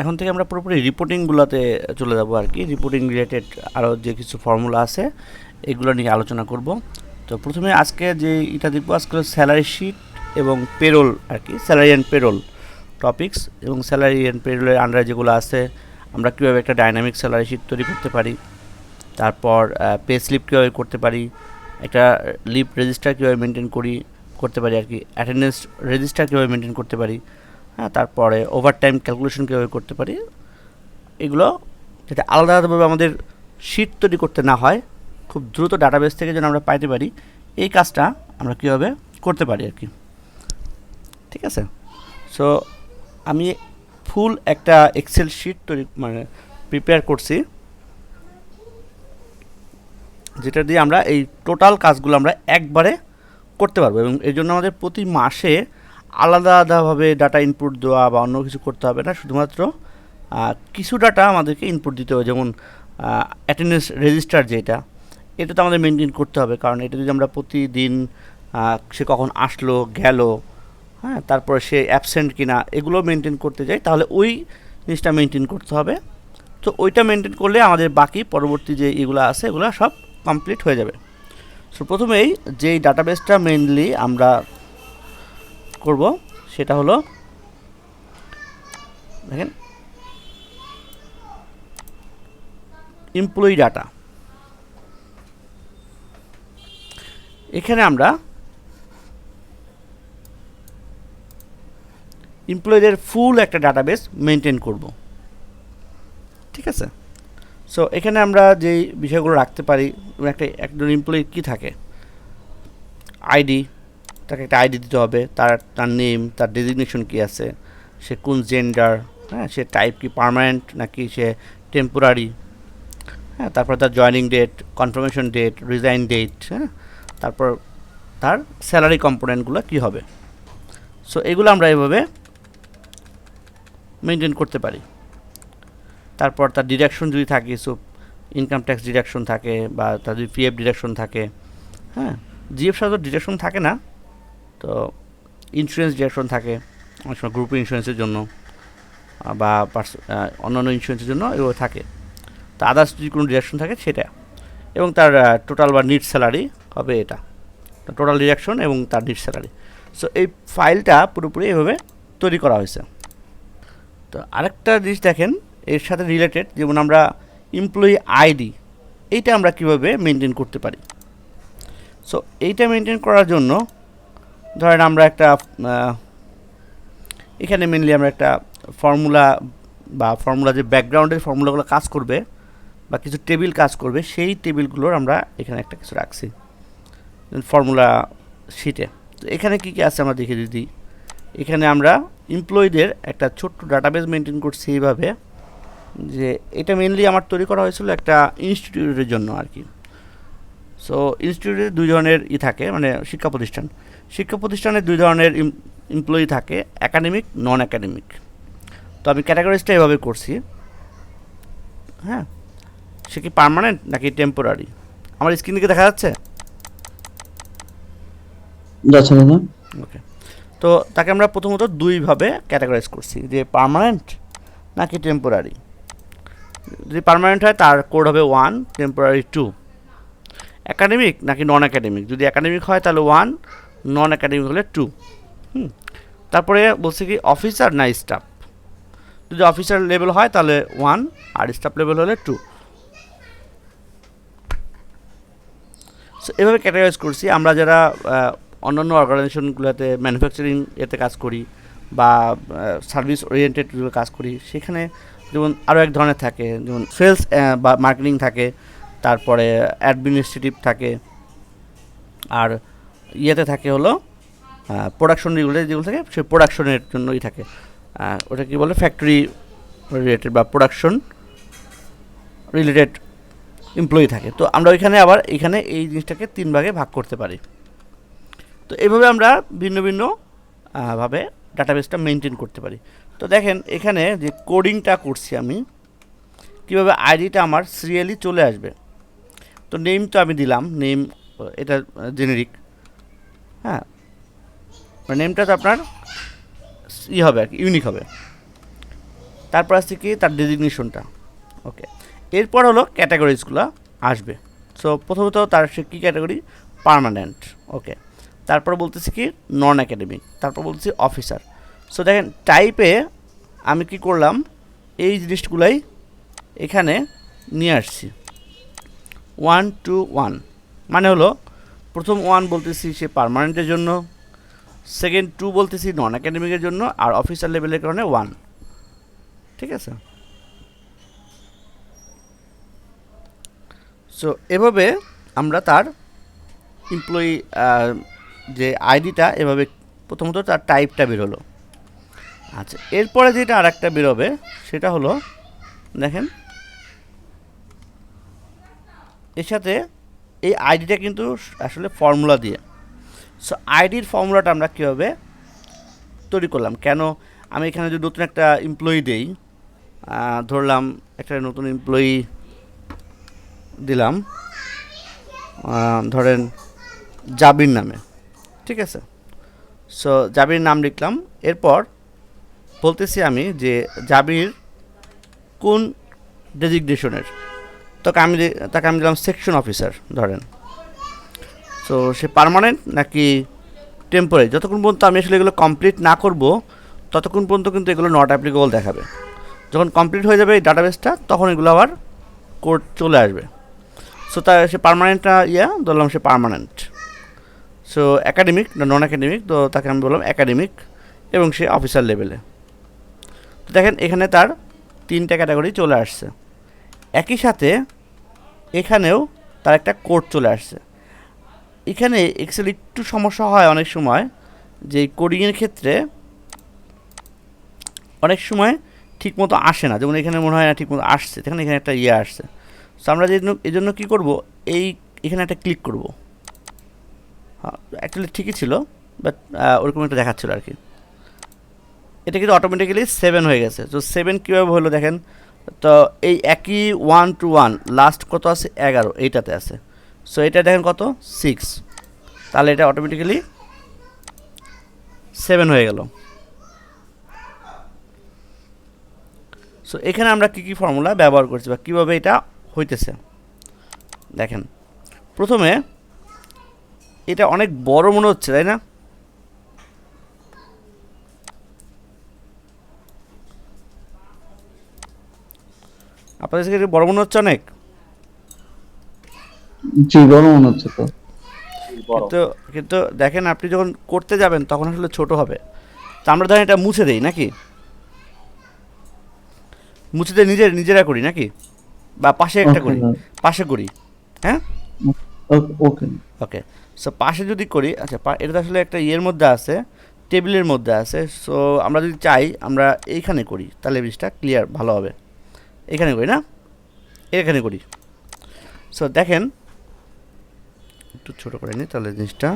এখন থেকে আমরা পুরোপুরি রিপোর্টিংগুলোতে চলে যাব আর কি। রিপোর্টিং রিলেটেড আরও যে কিছু ফর্মুলা আছে এগুলো নিয়ে আলোচনা করব। তো প্রথমে আজকে যে এটা দেখবো আজকে স্যালারি শিট এবং পেরোল আর কি, স্যালারি অ্যান্ড পেরোল টপিকস, এবং স্যালারি অ্যান্ড পেরোলের আন্ডারে যেগুলো আছে আমরা কীভাবে একটা ডাইনামিক স্যালারি শিট তৈরি করতে পারি, তারপর পে স্লিপ কীভাবে করতে পারি, একটা লিভ রেজিস্টার কীভাবে মেনটেন করতে পারি আর কি, অ্যাটেন্ডেন্স রেজিস্টার কীভাবে মেনটেন করতে পারি, হ্যাঁ, তারপরে ওভারটাইম ক্যালকুলেশন কীভাবে করতে পারি, এগুলো যাতে আলাদা আলাদাভাবে আমাদের শিট তৈরি করতে না হয়, খুব দ্রুত ডাটাবেস থেকে যেন আমরা পাইতে পারি, এই কাজটা আমরা কীভাবে করতে পারি আর কি। ঠিক আছে, সো আমি ফুল একটা এক্সেল শিট তৈরি প্রিপেয়ার করছি, যেটা দিয়ে আমরা এই টোটাল কাজগুলো আমরা একবারে করতে পারবো, এবং এর জন্য আমাদের প্রতি মাসে আলাদা আলাদাভাবে ডাটা ইনপুট দেওয়া বা অন্য কিছু করতে হবে না। শুধুমাত্র কিছু ডাটা আমাদেরকে ইনপুট দিতে হবে, যেমন অ্যাটেন্ডেন্স রেজিস্টার যেটা, এটা তো আমাদের মেনটেন করতে হবে, কারণ এটা যদি আমরা প্রতিদিন সে কখন আসলো গেল, হ্যাঁ, তারপরে সে অ্যাবসেন্ট কিনা এগুলো মেনটেন করতে যাই, তাহলে ওই জিনিসটা মেনটেন করতে হবে। তো ওইটা মেনটেন করলে আমাদের বাকি পরবর্তী যে এগুলো আছে এগুলো সব কমপ্লিট হয়ে যাবে। সো প্রথমেই যেই ডাটাবেসটা মেইনলি আমরা করব সেটা হলো, দেখেন, এমপ্লয়ি ডাটা। এখানে আমরা এমপ্লয়ীদের ফুল একটা ডাটাবেস মেনটেন করব। ঠিক আছে, সো এখানে আমরা যেই বিষয়গুলো রাখতে পারি, একজন এমপ্লয়ি কী থাকে, আইডি, তাকে একটা আইডি দিতে হবে, তার নেম, তার ডেজিগনেশন কী আছে, সে কোন জেন্ডার, হ্যাঁ, সে টাইপ কি পার্মানেন্ট নাকি সে টেম্পোরারি, হ্যাঁ, তারপর তার joining date, confirmation date, resign date, হ্যাঁ, তারপর তার স্যালারি কম্পোনেন্টগুলো কী হবে। সো এগুলো আমরা এভাবে মেনটেন করতে পারি। তারপর তার ডিডাকশন যদি থাকে, সো ইনকাম ট্যাক্স ডিডাকশন থাকে, বা তার যদি পিএফ ডিডাকশন থাকে, হ্যাঁ, জিএফ সাথে ডিডাকশন থাকে না, তো ইন্স্যুরেন্স ডিডাকশন থাকে অনেক সময় গ্রুপ ইন্স্যুরেন্সের জন্য বা অন্যান্য ইন্স্যুরেন্সের জন্য এগুলো থাকে। তো আদার্স যদি কোনো ডিডাকশন থাকে সেটা, এবং তার টোটাল বা নিট স্যালারি হবে এটা, টোটাল ডিডাকশন এবং তার নিট স্যালারি। সো এই ফাইলটা পুরোপুরি এভাবে তৈরি করা হয়েছে। তো আরেকটা জিনিস দেখেন এর সাথে রিলেটেড, যেমন আমরা এমপ্লয়ি আইডি, এইটা আমরা কীভাবে মেনটেন করতে পারি। সো এইটা মেনটেন করার জন্য ধরেন আমরা একটা এখানে মেনলি আমরা একটা ফর্মুলা যে ব্যাকগ্রাউন্ডের ফর্মুলাগুলো কাজ করবে বা কিছু টেবিল কাজ করবে, সেই টেবিলগুলোর আমরা এখানে একটা কিছু রাখছি ফর্মুলা শিটে। তো এখানে কী কী আছে আমরা দেখে দিই। এখানে আমরা এমপ্লয়ীদের একটা ছোট্ট ডাটাবেস মেনটেন করছি এইভাবে, যে এটা মেনলি আমার তৈরি করা হয়েছিল একটা ইনস্টিটিউটের জন্য আর কি। সো ইনস্টিটিউটে দুই ধরনের থাকে, মানে শিক্ষা প্রতিষ্ঠানে দুই ধরনের এমপ্লয়ি থাকে, অ্যাকাডেমিক, নন অ্যাকাডেমিক। তো আমি ক্যাটাগরিজটা এভাবে করছি, হ্যাঁ, সে কি পার্মানেন্ট নাকি টেম্পোরারি। আমার স্ক্রিন দিকে দেখা যাচ্ছে? ওকে, তো তাকে আমরা প্রথমত দুইভাবে ক্যাটাগরাইজ করছি, যে পার্মানেন্ট নাকি টেম্পোরারি। যদি পার্মানেন্ট হয় তার কোড হবে 1, টেম্পোরারি 2। অ্যাকাডেমিক নাকি নন অ্যাকাডেমিক, যদি অ্যাকাডেমিক হয় তাহলে 1, নন অ্যাকাডেমিক হলে 2। তারপরে বলছে কি অফিসার না স্টাফ, যদি অফিসার লেভেল হয় তাহলে 1 আর স্টাফ লেভেল হলে 2। সো এভাবে ক্যাটাগরাইজ করছি। আমরা যারা অন্যান্য অর্গানাইজেশনগুলোতে ম্যানুফ্যাকচারিং এতে কাজ করি বা সার্ভিস ওরিয়েন্টেড কাজ করি, সেখানে যেমন আরও এক ধরনের থাকে, যেমন সেলস বা মার্কেটিং থাকে, তারপরে অ্যাডমিনিস্ট্রেটিভ থাকে, আর ইয়েতে থাকে হলো প্রোডাকশন রিলেটেড যেগুলো থাকে, সে প্রোডাকশনের জন্যই থাকে, ওটা কী বলে ফ্যাক্টরি রিলেটেড বা প্রোডাকশন রিলেটেড এমপ্লয়ি থাকে। তো আমরা ওইখানে আবার এখানে এই জিনিসটাকে 3 ভাগে ভাগ করতে পারি। তো এইভাবে আমরা ভিন্ন ভিন্ন ভাবে ডাটাবেসটা মেনটেন করতে পারি। তো দেখেন এখানে যে কোডিংটা করছি আমি, কীভাবে আইডিটা আমার সিরিয়ালি চলে আসবে। তো নেম তো আমি দিলাম, নেম এটা জেনেরিক, হ্যাঁ, নেমটা তো আপনার হবে আর কি, ইউনিক হবে। তারপর আসছে কি তার ডেজিগনেশনটা। ওকে, এরপর হলো ক্যাটাগরিজগুলো আসবে। সো প্রথমত তার সে কী ক্যাটাগরি, পার্মানেন্ট। ওকে, তারপর বলতেছি কি নন একাডেমিক, তারপর বলতেছি অফিসার। সো দেখেন টাইপে আমি কি করলাম, এই জিনিসগুলাই এখানে নিয়ে আসছি 1 to 1, মানে হলো প্রথম 1 বলতেছি সে পার্মানেন্টের জন্য, সেকেন্ড 2 বলতেছি নন একাডেমিকের জন্য, আর অফিসার লেভেলের কারণে 1। ঠিক আছে, সো এভাবে আমরা তার এমপ্লয়ি যে আইডিটা এভাবে প্রথমত তার টাইপটা বেরোলো। আচ্ছা, এরপরে যেটা আর একটা বেরোবে সেটা হলো দেখেন এর সাথে এই আইডিটা কিন্তু আসলে ফর্মুলা দিয়ে। সো আইডির ফর্মুলাটা আমরা কীভাবে তৈরি করলাম, কেন আমি এখানে যদি নতুন একটা এমপ্লয়ি দেই, ধরলাম একটা নতুন এমপ্লয়ি দিলাম, ধরেন জাবির নামে। ঠিক আছে, সো জাবির নাম লিখলাম, এরপর বলতেছি আমি যে জাবির কোন ডেজিগনেশনের, তাকে আমি দিলাম সেকশন অফিসার ধরেন। সো সে পার্মানেন্ট নাকি টেম্পোরারি, যতক্ষণ পর্যন্ত আমি আসলে এগুলো কমপ্লিট না করব ততক্ষণ পর্যন্ত কিন্তু এগুলো নট অ্যাপ্লিকেবল দেখাবে। যখন কমপ্লিট হয়ে যাবে এই ডাটাবেসটা তখন এগুলো আবার কোড চলে আসবে। সো তার সে পার্মানেন্টটা ধরলাম সে পার্মানেন্ট। সো একাডেমিক না নন একাডেমিক, তো তাকে আমি বললাম একাডেমিক, এবং সে অফিসার লেভেলে। তো দেখেন এখানে তার 3টা ক্যাটাগরি চলে আসছে। একই সাথে এখানেও তার একটা কোড চলে আসছে। এখানে এক্সেল একটু সমস্যা হয় অনেক সময়, যে কোডিংয়ের ক্ষেত্রে অনেক সময় ঠিকমতো আসে না, যেমন এখানে মনে হয় না ঠিকমতো আসছে, এখানে একটা আসছে। সো আমরা এই জন্য কী করবো, এখানে একটা ক্লিক করব। হ্যাঁ, অ্যাকচুয়ালি ঠিকই ছিল, বাট ওরকম একটা দেখাচ্ছিলো আর কি। এটা কিন্তু অটোমেটিক্যালি 7 হয়ে গেছে। তো 7 কীভাবে হলো দেখেন, তো এই একই 1 to 1 লাস্ট কত আছে 11, এইটাতে আছে। সো এটা দেখেন কত 6, তাহলে এটা অটোমেটিক্যালি 7 হয়ে গেল। সো এখানে আমরা কী কী ফর্মুলা ব্যবহার করছি বা কীভাবে এটা হইতেছে দেখেন। প্রথমে এটা অনেক বড় মনে হচ্ছে, তাই না? আপনাদের কাছে বড় মনে হচ্ছে অনেক? জি, বড় মনে হচ্ছে তো। কিন্তু কিন্তু দেখেন আপনি যখন করতে যাবেন তখন আসলে ছোট হবে। তো আমরা ধরেন এটা মুছে দেই নাকি, মুছে দিয়ে নিজেরা করি নাকি, বা পাশে একটা ওকে করি, পাশে করি। হ্যাঁ, ওকে ওকে। সো পাশে যদি করি, আচ্ছা এটা তো আসলে একটা ইয়ের মধ্যে আছে, টেবিলের মধ্যে আছে। সো আমরা যদি চাই আমরা এইখানে করি, তাহলে জিনিসটা ক্লিয়ার ভালো হবে। এখানে করি না, এখানে করি। সো দেখেন একটু ছোটো করে নিই তাহলে জিনিসটা।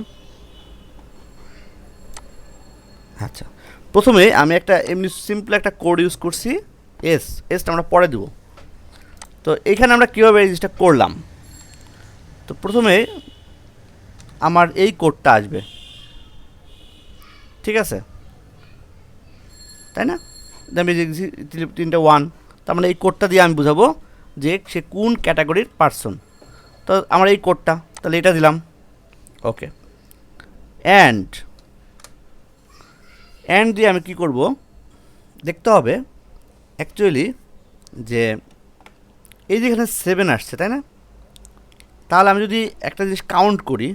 আচ্ছা, প্রথমে আমি একটা এমনি সিম্পল একটা কোড ইউজ করছি, এসটা আমরা পরে দেবো। তো এইখানে আমরা কীভাবে এই জিনিসটা করলাম, তো প্রথমে আমার এই কোডটা আসবে, ঠিক আছে, তাই না? আমি 3টা 1, তার মানে এই কোডটা দিয়ে আমি বুঝাবো যে সে কোন ক্যাটাগরির পার্সন। তো আমার এই কোডটা, তাহলে এটা দিলাম। ওকে, অ্যান্ড দিয়ে আমি কি করব, দেখতে হবে অ্যাকচুয়ালি যে এই যে এখানে 7 আসছে, তাই না? তাহলে আমি যদি একটা জিনিস কাউন্ট করি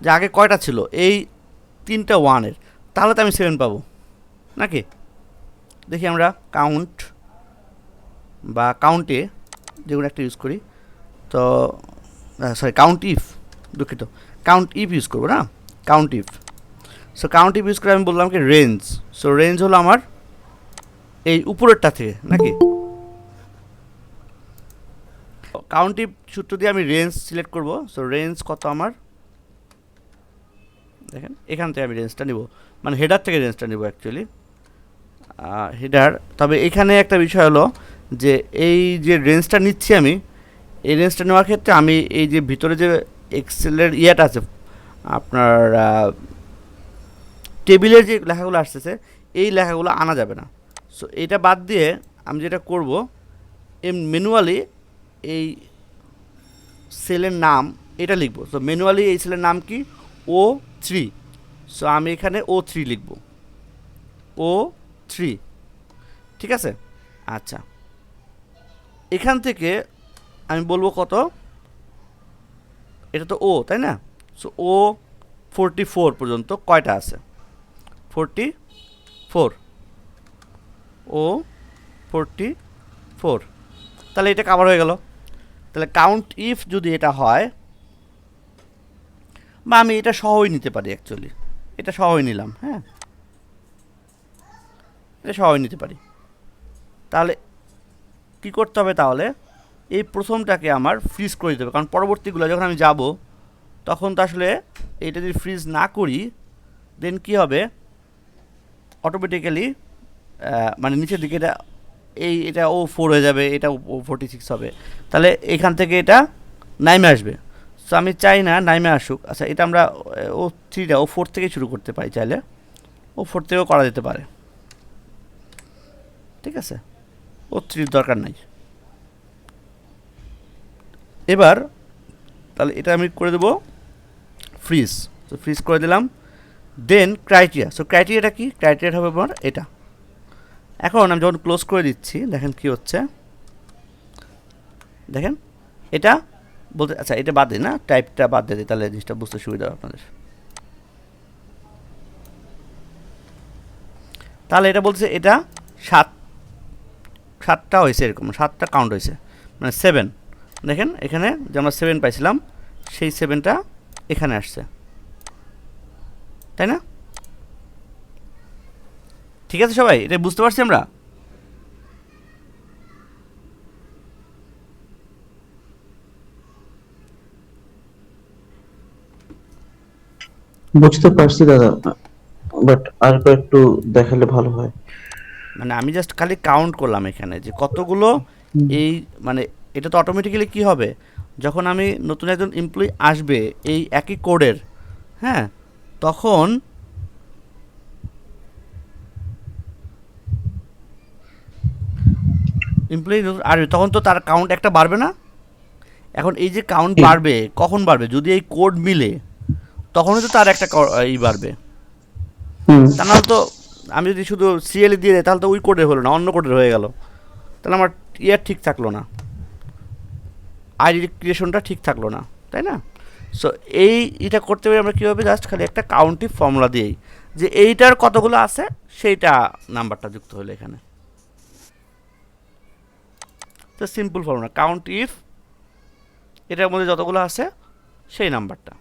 যে আগে কয়টা ছিল, এই 3টা 1-এর, তাহলে তো আমি 7 পাবো নাকি? দেখি আমরা কাউন্ট বা কাউন্টে যেগুলো একটা ইউজ করি, তো সরি কাউন্ট ইফ, দুঃখিত, কাউন্ট ইফ ইউজ করবো না, count if. So count if use করে আমি বললাম কি রেঞ্জ। সো রেঞ্জ হলো আমার এই উপরেরটা থেকে নাকি, কাউন্ট ইফ সূত্র দিয়ে আমি রেঞ্জ সিলেক্ট করব। সো রেঞ্জ কত আমার, দেখেন এখান থেকে আমি রেঞ্জটা নিব, মানে হেডার থেকে রেঞ্জটা নিব অ্যাকচুয়ালি, হেডার। তবে এখানে একটা বিষয় হলো যে এই যে রেঞ্জটা নিচ্ছি আমি, এই রেঞ্জটা নেওয়ার ক্ষেত্রে আমি এই যে ভিতরে যে এক্সেলের ইয়েটা আছে আপনার টেবিলের যে লেখাগুলো আসতেছে, এই লেখাগুলো আনা যাবে না। সো এটা বাদ দিয়ে আমি যেটা করব, ম্যানুয়ালি এই সেলের নাম এটা লিখব। সো ম্যানুয়ালি এই সেলের নাম কি, O3। সো আমি এখানে O3 লিখব, O3, ঠিক আছে। আচ্ছা, এখান থেকে আমি বলবো কত, এটা তো ও, তাই না? সো O44 পর্যন্ত কয়টা আছে, 44, O44, তাহলে এটা কভার হয়ে গেল। তাহলে কাউন্ট ইফ যদি এটা হয়, বা আমি এটা সহই নিতে পারি, অ্যাকচুয়ালি এটা সহই নিলাম, হ্যাঁ, এটা সহই নিতে পারি। তাহলে কি করতে হবে, তাহলে এই প্রথমটাকে আমার ফ্রিজ করে দিতে হবে, কারণ পরবর্তীগুলো যখন আমি যাব তখন তো আসলে এটা যদি ফ্রিজ না করি দেন কি হবে, অটোমেটিক্যালি মানে নিচের দিকে এটা এটা O4 হয়ে যাবে, এটা O46 হবে, তাহলে এখান থেকে এটা নাইমে আসবে। সো আমি চাই না নাইমে আসুক। আচ্ছা, এটা আমরা O3টা O4 থেকে শুরু করতে পারি, চাইলে O4 থেকেও করা যেতে পারে, ঠিক আছে, O3 দরকার নাই। এবার তাহলে এটা আমি করে দেবো ফ্রিজ। তো ফ্রিজ করে দিলাম। দেন ক্রাইটেরিয়া, সো ক্রাইটেরিয়াটা কি, ক্রাইটেরিয়া হবে আমার এটা। এখন আমি যখন ক্লোজ করে দিচ্ছি দেখেন কি হচ্ছে, দেখেন এটা বলতে, আচ্ছা এটা বাদ দিই না, টাইপটা বাদ দিয়ে দিই, তাহলে জিনিসটা বুঝতে সুবিধা হবে আপনাদের। তাহলে এটা বলছে এটা 7টা হয়েছে, এরকম 7টা কাউন্ট হয়েছে, মানে 7। দেখেন এখানে যে আমরা 7 পাইছিলাম সেই 7টা এখানে আসছে, তাই না? ঠিক আছে সবাই, এটা বুঝতে পারছি আমরা? বুঝতে পারছি দাদা, বাট আর একটু দেখালে ভালো হয়। মানে আমি জাস্ট খালি কাউন্ট করলাম এখানে যে কতগুলো হুম। এই, মানে এটা তো অটোমেটিক্যালি কি হবে, যখন আমি নতুন একজন এমপ্লয়ি আসবে এই একই কোডের, হ্যাঁ, তখন এমপ্লয়ি আসবে তখন তো তার কাউন্ট একটা বাড়বে না? এখন এই যে কাউন্ট জি। বাড়বে, কখন বাড়বে, যদি এই কোড মিলে তখনই তো তার একটা ই বাড়বে। হুম। তা নাহলে তো আমি যদি শুধু সিএল দিয়ে দেয় তাহলে তো ওই কোডের হলো না, অন্য কোডের হয়ে গেল, তাহলে আমার ইয়ার ঠিক থাকলো না, আইডি ক্রিয়েশনটা ঠিক থাকলো না, তাই না? সো এটা করতে পারি আমরা কীভাবে, জাস্ট খালি একটা কাউন্টিভ ফর্মুলা দিয়েই যে এইটার কতগুলো আছে সেইটা নাম্বারটা যুক্ত হলো এখানে। তো সিম্পল ফর্মুলা, কাউন্ট ইফ এটার মধ্যে যতগুলো আছে সেই নাম্বারটা।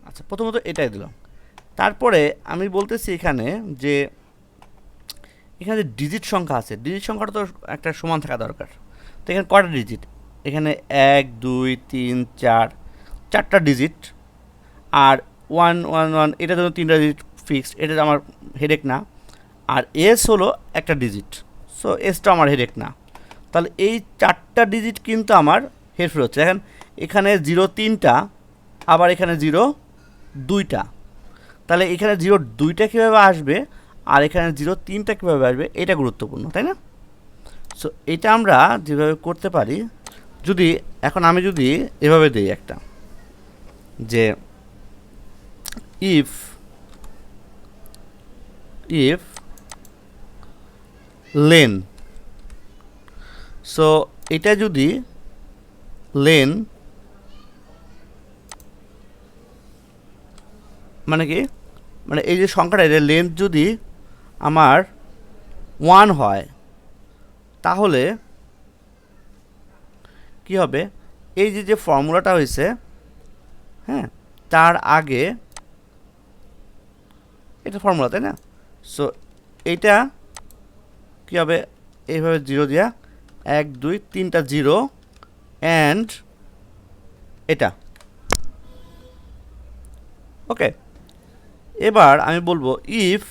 আচ্ছা, প্রথমত এটাই দিলাম। তারপরে আমি বলতেছি এখানে যে এখানে যে ডিজিট সংখ্যা আছে, ডিজিট সংখ্যাটা তো একটা সমান থাকা দরকার। তো এখানে কয়টা ডিজিট, এখানে 1 2 3 4, 4টা ডিজিট। আর 1 1 1 এটা জন্য 3টা ডিজিট ফিক্সড, এটা আমার হেডেক না। আর এস হলো একটা ডিজিট, সো এসটা আমার হেডেক না। তাহলে এই 4টা ডিজিট কিন্তু আমার হেরফের হচ্ছে। এখন এখানে 0 3টা, আবার এখানে 0 2টা, তাহলে এখানে 0 2টা কীভাবে আসবে আর এখানে 0 3টা কীভাবে আসবে, এটা গুরুত্বপূর্ণ, তাই না? সো এটা আমরা যেভাবে করতে পারি, যদি এখন আমি যদি এভাবে দিই একটা, যে ইফ লেন, সো এটা যদি লেন মানে কি, মানে এই যে সংখ্যাটা এর লেন্থ যদি আমার 1 হয় তাহলে কি হবে, এই যে ফর্মুলাটা হয়েছে, হ্যাঁ, তার আগে এটা ফর্মুলা, তাই না? সো এইটা কী হবে, এইভাবে 0 দিয়া 1 2 3টা 0 অ্যান্ড এটা, ওকে। এবার আমি বলবো ইফ,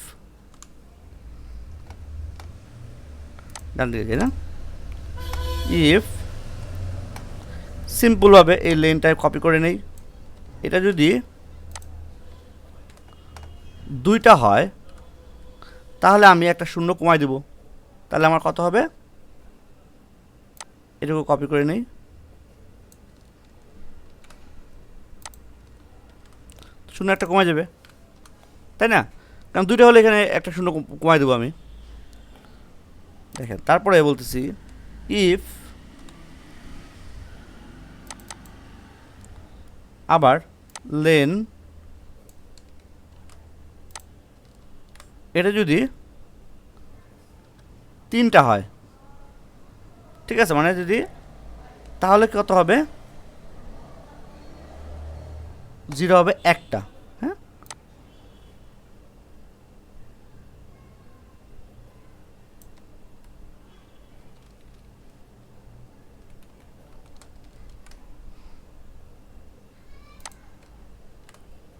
ডান দিকে যাই না, ইফ সিম্পলভাবে এই লেনটা কপি করে নেই, এটা যদি 2টা হয় তাহলে আমি একটা শূন্য কমাই দেব, তাহলে আমার কত হবে, এটুকু কপি করে নিই, শূন্য একটা কমে যাবে, তাই না? কারণ দুইটা হলে এখানে একটা শূন্য কমাই দেবো আমি। দেখেন তারপরে বলতেছি ইফ, আবার লেন, এটা যদি 3টা হয়, ঠিক আছে, মানে যদি, তাহলে কত হবে, 0 হবে একটা, হ্যাঁ।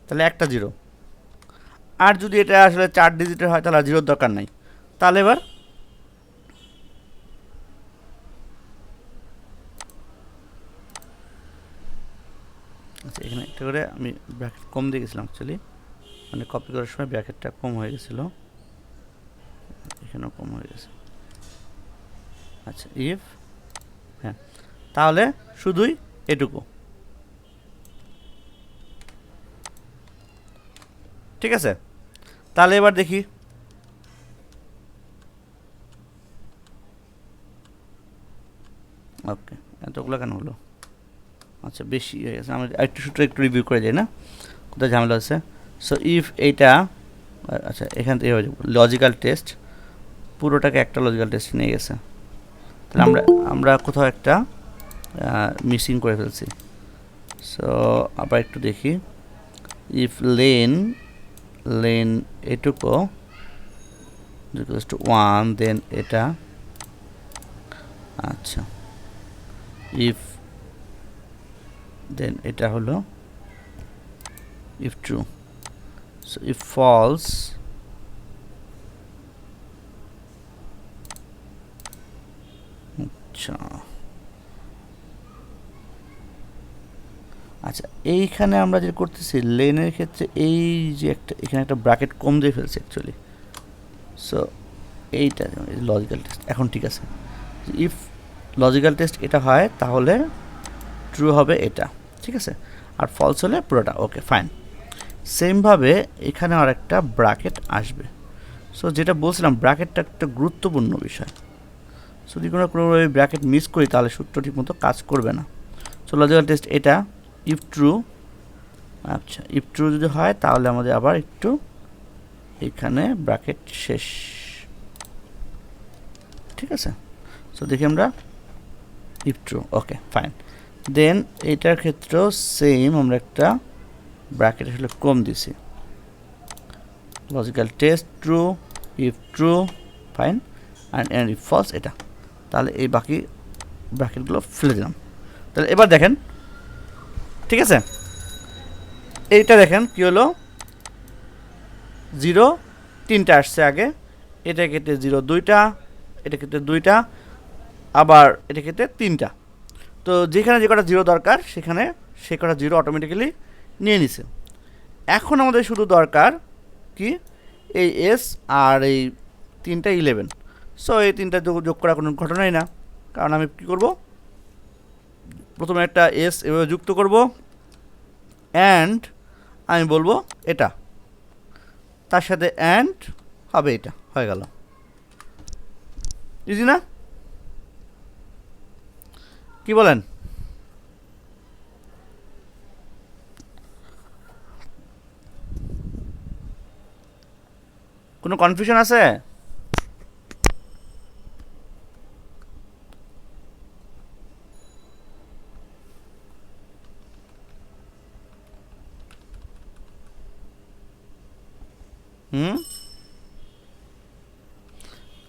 তাহলে একটা 0। আর যদি এটা আসলে 4 ডিজিটের হয় তাহলে 0 দরকার নাই। তাহলে এবার আচ্ছা, এখানে একটা করে আমি ব্র্যাকেট কম দিয়ে গেছিলাম অ্যাকচুয়ালি, মানে কপি করার সময় ব্র্যাকেটটা কম হয়ে গেছিল, এখানেও কম হয়ে গেছে। আচ্ছা ইফ, হ্যাঁ, তাহলে শুধুই এটুকু, ঠিক আছে। তাহলে এবার দেখি, ওকে, এতগুলো কেন হলো, আচ্ছা বেশি হয়ে গেছে, আমি একটু সূত্র একটু রিভিউ করে যাই না, কোথায় ঝামেলা আছে। সো ইফ এইটা, আচ্ছা এখান থেকে হয়ে যাবে লজিক্যাল টেস্ট, পুরোটাকে একটা লজিক্যাল টেস্ট নিয়ে গেছে, তাহলে আমরা আমরা কোথাও একটা মিসিং করে ফেলছি। সো আবার একটু দেখি, ইফ লেন, লেন এটুকু ইকুয়ালস টু 1, দেন এটা, আচ্ছা ইফ, দেন এটা হলো if true, so if false, আচ্ছা আচ্ছা এইখানে আমরা যে করতেছি লেনের ক্ষেত্রে, এই যে একটা এখানে একটা ব্র্যাকেট কম দিয়ে ফেলছে অ্যাকচুয়ালি। সো এইটা লজিক্যাল টেস্ট এখন ঠিক আছে, ইফ লজিক্যাল টেস্ট এটা হয় তাহলে ট্রু হবে এটা, ঠিক আছে, আর ফলস হলে পুরোটা, ওকে ফাইন। সেমভাবে এখানে আর একটা ব্র্যাকেট আসবে। সো যেটা বলছিলাম ব্র্যাকেটটা একটা গুরুত্বপূর্ণ বিষয়, যদি কোনোভাবে ব্র্যাকেট মিস করি তাহলে সূত্র ঠিক মতো কাজ করবে না। সো লজিক্যাল টেস্ট এটা, ইফ ট্রু, আচ্ছা ইফ ট্রু যদি হয় তাহলে আমাদের আবার একটু এখানে ব্র্যাকেট শেষ, ঠিক আছে। সো দেখি আমরা if true, okay fine. Then এটার ক্ষেত্রেও সেম, আমরা একটা ব্র্যাকেট আসলে কম দিছি, logical test true, if true fine, and if false এটা, তাহলে এই বাকি ব্র্যাকেটগুলো ফেলে দিলাম। তাহলে এবার দেখেন, ঠিক আছে, এইটা দেখেন কি হলো, 0 3টা আসছে আগে, এটা ক্ষেত্রে 0 2টা, এটা ক্ষেত্রে 2টা, আবার এটা ক্ষেত্রে 3টা। তো যেখানে যে কটা 0 দরকার সেখানে সে কটা 0 অটোমেটিক্যালি নিয়ে নিছে। এখন আমাদের শুধু দরকার কি, এই এস আর এই 3টা 11। সো এই 3টা যোগ করা কোনো ঘটনাই না, কারণ আমি কী করব, প্রথমে একটা এস এভাবে যুক্ত করব, অ্যান্ড আমি বলবো এটা, তার সাথে অ্যান্ড হবে এটা, হয়ে গেল, ইজি না? কি বলেন? কোনো কনফিউশন আছে?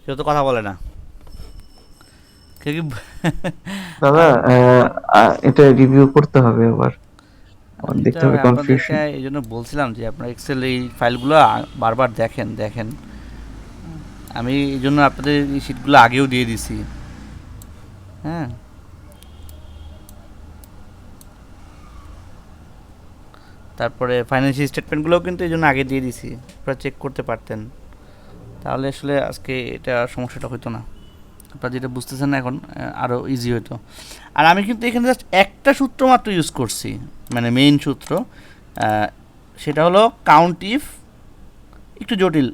কেউ তো কথা বলে না, কেউ কি দাদা এটা রিভিউ করতে হবে আবার, দেখতে হবে কনফিউশন। আপনাদেরকে এই জন্য বলছিলাম যে আপনার এক্সেল এই ফাইলগুলো বারবার দেখেন দেখেন, আমি এই জন্য আপনাদের এই শিটগুলো আগেও দিয়ে দিছি, হ্যাঁ। তারপরে ফাইন্যান্সিয়াল স্টেটমেন্টগুলোও কিন্তু এই জন্য আগে দিয়ে দিছি, আপনারা চেক করতে পারতেন। তাহলে আসলে আজকে এটা সমস্যাটা হতো না। আপনারা যেটা বুঝতেছেন না এখন আরও ইজি হতো। আর আমি কিন্তু এখানে জাস্ট একটা সূত্র মাত্র ইউজ করছি, মানে মেইন সূত্র, সেটা হলো কাউন্ট ইফ, একটু জটিল।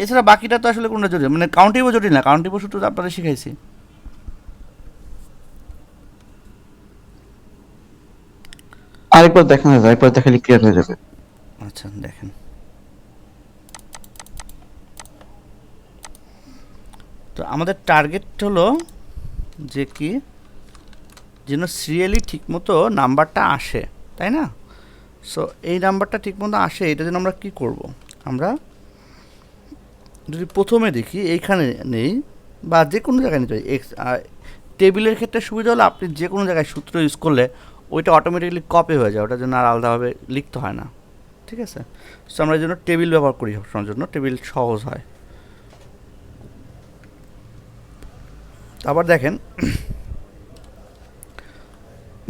এছাড়া বাকিটা তো আসলে কোনটা জটিল, মানে কাউন্ট ইফও জটিল না, কাউন্ট ইফও সূত্র তো আপনাদের শিখাইছি। আরেকবার দেখেন, আরেকবার দেখালে ক্লিয়ার হয়ে যাবে। আচ্ছা দেখেন, তো আমাদের টার্গেট হলো যে কি, যেন সিরিয়ালি ঠিকমতো নাম্বারটা আসে, তাই না? সো এই নাম্বারটা ঠিকমতো আসে, এটা জন্য আমরা কি করব, আমরা যদি প্রথমে দেখি এইখানে নেই বা যে কোনো জায়গায় নিতে পারি টেবিলের ক্ষেত্রে সুবিধা হলো আপনি যে কোনো জায়গায় সূত্র ইউজ করলে ওইটা অটোমেটিক্যালি কপি হয়ে যায়, ওটার জন্য আর আলাদাভাবে লিখতে হয় না, ঠিক আছে? সো আমরা এই জন্য টেবিল ব্যবহার করি সবসময়ের জন্য, টেবিল সহজ হয়। আবার দেখেন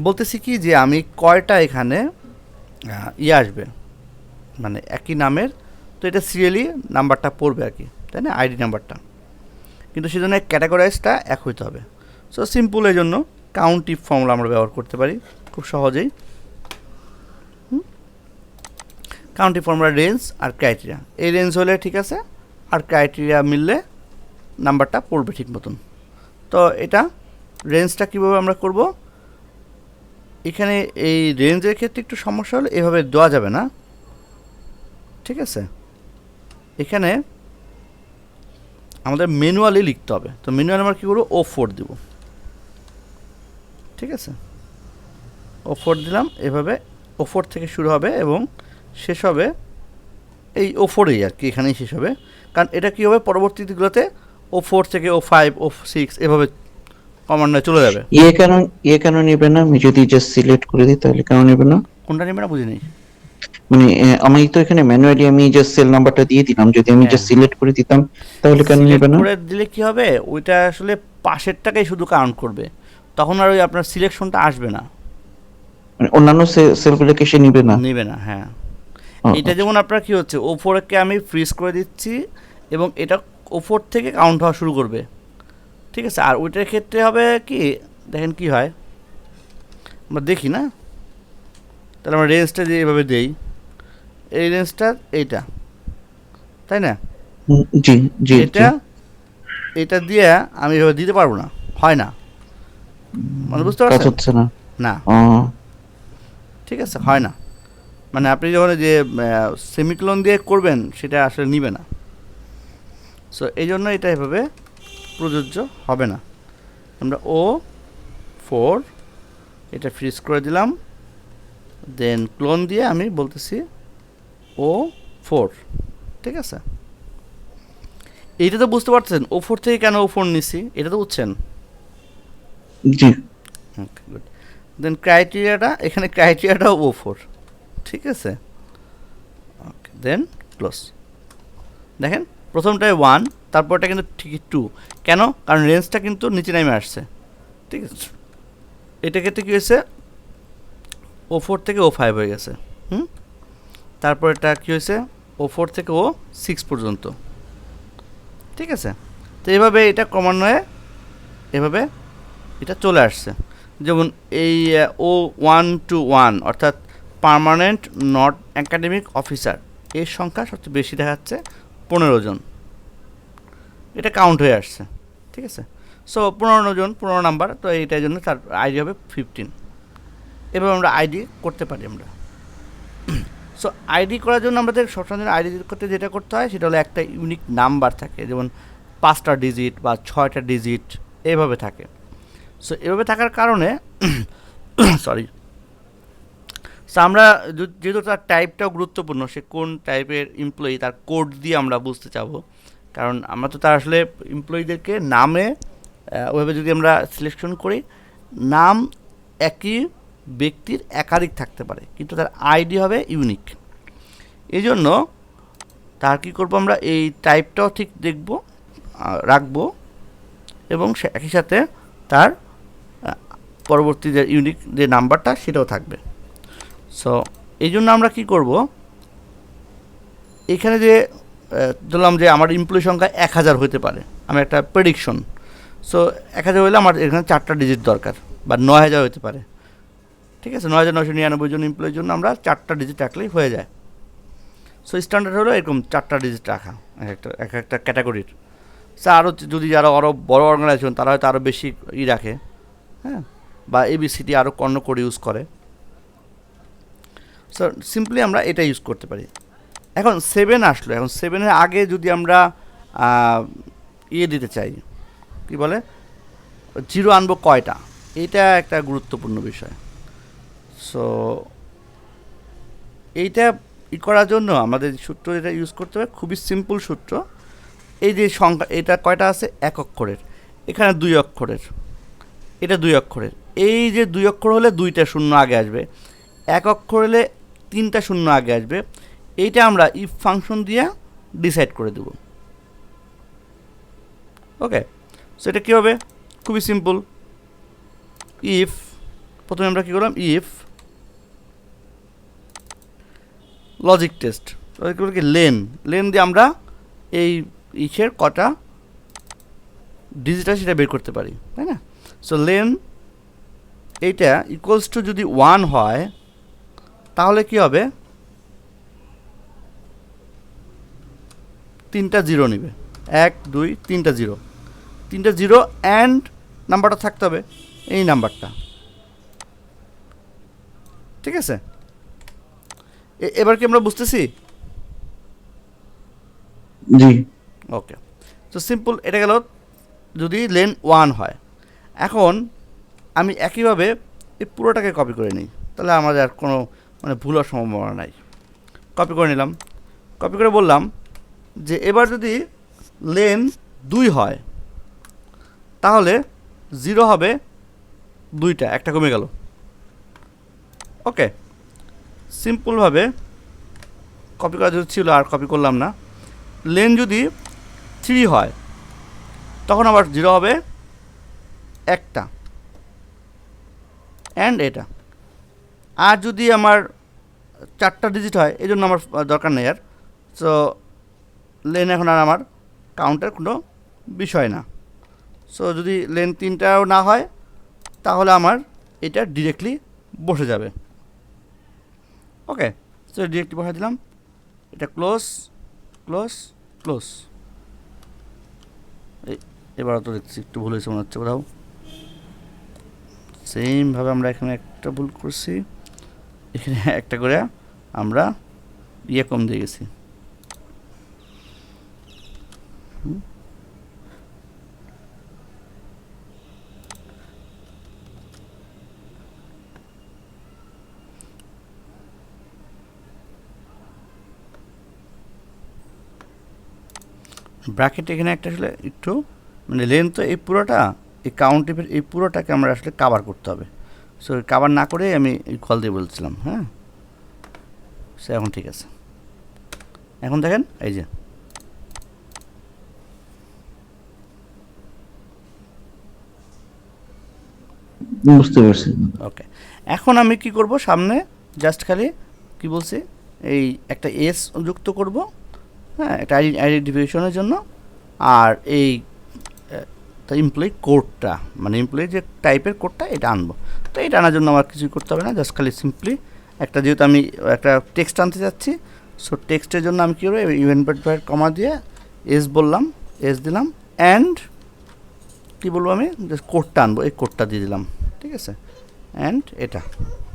বলতেছি কি যে আমি কয়টা এখানে ইয়ে আসবে, মানে একই নামের, তো এটা সিরিয়ালি নাম্বারটা পড়বে আর কি, তাই না, আইডি নাম্বারটা, কিন্তু সেজন্য ক্যাটাগরাইজটা এক হইতে হবে। সো সিম্পল, এই জন্য কাউন্ট ইফ ফর্মুলা আমরা ব্যবহার করতে পারি খুব সহজেই। কাউন্ট ইফ ফর্মুলা রেঞ্জ আর ক্রাইটেরিয়া, এই রেঞ্জ হলে ঠিক আছে, আর ক্রাইটেরিয়া মিললে নাম্বারটা পড়বে ঠিক মতন। তো এটা রেঞ্জটা কীভাবে আমরা করব, এখানে এই রেঞ্জের ক্ষেত্রে একটু সমস্যা হলে এভাবে দেওয়া যাবে না, ঠিক আছে? এখানে আমাদের ম্যানুয়ালি লিখতে হবে, তো ম্যানুয়ালি আমরা কী করবো, O4 দিব, ঠিক আছে? O4 দিলাম, এভাবে O4 থেকে শুরু হবে এবং শেষ হবে এই O4এই আর কি, এখানেই শেষ হবে, কারণ এটা কী হবে পরবর্তীগুলোতে O4 থেকে O5 O6 এভাবে কমান্ডে চলে যাবে। কেন নেবে না? আমি যদি জাস্ট সিলেক্ট করে দিই তাহলে কেন নেবে না? কোনটা নেবে না বুঝিনি। মানে আমি তো এখানে ম্যানুয়ালি আমি জাস্ট সেল নাম্বারটা দিয়ে দিলাম, যদি আমি হ্যাঁ, জাস্ট সিলেক্ট করে দিতাম তাহলে কেন সিলেক্ট নেবে না? করে দিলে কি হবে, ওইটা আসলে পাশেরটাকেই শুধু কাউন্ট করবে, তখন আর ওই আপনার সিলেকশনটা আসবে না, মানে অন্যান্য সেলগুলোকে সে নিবে না? নেবে না, হ্যাঁ। এটা আচ্ছা। যেমন আপনার কি হচ্ছে, O4কে আমি ফ্রিজ করে দিচ্ছি এবং এটা O4 থেকে কাউন্ট হওয়া শুরু করবে, ঠিক আছে? আর ওইটার ক্ষেত্রে হবে কি, দেখেন কি হয়, আমরা দেখি না, তাহলে আমরা রেঞ্জটা যে এভাবে দেই, এই রেঞ্জটা এইটা, তাই না? জি জি জি। এটা এটা দিয়ে আমি এভাবে দিতে পারবো না, হয় না, মানে বুঝতে কাজ পারছেন? হচ্ছে না। না, ও ঠিক আছে, হয় না, মানে আপনি যখন যে সেমিকোলন দিয়ে করবেন সেটা আসলে নিবে না। সো এই জন্য এটা এভাবে প্রযোজ্য হবে না। আমরা O4 এটা ফ্রিজ করে দিলাম, দেন ক্লোন দিয়ে আমি বলতেছি O4, ঠিক আছে? এইটা তো বুঝতে পারছেন O4 থেকে কেন O4 নিছি, এটা তো বুঝছেন? জি। ওকে, গুড। দেন ক্রাইটেরিয়াটা, এখানে ক্রাইটেরিয়াটাও O4, ঠিক আছে? ওকে, দেন ক্লোজ। দেখেন প্রথমটায় 1, তারপরটা কিন্তু ঠিকই 2, কেন, কারণ রেঞ্জটা কিন্তু নিচে নেমে আসছে, ঠিক আছে? এটা ক্ষেত্রে কী হয়েছে, O4 থেকে O5 হয়ে গেছে, তারপর এটা কী হয়েছে, O4 থেকে O6 পর্যন্ত, ঠিক আছে? তো এভাবে এটা ক্রমান্বয়ে এভাবে এটা চলে আসছে। যেমন এই O121 অর্থাৎ পার্মানেন্ট নট একাডেমিক অফিসার, এর সংখ্যা সবচেয়ে বেশি দেখাচ্ছে 15 জন, এটা কাউন্ট হয়ে আসছে, ঠিক আছে? সো 15 জন, 15 নাম্বার, তো এইটার জন্য তার আইডি হবে 15। এভাবে আমরা আইডি করতে পারি আমরা। সো আইডি করার জন্য আমাদের সবসময় আইডি করতে যেটা করতে হয় সেটা হলো একটা ইউনিক নাম্বার থাকে, যেমন 5টা ডিজিট বা 6টা ডিজিট এভাবে থাকে। সো এভাবে থাকার কারণে সরি, সো আমরা যেহেতু তার টাইপটাও গুরুত্বপূর্ণ, সে কোন টাইপের এমপ্লয়ি তার কোড দিয়ে আমরা বুঝতে চাবো, কারণ আমরা তো তার আসলে এমপ্লয়ীদেরকে নামে ওইভাবে যদি আমরা সিলেকশন করি, নাম একই ব্যক্তির একাধিক থাকতে পারে কিন্তু তার আইডি হবে ইউনিক। এই জন্য তার কী করবো, আমরা এই টাইপটাও ঠিক দেখব, রাখবো, এবং একই সাথে তার পরবর্তী যে ইউনিক যে নাম্বারটা সেটাও থাকবে। সো এই জন্য আমরা কী করব, এখানে যে ধরলাম যে আমার এমপ্লয়ি সংখ্যা 1000 হতে পারে, আমি একটা প্রেডিকশন। সো 1000 হলে আমার এখানে 4টা ডিজিট দরকার, বা 9000 হতে পারে, ঠিক আছে। 9999 জন এমপ্লয়ির জন্য আমরা 4টা ডিজিট রাখলেই হয়ে যায়। সো স্ট্যান্ডার্ড হলো এরকম 4টা ডিজিট রাখা এক একটা ক্যাটাগরির। সো আরও যদি যারা আরও বড় অর্গানাইজেশন তারা হয়তো আরও বেশি রাখে, হ্যাঁ, বা এবিসিডি আরও অন্য কোড ইউজ করে। সো সিম্পলি আমরা এটা ইউজ করতে পারি। এখন 7 আসলো, এখন 7-এর আগে যদি আমরা দিতে চাই, কি বলে, 0 আনবো কয়টা, এইটা একটা গুরুত্বপূর্ণ বিষয়। সো এইটা করার জন্য আমাদের সূত্র এটা ইউজ করতে হবে, খুবই সিম্পল সূত্র। এই যে সংখ্যা, এটা কয়টা আছে, 1 অক্ষরের, এখানে 2 অক্ষরের, এটা 2 অক্ষরের। এই যে 2 অক্ষর হলে 2টা শূন্য আগে আসবে, 1 অক্ষর হলে 3টা শূন্য আগে আসবে। এইটা আমরা ইফ ফাংশন দিয়ে ডিসাইড করে দেব। ওকে, সো এটা কী হবে, খুবই সিম্পল। ইফ, প্রথমে আমরা কী করলাম, ইফ লজিক টেস্ট, কি লেন দিয়ে আমরা এই ইসের কটা ডিজিটাল সেটা বের করতে পারি, তাই না। সো লেন এইটা ইকুয়ালস টু যদি 1 হয় তাহলে কি হবে, 3টা 0 নেবে, 1 2 3টা 0, 3টা 0 অ্যান্ড নাম্বারটা থাকতে হবে এই নাম্বারটা, ঠিক আছে। এবার কি আমরা বুঝতেছি? জি। ওকে, তো সিম্পল, এটা গেল যদি লেন 1 হয়। এখন আমি একইভাবে এই পুরোটাকে কপি করে নিই, তাহলে আমাদের আর কোনো ভুল হওয়ার সম্ভাবনা নাই। কপি করে নিলাম, কপি করে বললাম যে এবার যদি লেন 2 হয় তাহলে 0 হবে 2টা, একটা কমে গেল। ওকে, সিম্পলভাবে কপি করা যদি ছিল আর কপি করলাম না। লেন যদি 3 হয় তখন আবার 0 হবে একটা, অ্যান্ড এটা। আর যদি আমার 4টা ডিজিট হয়, এই জন্য আমার দরকার নেই আর। সো লেন এখন আর আমার কাউন্টের কোনো বিষয় না। সো যদি লেন 3টাও না হয় তাহলে আমার এটা ডিরেক্টলি বসে যাবে। ওকে, সো ডিরেক্টলি বসে দিলাম, এটা ক্লোজ ক্লোজ ক্লোজ। এবার তো দেখছি একটু ভুল হয়েছে মনে হচ্ছে কোথাও। সেমভাবে আমরা এখানে একটা ভুল করছি, এখানে একটা করে আমরা কম দিয়ে গেছি। ব্র্যাকেট এখানে একটা আসলে একটু লেন, তো এই পুরোটা, এই কাউন্ট টিপের এই পুরোটাকে আমরা আসলে কাভার করতে হবে। সো কাভার না করে আমি কল দিয়ে বলছিলাম, হ্যাঁ। সে এখন ঠিক আছে। এখন দেখেন এই যে বুঝতে পারছি। ওকে, এখন আমি কি করব, সামনে জাস্ট খালি কি বলছি, এই একটা এস যুক্ত করব, হ্যাঁ, একটা আইডেন্টিফিকেশনের জন্য। আর এই এমপ্লয়ি কোডটা, এমপ্লয়ি যে টাইপের কোডটা, এটা আনবো। তো এটা আনার জন্য আমার কিছুই করতে হবে না, জাস্ট খালি সিম্পলি একটা, যেহেতু আমি একটা টেক্সট আনতে যাচ্ছি, সো টেক্সটের জন্য আমি কী করবো, ইভেন্ট ব্র্যাকেট কমা দিয়ে এস বললাম, এস দিলাম, অ্যান্ড কী বলবো, আমি জাস্ট কোডটা আনবো, এই কোডটা দিয়ে দিলাম, ঠিক আছে। অ্যান্ড এটা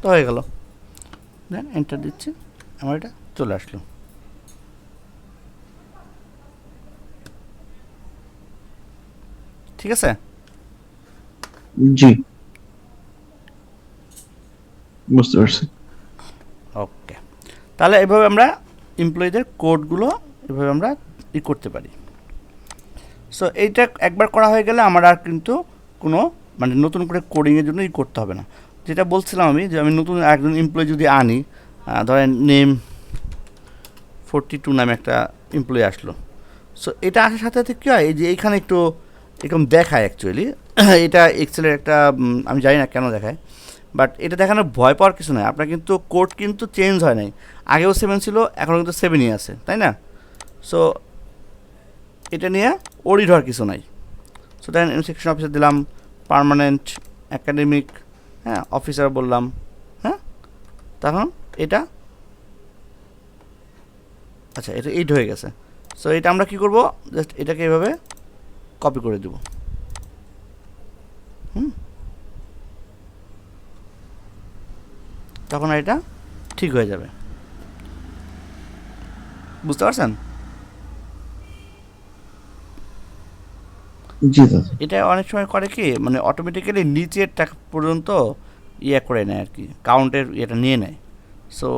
তো হয়ে গেল, দেন এন্টার দিচ্ছি, আমার এটা চলে আসলো। ঠিক আছে, জি বুঝতে পারছি। ওকে, তাহলে এভাবে আমরা এমপ্লয়ীদের কোডগুলো এভাবে আমরা করতে পারি। সো এইটা একবার করা হয়ে গেলে আমার আর কিন্তু কোনো নতুন করে কোডিংয়ের জন্য করতে হবে না। যেটা বলছিলাম আমি, যে আমি নতুন একজন এমপ্লয়ি যদি আনি, ধরেন নেম 42 নামে একটা এমপ্লয়ি আসলো। সো এটা আসার সাথে সাথে কী হয়, এই যে এইখানে একটু এরকম দেখায় অ্যাকচুয়ালি। এটা এক্সেলের একটা, আমি জানি না কেন দেখায়, বাট এটা দেখানোর ভয় পাওয়ার কিছু নয়। আপনার কিন্তু কোড কিন্তু চেঞ্জ হয় নাই, আগেও 7 ছিল, এখনও কিন্তু 7ই আছে, তাই না। সো এটা নিয়ে অডিট হওয়ার কিছু নাই। সো দেন সেকশন অফিসার দিলাম, পার্মানেন্ট, একাডেমিক, হ্যাঁ, অফিসার বললাম, হ্যাঁ, তখন এটা আচ্ছা এটা 8 হয়ে গেছে। সো এটা আমরা কি করব, জাস্ট এটাকে এভাবে কপি করে দেব। তখন এটা ঠিক হয়ে যাবে। বুঝতে পারছেন? জি দাদা। এটা অনেক সময় করে কি, মানে অটোমেটিক্যালি নিচের টাকা পর্যন্ত ইয়ে করে নেয় আর কি, কাউন্টের ইয়েটা নিয়ে নেয়। সো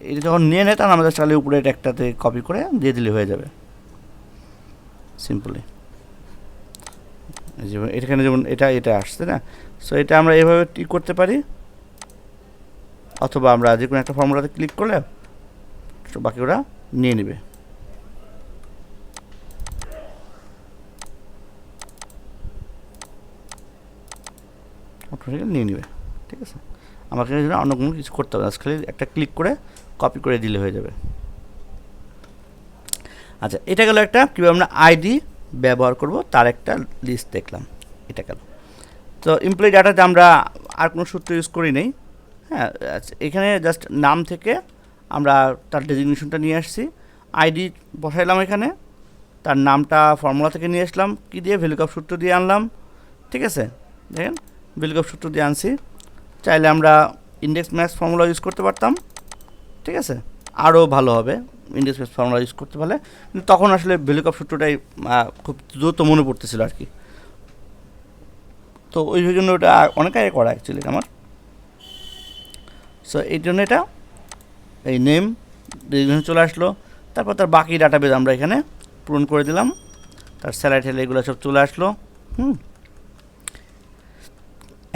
এটা যখন নিয়ে নেয় তখন আমাদের চালে উপরে এটা একটাতে কপি করে দিয়ে দিলে হয়ে যাবে সিম্পলি। যেমন এখানে যেমন এটা আসছে না, সো এটা আমরা এভাবে ঠিক করতে পারি, অথবা আমরা যে কোনো একটা ফর্মুলাতে ক্লিক করলে বাকি ওরা নিয়ে নেবে। অটোমেটিক্যালি নিয়ে নেবে, ঠিক আছে। আমাকে জন্য অন্য কোনো কিছু করতে হবে না, খালি একটা ক্লিক করে কপি করে দিলে হয়ে যাবে। আচ্ছা, এটা গেল একটা কীভাবে আমরা আইডি ব্যবহার করব তার একটা লিস্ট দেখলাম, এটা গেল। তো এমপ্লয়ি ডাটাতে আমরা আর কোনো সূত্র ইউজ করি নেই, হ্যাঁ। আচ্ছা, এখানে জাস্ট নাম থেকে আমরা তার ডেজিগনেশনটা নিয়ে আসছি, আইডি বসাইলাম এখানে, তার নামটা ফর্মুলা থেকে নিয়ে আসলাম, কী দিয়ে, ভ্যালুকাপ সূত্র দিয়ে আনলাম, ঠিক আছে। দেখেন ভ্যালুকাপ সূত্র দিয়ে আনছি। চাইলে আমরা ইন্ডেক্স ম্যাক্স ফর্মুলা ইউজ করতে পারতাম, ঠিক আছে, আরও ভালো হবে ইন্ডেক্স ম্যাক্স ফর্মুলা ইউজ করতে পারলে, কিন্তু তখন আসলে ভ্যালুকাপ সূত্রটাই খুব দ্রুত মনে পড়তেছিল আর কি। তো ওই জন্য ওটা অনেক আগে করা অ্যাকচুয়ালি আমার। সো এই জন্য এটা এই নেম ডেজিগনেশন চলে আসলো। তারপর তার বাকি ডাটাবেজ আমরা এখানে পূরণ করে দিলাম, তার স্যালারি ঠেলে এগুলো সব চলে আসলো।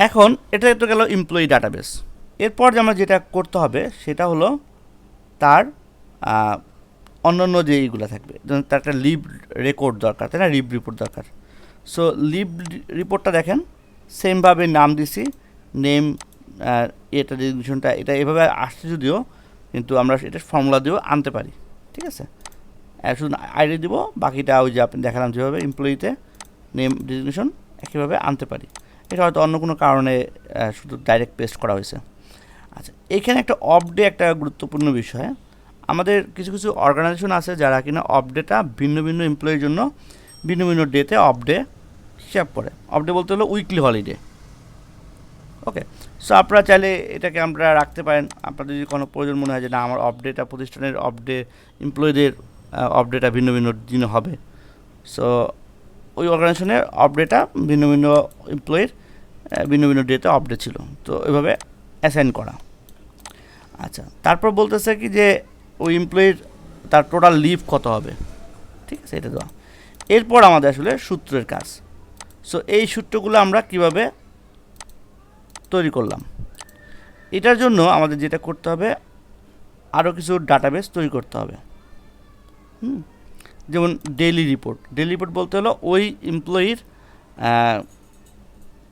এখন এটা তো গেল এমপ্লয়ি ডাটাবেস। এরপর যে আমরা যেটা করতে হবে সেটা হলো তার অন্যান্য যে এইগুলো থাকবে, যেমন তার একটা লিভ রেকর্ড দরকার, তাই না, লিভ রিপোর্ট দরকার। সো লিভ রিপোর্টটা দেখেন সেমভাবে নাম দিছি, নেম, এটা ডেজিগনেশনটা এটা এভাবে আসছে যদিও, কিন্তু আমরা এটা ফর্মুলা দিয়েও আনতে পারি, ঠিক আছে। শুধু আইডি দিব, বাকিটা ওই যে আপনি দেখালাম যেভাবে এমপ্লয়িতে নেম ডেজিগনেশন একইভাবে আনতে পারি। এটা হয়তো অন্য কোনো কারণে শুধু ডাইরেক্ট পেস্ট করা হয়েছে। আচ্ছা, এখানে একটা অফডে একটা গুরুত্বপূর্ণ বিষয়। আমাদের কিছু কিছু অর্গানাইজেশন আছে যারা কিনা অফডেটা ভিন্ন ভিন্ন এমপ্লয়ির জন্য ভিন্ন ভিন্ন ডেতে অফডে হিসাব করে। অফডে বলতে হলো উইকলি হলিডে, ওকে। সো আপনারা চাইলে এটাকে আমরা রাখতে পারেন, আপনাদের যদি কোনো প্রয়োজন মনে হয় যে না আমার অফডেটা প্রতিষ্ঠানের অফডে এমপ্লয়ীদের অফডেটা ভিন্ন ভিন্ন দিনে হবে। সো ওই অর্গানাইজেশনের অফডেটা ভিন্ন ভিন্ন এমপ্লয়ির ভিন্ন ভিন্ন ডেতে অফডে ছিল, তো ওইভাবে অ্যাসাইন করা। আচ্ছা, তারপর বলতেছে কি যে ওই এমপ্লয়ির তার টোটাল লিভ কত হবে, ঠিক আছে, এটা দেওয়া। এরপর আমাদের আসলে সূত্রের কাজ। সো এই সূত্রগুলো আমরা কিভাবে তৈরি করলাম, এটার জন্য আমাদের যেটা করতে হবে আরও কিছু ডাটাবেস তৈরি করতে হবে। যেমন ডেইলি রিপোর্ট। ডেইলি রিপোর্ট বলতে হলো ওই এমপ্লয়ির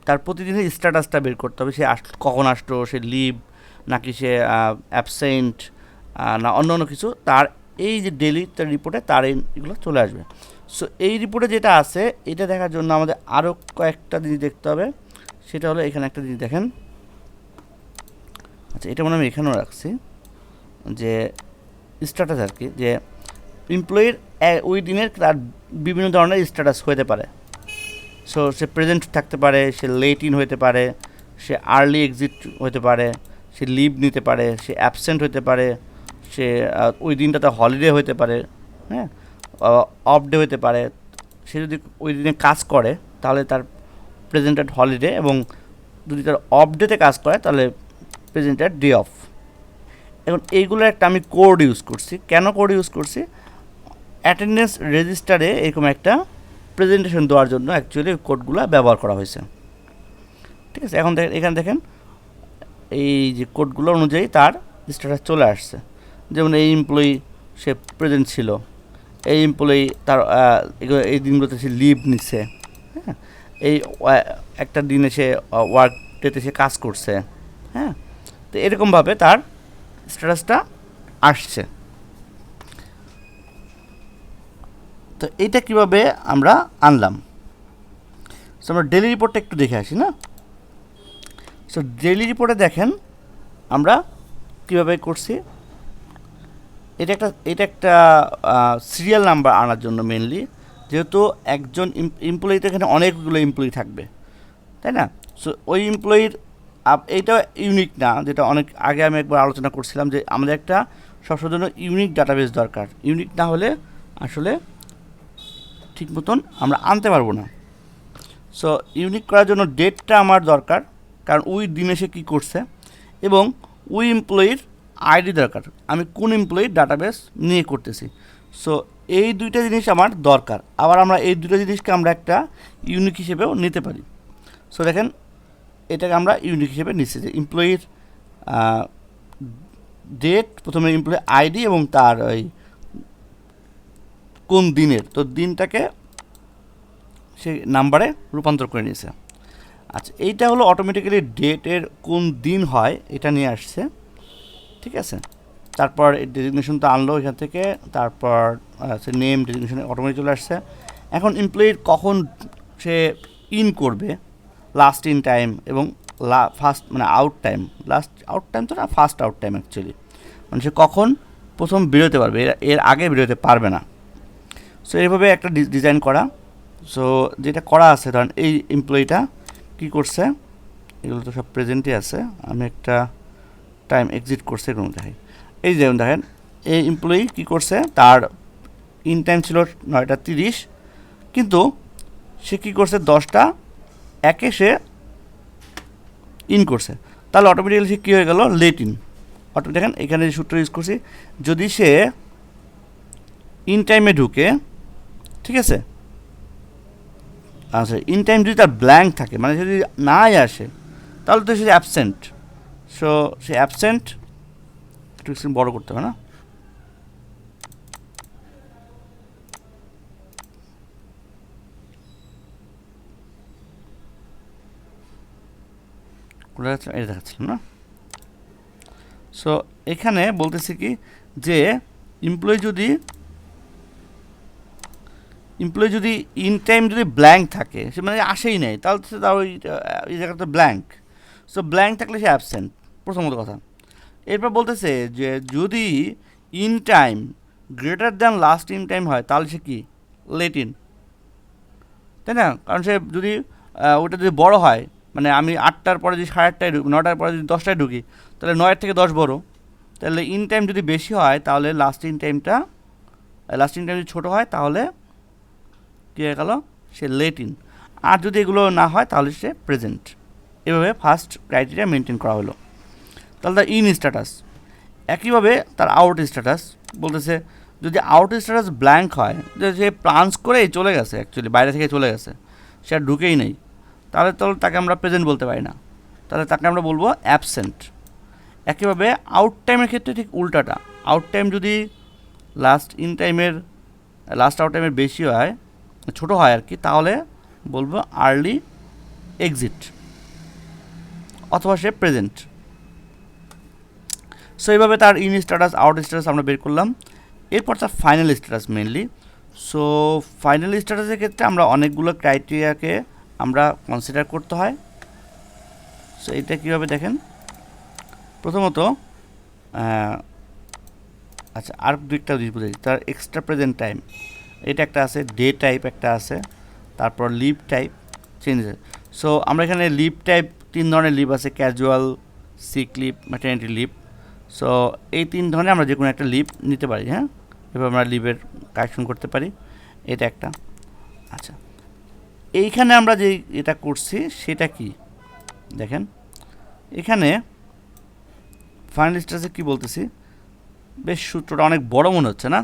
তার প্রতিদিনের স্ট্যাটাসটা বের করতে হবে, সে কখন আসলো, সে লিভ নাকি সে অ্যাবসেন্ট না অন্য অন্য কিছু, তার এই যে ডেইলি তার রিপোর্টে তার এগুলো চলে আসবে। সো এই রিপোর্টে যেটা আছে এটা দেখার জন্য আমাদের আরও কয়েকটা জিনিস দেখতে হবে। সেটা হলো এখানে একটা জিনিস দেখেন, আচ্ছা এটা মনে আমি এখানেও রাখছি, যে স্ট্যাটাস আর কি, যে এমপ্লয়ির ওই দিনের তার বিভিন্ন ধরনের স্ট্যাটাস হতে পারে। সো সে প্রেজেন্ট থাকতে পারে, সে লেট ইন হতে পারে, সে আর্লি এক্সিট হতে পারে, সে লিভ নিতে পারে, সে অ্যাবসেন্ট হতে পারে, সে ওই দিনটাতে হলিডে হতে পারে, হ্যাঁ, অফ ডে হতে পারে। সে যদি ওই দিনে কাজ করে তাহলে তার প্রেজেন্টেড হলিডে, এবং যদি তার অফ ডেতে কাজ করে তাহলে প্রেজেন্টেড ডে অফ। এখন এইগুলোর একটা আমি কোড ইউজ করছি। কেন কোড ইউজ করছি? অ্যাটেন্ডেন্স রেজিস্টারে এরকম একটা প্রেজেন্টেশন দেওয়ার জন্য অ্যাকচুয়ালি কোডগুলো ব্যবহার করা হয়েছে, ঠিক আছে। এখন দেখেন এখানে দেখেন এই যে কোডগুলো অনুযায়ী তার স্ট্যাটাস চলে আসছে। যেমন এই এমপ্লয়ি সে প্রেজেন্ট ছিল, এই এমপ্লয়ি তার এই দিনগুলোতে সে লিভ নিচ্ছে, হ্যাঁ, এই একটা দিনে সে ওয়ার্ক ডেতে সে কাজ করছে, হ্যাঁ। তো এরকমভাবে তার স্ট্যাটাসটা আসছে। তো এইটা কিভাবে আমরা আনলাম, সো আমরা ডেলি রিপোর্টটা একটু দেখে আসি না। সো ডেলি রিপোর্টে দেখেন আমরা কীভাবে করছি। এটা একটা সিরিয়াল নাম্বার আনার জন্য মেনলি, যেহেতু একজন এমপ্লয়িতে এখানে অনেকগুলো এমপ্লয়ি থাকবে, তাই না। সো ওই এমপ্লয়ির এইটা ইউনিক না, যেটা অনেক আগে আমি একবার আলোচনা করছিলাম যে আমাদের একটা সবসময় জন্য ইউনিক ডাটাবেস দরকার। ইউনিক না হলে আসলে ঠিক মতন আমরা আনতে পারবো না। সো ইউনিক করার জন্য ডেটটা আমার দরকার, কারণ ওই দিনে সে কী করছে, এবং ওই এমপ্লয়ির আইডি দরকার, আমি কোন এমপ্লয়ির ডাটাবেস নিয়ে করতেছি। সো এই দুইটা জিনিস আমার দরকার। আবার আমরা এই দুটো জিনিসকে আমরা একটা ইউনিক হিসেবেও নিতে পারি। সো দেখেন এটাকে আমরা ইউনিক হিসেবে নিচ্ছি, যে এমপ্লয়ির ডেট, প্রথমে এমপ্লয়ি আইডি এবং তার ওই কোন দিনের, তো দিনটাকে সে নাম্বারে রূপান্তর করে নিয়েছে। আচ্ছা, এইটা হলো অটোমেটিক্যালি ডেটের কোন দিন হয় এটা নিয়ে আসছে, ঠিক আছে। তারপর ডেজিগনেশন তো আনলো এখান থেকে, তারপর নেম ডেজিগনেশন অটোমেটিক চলে আসছে। এখন এমপ্লয়ির কখন সে ইন করবে, লাস্ট ইন টাইম এবং ফার্স্ট মানে out time, last out time তো না, ফার্স্ট আউট টাইম অ্যাকচুয়ালি, মানে সে কখন প্রথম বেরোতে পারবে, এর আগে বেরোতে পারবে না। সো এইভাবে একটা ডিজাইন করা। সো যেটা করা আছে, ধরেন এই এমপ্লয়িটা কী করছে, এগুলো তো সব প্রেজেন্টই আছে, আমি একটা টাইম এক্সিট করছে এগুলো দেখাই। এই যেমন দেখেন এই এমপ্লয়ি কী করছে, তার ইন টাইম ছিল 9:30, কিন্তু সে কী করছে 10:01 সে ইন করছে, তাহলে অটোমেটিক্যালি সে কী হয়ে গেল, লেট ইন। অটোমেটিক দেখেন এখানে যে সূত্র ইউজ করছি, যদি সে ইন টাইমে ঢুকে, ঠিক আছে, আচ্ছা ইন টাইম যদি তার ব্ল্যাঙ্ক থাকে, মানে যদি নাই আসে, তাহলে তো সে অ্যাবসেন্ট। সো সে অ্যাবসেন্ট, একটু স্ক্রিন বড় করতে হবে না, এটা দেখাচ্ছিলাম না। সো এখানে বলতেছি কি, যে এমপ্লয়ি যদি ইন টাইম যদি ব্ল্যাঙ্ক থাকে, সে মানে আসেই নাই, তাহলে সে তার ওই জায়গাতে ব্ল্যাঙ্ক। সো ব্ল্যাঙ্ক থাকলে সে অ্যাবসেন্ট, প্রথমত কথা। এরপর বলতেছে যে যদি in time greater than last in time হয়, তাহলে সে কি, লেট ইন, তাই না। কারণ সে যদি ওটা যদি বড় হয়, মানে আমি 8টার পরে যদি 8:30টায় ঢুকি, 9টার পরে যদি 10টায় ঢুকি, তাহলে 9-এর থেকে 10 বড়, তাহলে ইন টাইম যদি বেশি হয়, তাহলে লাস্ট ইন টাইম যদি ছোটো হয়, তাহলে কী হয়ে গেল, সে লেট ইন। আর যদি এগুলো না হয়, তাহলে সে প্রেজেন্ট। এভাবে ফার্স্ট ক্রাইটেরিয়া মেনটেন করা হলো। তাহলে তার ইন স্ট্যাটাস, একইভাবে তার আউট স্ট্যাটাস বলতেছে, যদি আউট স্ট্যাটাস ব্ল্যাঙ্ক হয়, যে সে প্লান্স করেই চলে গেছে, অ্যাকচুয়ালি বাইরে থেকে চলে গেছে, সে আর ঢুকেই নেই, তাহলে তাকে আমরা প্রেজেন্ট বলতে পারি না, তাহলে তাকে আমরা বলবো অ্যাবসেন্ট। একইভাবে আউট টাইমের ক্ষেত্রে ঠিক উল্টাটা, আউট টাইম যদি লাস্ট আউট টাইমের বেশি হয়, ছোটো হয় আর কি, তাহলে বলবো আর্লি এক্সিট, অথবা সে প্রেজেন্ট। সো এইভাবে তার ইন স্ট্যাটাস, আউট স্ট্যাটাস আমরা বের করলাম। এরপর তার final status mainly. So final স্ট্যাটাসের ক্ষেত্রে আমরা অনেকগুলো ক্রাইটেরিয়াকে আমরা কনসিডার করতে হয়। সো এটা কীভাবে দেখেন, প্রথমত আচ্ছা আর দুইটা জিনিস বুঝাই, তার এক্সট্রা প্রেজেন্ট টাইম এটা একটা আছে, ডে টাইপ একটা আছে, তারপর লিভ টাইপ চেঞ্জ। সো আমরা এখানে লিভ টাইপ 3 ধরনের লিভ আছে, casual, sick leave, maternity leave. So এই 3 ধরনের আমরা যে কোনো একটা লিভ নিতে পারি, হ্যাঁ, এভাবে আমরা লিভের কারেকশন করতে পারি, এটা একটা। আচ্ছা, এইখানে আমরা যে এটা করছি সেটা কি দেখেন, এখানে ফাইনাল স্ট্যাটাসে কী বলতেছি, বেশ সূত্রটা অনেক বড় মনে হচ্ছে না,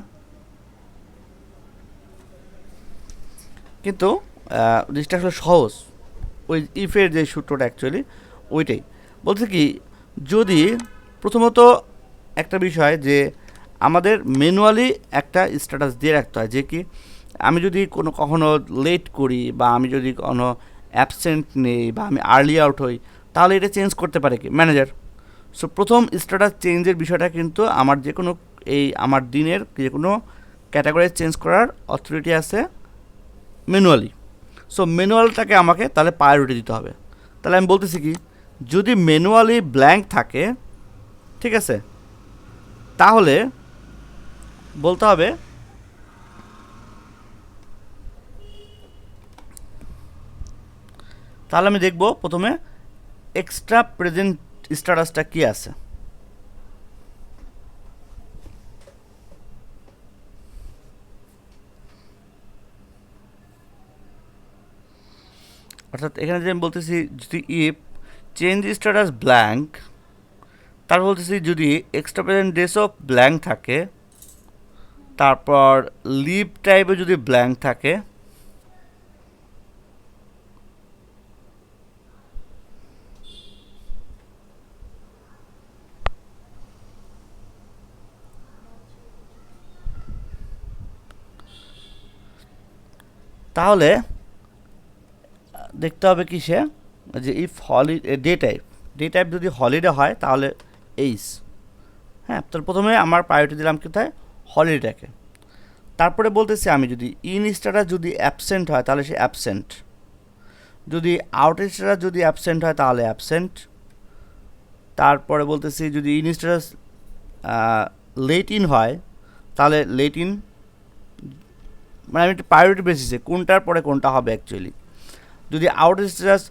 কিন্তু জিনিসটা আসলে সহজ। ওই ইফের যে সূত্রটা অ্যাকচুয়ালি ওইটাই বলছে কি, যদি প্রথমত একটা বিষয় যে আমাদের ম্যানুয়ালি একটা স্ট্যাটাস দিয়ে রাখতে হয়, যে কি আমি যদি কখনো লেট করি, বা আমি যদি কোনো অ্যাবসেন্ট নেই, বা আমি আর্লি আউট হই, তাহলে এটা চেঞ্জ করতে পারে কি ম্যানেজার। সো প্রথম স্ট্যাটাস চেঞ্জের বিষয়টা কিন্তু আমার যে কোনো আমার দিনের যে কোনো ক্যাটাগরি চেঞ্জ করার অথরিটি আছে ম্যানুয়ালি। সো ম্যানুয়ালটাকে আমাকে তাহলে প্রায়োরিটি দিতে হবে। তাহলে আমি বলতেছি কি, যদি ম্যানুয়ালি ব্ল্যাঙ্ক থাকে, ঠিক আছে, তাহলে বলতে হবে তাহলে আমি দেখব প্রথমে এক্সট্রা প্রেজেন্ট স্ট্যাটাসটা কি আছে। অর্থাৎ এখানে যে আমি বলতেছি যদি ইফ চেঞ্জ স্ট্যাটাস ব্ল্যাঙ্ক, তারপর বলতেছি যদি extra present days of blank থাকে, তারপর লিভ টাইপে যদি ব্ল্যাঙ্ক থাকে, তাহলে দেখতে হবে কিসে, যে ইফ ডে টাইপ যদি হলিডে হয় তাহলে এইস। হ্যাঁ, তাহলে প্রথমে আমার প্রায়োরিটি দিলাম কোথায়, হলিডেটাকে। তারপরে বলতেছি আমি যদি ইন স্ট্যাটাস যদি অ্যাবসেন্ট হয় তাহলে সে অ্যাবসেন্ট, যদি আউট স্ট্যাটাস যদি অ্যাবসেন্ট হয় তাহলে অ্যাবসেন্ট। তারপরে বলতেছি যদি ইন স্ট্যাটাস লেট ইন হয় তাহলে লেট ইন, মানে আমি একটু প্রায়োরিটি বেসিসে কোনটার পরে কোনটা হবে অ্যাকচুয়ালি। যদি আউট স্ট্যাটাস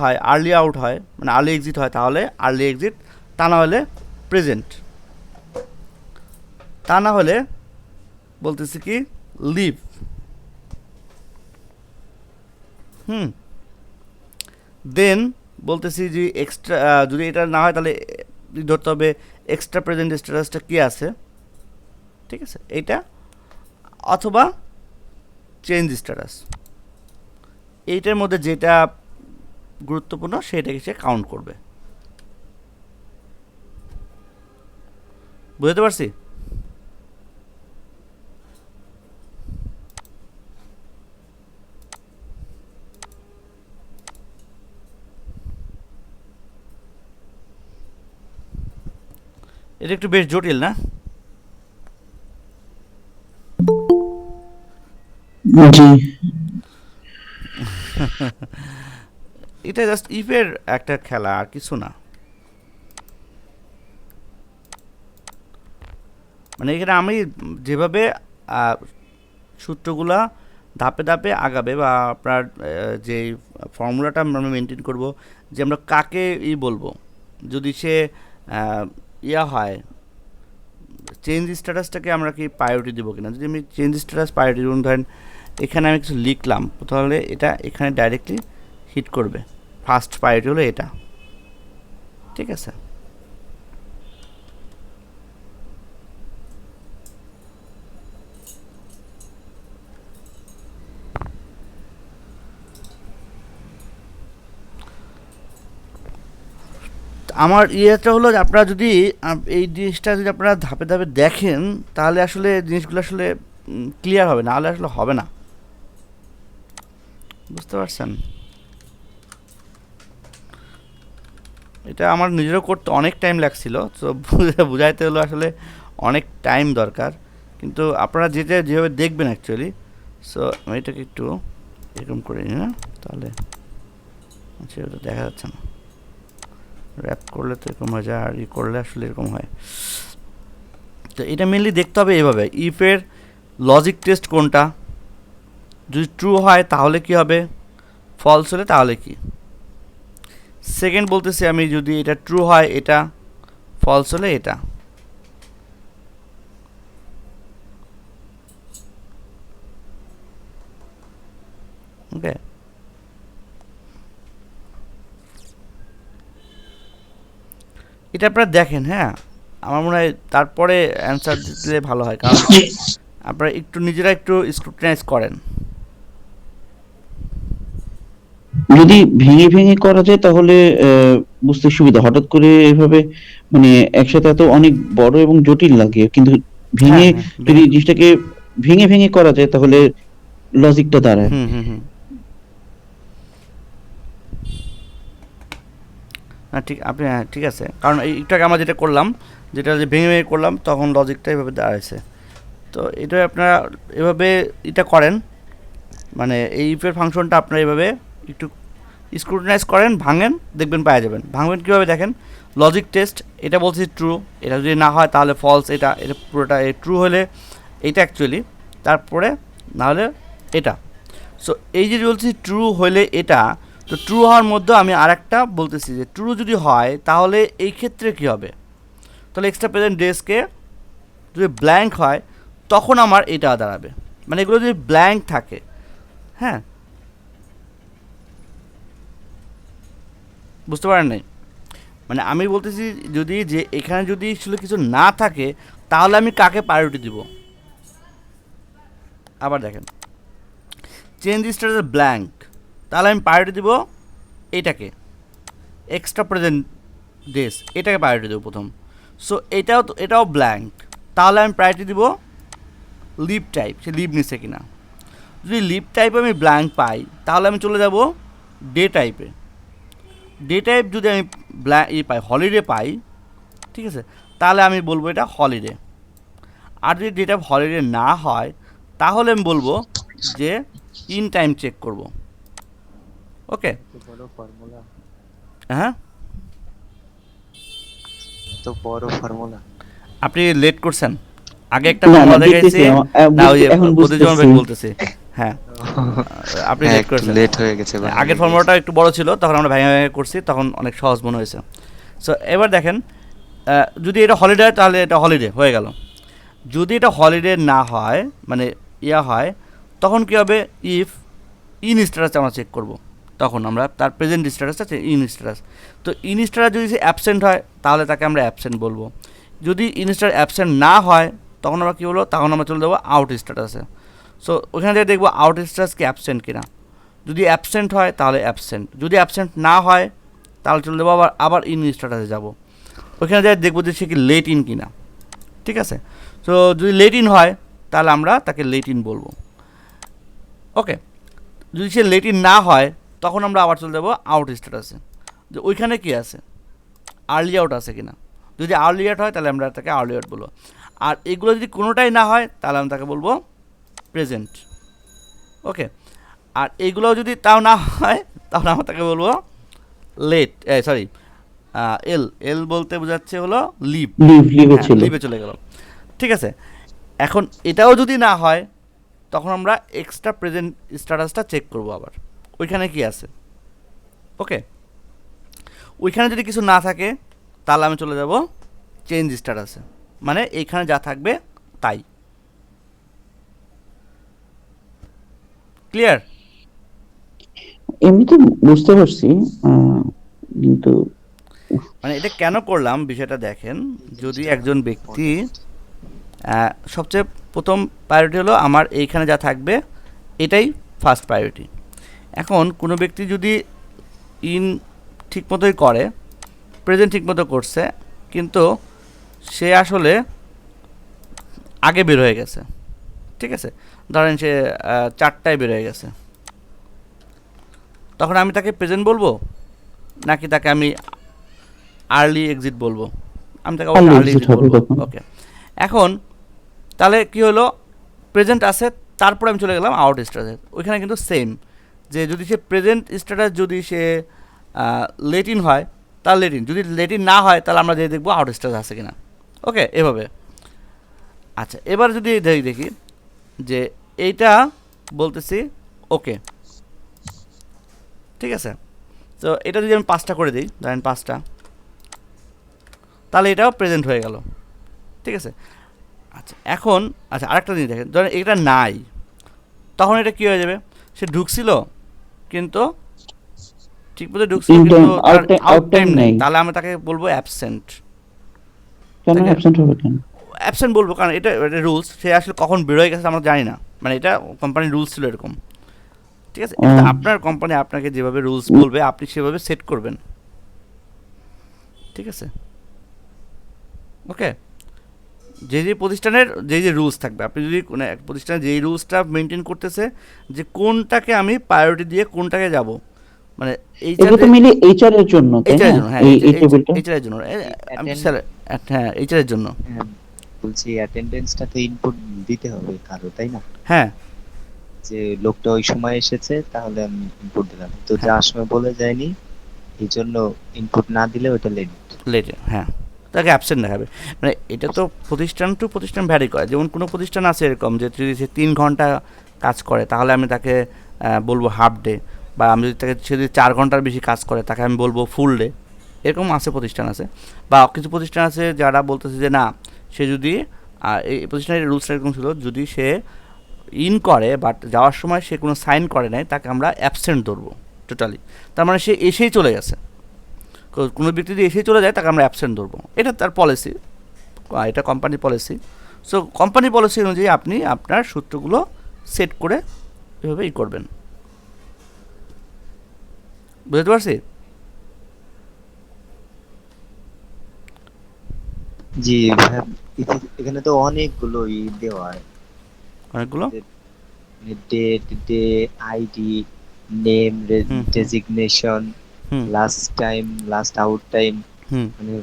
হয় আর্লি আউট হয়, মানে আর্লি এক্সিট হয় তাহলে আর্লি এক্সিট, তা না হলে প্রেজেন্ট, তা না হলে বলতেছি কি লিভ। দেন বলতেছি যে এক্সট্রা যদি এটা না হয় তাহলে ধরতে হবে এক্সট্রা প্রেজেন্ট স্ট্যাটাসটা কী আছে, ঠিক আছে, এইটা, অথবা চেঞ্জ স্ট্যাটাস, এইটার মধ্যে যেটা গুরুত্বপূর্ণ সেটাকে সে কাউন্ট করবে। বুঝতে পারছি? এটা একটু বেশ জটিল না? জি। এটা জাস্ট ইফের একটা খেলা, আর কিছু না। মানে এখানে আমি যেভাবে সূত্রগুলা ধাপে ধাপে আগাবে, বা আপনার যে ফর্মুলাটা আমরা মেনটেন করব, যে আমরা কাকে বলবো, যদি সে হয় চেঞ্জ স্ট্যাটাসটাকে আমরা কি প্রায়োরিটি দেবো কিনা। যদি আমি চেঞ্জ স্ট্যাটাস প্রায়োরিটি ধরেন এখানে আমি কিছু লিখলাম, তাহলে এটা এখানে ডাইরেক্টলি হিট করবে, ফার্স্ট প্রায়োরিটি হলো এটা, ঠিক আছে। আমার ইয়েটা হলো যে আপনারা যদি এই জিনিসটা যদি আপনারা ধাপে ধাপে দেখেন তাহলে আসলে জিনিসগুলো আসলে ক্লিয়ার হবে, না হলে আসলে হবে না। বুঝতে পারছেন? এটা আমার নিজেরও করতে অনেক টাইম লাগছিল, তো বুঝাইতে হলো আসলে অনেক টাইম দরকার, কিন্তু আপনারা যেভাবে দেখবেন অ্যাকচুয়ালি। সো আমি এটাকে একটু এরকম করে নিই না, তাহলে আচ্ছা ওটা দেখা যাচ্ছে না, র্যাপ করলে তো এরকম হয়ে যায়, আর করলে আসলে এরকম হয়। তো এটা মেনলি দেখতে হবে এভাবে, ইফের লজিক টেস্ট কোনটা, যদি ট্রু হয় তাহলে কি হবে, ফলস হলে তাহলে কি। সেকেন্ড বলতেছি আমি যদি এটা ট্রু হয় এটা, ফলস হলে এটা। ওকে, এটা আপনারা দেখেন। হ্যাঁ, আমার মনে হয় তারপরে অ্যান্সার দিলে ভালো হয়, কারণ আপনারা একটু নিজেরা একটু স্ক্রুটিনাইজ করেন। যদি ভেঙে ভেঙে করা যায় তাহলে বুঝতে সুবিধা। হঠাৎ করে এভাবে মানে একসাথে এত অনেক বড় এবং জটিল লাগে, কিন্তু হ্যাঁ ভেঙে হ্যাঁ, যদি জিনিসটাকে ভেঙে ভেঙে করা যায় তাহলে লজিকটা দাঁড়ায়। হুম হুম হুম, হ্যাঁ ঠিক, আপনি হ্যাঁ ঠিক আছে, কারণ একটু আগে আমরা যেটা করলাম, যেটা যে ভেঙে ভেঙে করলাম, তখন লজিকটা এভাবে দাঁড়াইছে। তো এটা আপনারা এভাবে এটা করেন, মানে এই ইফের ফাংশনটা আপনারা এভাবে একটু স্ক্রুটিনাইজ করেন, ভাঙেন, দেখবেন পাওয়া যাবেন। ভাঙবেন কীভাবে দেখেন, লজিক টেস্ট, এটা বলছি ট্রু, এটা যদি না হয় তাহলে ফলস, এটা এটা পুরোটা ট্রু হলে এটা অ্যাকচুয়ালি, তারপরে না হলে এটা। সো এই যে বলছি ট্রু হলে এটা, তো ট্রু হওয়ার মধ্যে আমি আরেকটা বলতেছি যে ট্রু যদি হয় তাহলে এই ক্ষেত্রে কী হবে, তাহলে এক্সট্রা প্রেজেন্ট ডেসকে যদি ব্ল্যাঙ্ক হয় তখন আমার এটা দাঁড়াবে, মানে এগুলো যদি ব্ল্যাঙ্ক থাকে, হ্যাঁ, বুঝতে পারেন নাই? মানে আমি বলতেছি যদি যে এখানে যদি আসলে কিছু না থাকে তাহলে আমি কাকে প্রায়োরিটি দিব। আবার দেখেন, চেঞ্জ স্ট্যাটাস ব্ল্যাঙ্ক, তাহলে আমি প্রায়োরিটি দিব এইটাকে, এক্সট্রা প্রেজেন্ট ডেস, এটাকে প্রায়োরিটি দেবো প্রথম। সো এটাও ব্ল্যাঙ্ক, তাহলে আমি প্রায়োরিটি দিব লিভ টাইপ, সে লিভ নিচ্ছে কিনা। যদি লিভ টাইপে আমি ব্ল্যাঙ্ক পাই তাহলে আমি চলে যাব ডে টাইপে। ডে টাইপ যদি আমি পাই, হলিডে পাই, ঠিক আছে, তাহলে আমি বলবো এটা হলিডে। আর যদি ডে টাইপ হলিডে না হয় তাহলে আমি বলবো যে ইন টাইম চেক করব। ওকে, বড় ফর্মুলা, হ্যাঁ, তো বড় ফর্মুলা। আপনি লেট করছেন, আগে একটা না, না, ফর্মুলা দেখাইছি, দেখতেছি, না ওই যে এখন প্রতিজন বুঝতেছি। বলতেছে, হ্যাঁ আপনি হ্যাঁ, লেট একটু করছেন। লেট হয়ে গেছে ভাই। আগের ফর্মুলাটা একটু বড় ছিল, তখন আমরা ভেঙে ভেঙে করছি, তখন অনেক সহজ মনে হয়েছে। সো এবার দেখেন, যদি এটা হলিডে হয় তাহলে এটা হলিডে হয়ে গেল। যদি এটা হলিডে না হয়, মানে হয়, তখন কী হবে, ইফ ইন স্ট্যাটাস আমরা চেক করব, তখন আমরা তার প্রেজেন্ট স্ট্যাটাস আছে ইন স্ট্যাটাস। তো ইন স্ট্যাটাস যদি সে অ্যাবসেন্ট হয় তাহলে তাকে আমরা অ্যাবসেন্ট বলবো। যদি ইন স্ট্যাটাস অ্যাবসেন্ট না হয় তখন আমরা কী বলবো, তখন আমরা চলে যাবো আউট স্ট্যাটাসে। সো ওখানে থেকে দেখবো আউট স্ট্যাটাস কি অ্যাবসেন্ট কিনা। যদি অ্যাবসেন্ট হয় তাহলে অ্যাবসেন্ট, যদি অ্যাবসেন্ট না হয় তাহলে চলে যাবো আবার ইন স্ট্যাটাসে যাবো। ওখানে যাই দেখবো যে সে কি লেট ইন কিনা, ঠিক আছে। তো যদি লেট ইন হয় তাহলে আমরা তাকে লেট ইন বলবো। ওকে, যদি সে লেট ইন না হয় তখন আমরা আবার চলে যাবো আউট স্ট্যাটাসে, যে ওইখানে কি আছে, আর্লি আউট আছে কিনা। যদি আর্লি আউট হয় তাহলে আমরা তাকে আর্লি আউট বলবো। আর এগুলো যদি কোনোটাই না হয় তাহলে আমি তাকে বলবো প্রেজেন্ট। ওকে, আর এইগুলো যদি তাও না হয় তাহলে আমরা তাকে বলবো লেট, সরি এল বলতে বোঝাচ্ছে হলো লিভ, লিভে ছিল। লিভে চলে গেল, ঠিক আছে। এখন এটাও যদি না হয় তখন আমরা এক্সট্রা প্রেজেন্ট স্ট্যাটাসটা চেক করব আবার, ওইখানে কি আছে। ওকে, ওইখানে যদি কিছু না থাকে তাহলে আমি চলে যাব চেঞ্জ স্ট্যাটাসে, মানে এইখানে যা থাকবে তাই। ক্লিয়ার? এমনিতে বুঝতে পারছি, কিন্তু মানে এটা কেন করলাম বিষয়টা দেখেন, যদি একজন ব্যক্তি সবচেয়ে প্রথম প্রায়োরিটি হলো আমার এইখানে যা থাকবে এটাই ফার্স্ট প্রায়োরিটি। এখন কোনো ব্যক্তি যদি ইন ঠিকমতোই করে, প্রেজেন্ট ঠিকমতো করছে, কিন্তু সে আসলে আগে বের হয়ে গেছে, ঠিক আছে, ধরেন সে 4টায় বের হয়ে গেছে, তখন আমি তাকে প্রেজেন্ট বলবো নাকি তাকে আমি আর্লি এক্সিট বলবো? আমি তাকে Early আর্লি exit এক্সিট হবে বলবো। তখন। ওকে, এখন তাহলে কি হলো, প্রেজেন্ট আছে, তারপরে আমি চলে গেলাম আউট স্ট্যাটাসে। ওইখানে কিন্তু সেম, যে যদি সে প্রেজেন্ট স্ট্যাটাস যদি সে লেট ইন হয় তাহলে লেট ইন, যদি লেট ইন না হয় তাহলে আমরা দেখবো আউট স্ট্যাটাস আছে কিনা। ওকে, এভাবে। আচ্ছা, এবার যদি দেখি যে এইটা বলতেছি ওকে, ঠিক আছে। তো এটা যদি আমি 5টা করে দিই, ধরেন 5টা, তাহলে এটাও প্রেজেন্ট হয়ে গেল, ঠিক আছে। আচ্ছা, এখন আচ্ছা আরেকটা জিনিস দেখেন, ধরেন এটা নাই, তখন এটা কী হয়ে যাবে, সে ঢুকছিল কিন্তু ঠিকমতো ঢুকছিল In কিন্তু time, তার out time- out out time time নেই, নেই। তাহলে আমরা তাকে বলবো অ্যাবসেন্ট। কেন তাকে- অ্যাবসেন্ট হবে কেন? অ্যাবসেন্ট বলবো কারণ এটা রুলস, সে আসলে কখন বেরোয় গেছে আমরা জানি না, মানে এটা কোম্পানির রুলস ছিল এরকম, ঠিক আছে। এটা আপনার কোম্পানি আপনাকে যেভাবে রুলস বলবে আপনি সেভাবে সেট করবেন, ঠিক আছে। ওকে, যে প্রতিষ্ঠানের যে রুলস থাকবে, আপনি যদি কোনো এক প্রতিষ্ঠানে যেই রুলসটা মেনটেন করতেছে যে কোনটাকে আমি প্রায়োরিটি দিয়ে কোনটাকে যাব, মানে এটা তো মিলে এইচআর এর জন্য, তাই এইচআর না? এর জন্য, হ্যাঁ এই টেবিলটা এইচআর এর জন্য, আমি স্যার, হ্যাঁ এইচআর এর জন্য, বলছি অ্যাটেন্ডেন্সটা তো ইনপুট দিতে হবে কারো, তাই না? হ্যাঁ যে লোকটা ওই সময় এসেছে তাহলে আমি ইনপুট দিলাম, তো হ্যাঁ যাওয়ার সময় বলে যায়নি, এই জন্য ইনপুট না দিলে ওটা লেট। লেটে, হ্যাঁ, তাকে অ্যাবসেন্ট দেখাবে। মানে এটা তো প্রতিষ্ঠান টু প্রতিষ্ঠান ভ্যারি করে। যেমন কোনো প্রতিষ্ঠান আছে এরকম যে যদি সে 3 ঘন্টা কাজ করে তাহলে আমি তাকে বলবো হাফ ডে, বা আমি যদি তাকে সে যদি 4 ঘন্টার বেশি কাজ করে তাকে আমি বলবো ফুল ডে। এরকম আছে, প্রতিষ্ঠান আছে। বা কিছু প্রতিষ্ঠান আছে যারা বলতেছে যে না, সে যদি এই প্রতিষ্ঠানের রুলসটা এরকম ছিল, যদি সে ইন করে বাট যাওয়ার সময় সে কোনো সাইন করে নাই, তাকে আমরা অ্যাবসেন্ট ধরবো টোটালি। তার মানে সে এসেই চলে গেছে। কোনো ব্যক্তি যদি এসেই চলে যায় তাকে আমরা অ্যাবসেন্ট ধরবো, এটা তার পলিসি, এটা company policy. So company policy অনুযায়ী আপনি আপনার সূত্রগুলো সেট করে এভাবে করবেন। বুঝতে পারছি? জি ভাইয়া, এখানে তো অনেকগুলো দেওয়া, অনেকগুলো। Date, day, ID, name, hmm designation, hmm last time, last out time, hmm মানে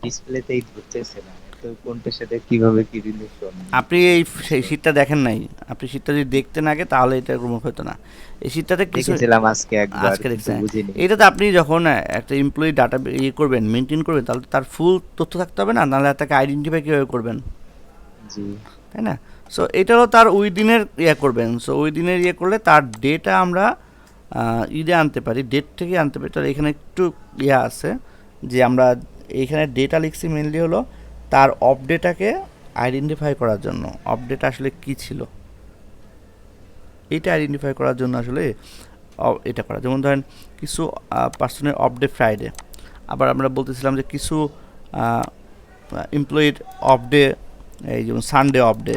ডিসপ্লেতেই ধরতেছে না, তো কোনটার সাথে কিভাবে কি রিলেশন। আপনি এই সেই শীটটা দেখেন নাই। আপনি শীটটা যদি দেখতেন আগে তাহলে এটা কোনো হতো না। এই শীটটাতে কিছু দেখেছিলাম আজকে একবার, আজকে কিন্তু দেখছেন, বুঝিনি। এইটাতে আপনি যখন একটা এমপ্লয়ি ডাটা করবেন, মেনটেন করবেন, তাহলে তার ফুল তথ্য থাকতে হবে না, নাহলে তাকে আইডেন্টিফাই কীভাবে করবেন, জি তাই না? সো এটারও তার ওই দিনের করবেন। সো ওই দিনের করলে তার ডেটা আমরা ঈদে আনতে পারি, ডেট থেকে আনতে পারি। তাহলে এখানে একটু আছে যে আমরা এখানে ডেটা লিখছি মেনলি হলো তার আপডেটাকে আইডেন্টিফাই করার জন্য। আপডেট আসলে কি ছিল এইটা আইডেন্টিফাই করার জন্য আসলে এটা করা। যেমন ধরেন কিছু পার্সনের অফ-ডে ফ্রাইডে, আবার আমরা বলতেছিলাম যে কিছু এমপ্লয়ির অফ-ডে, এই যেমন সানডে অফ-ডে,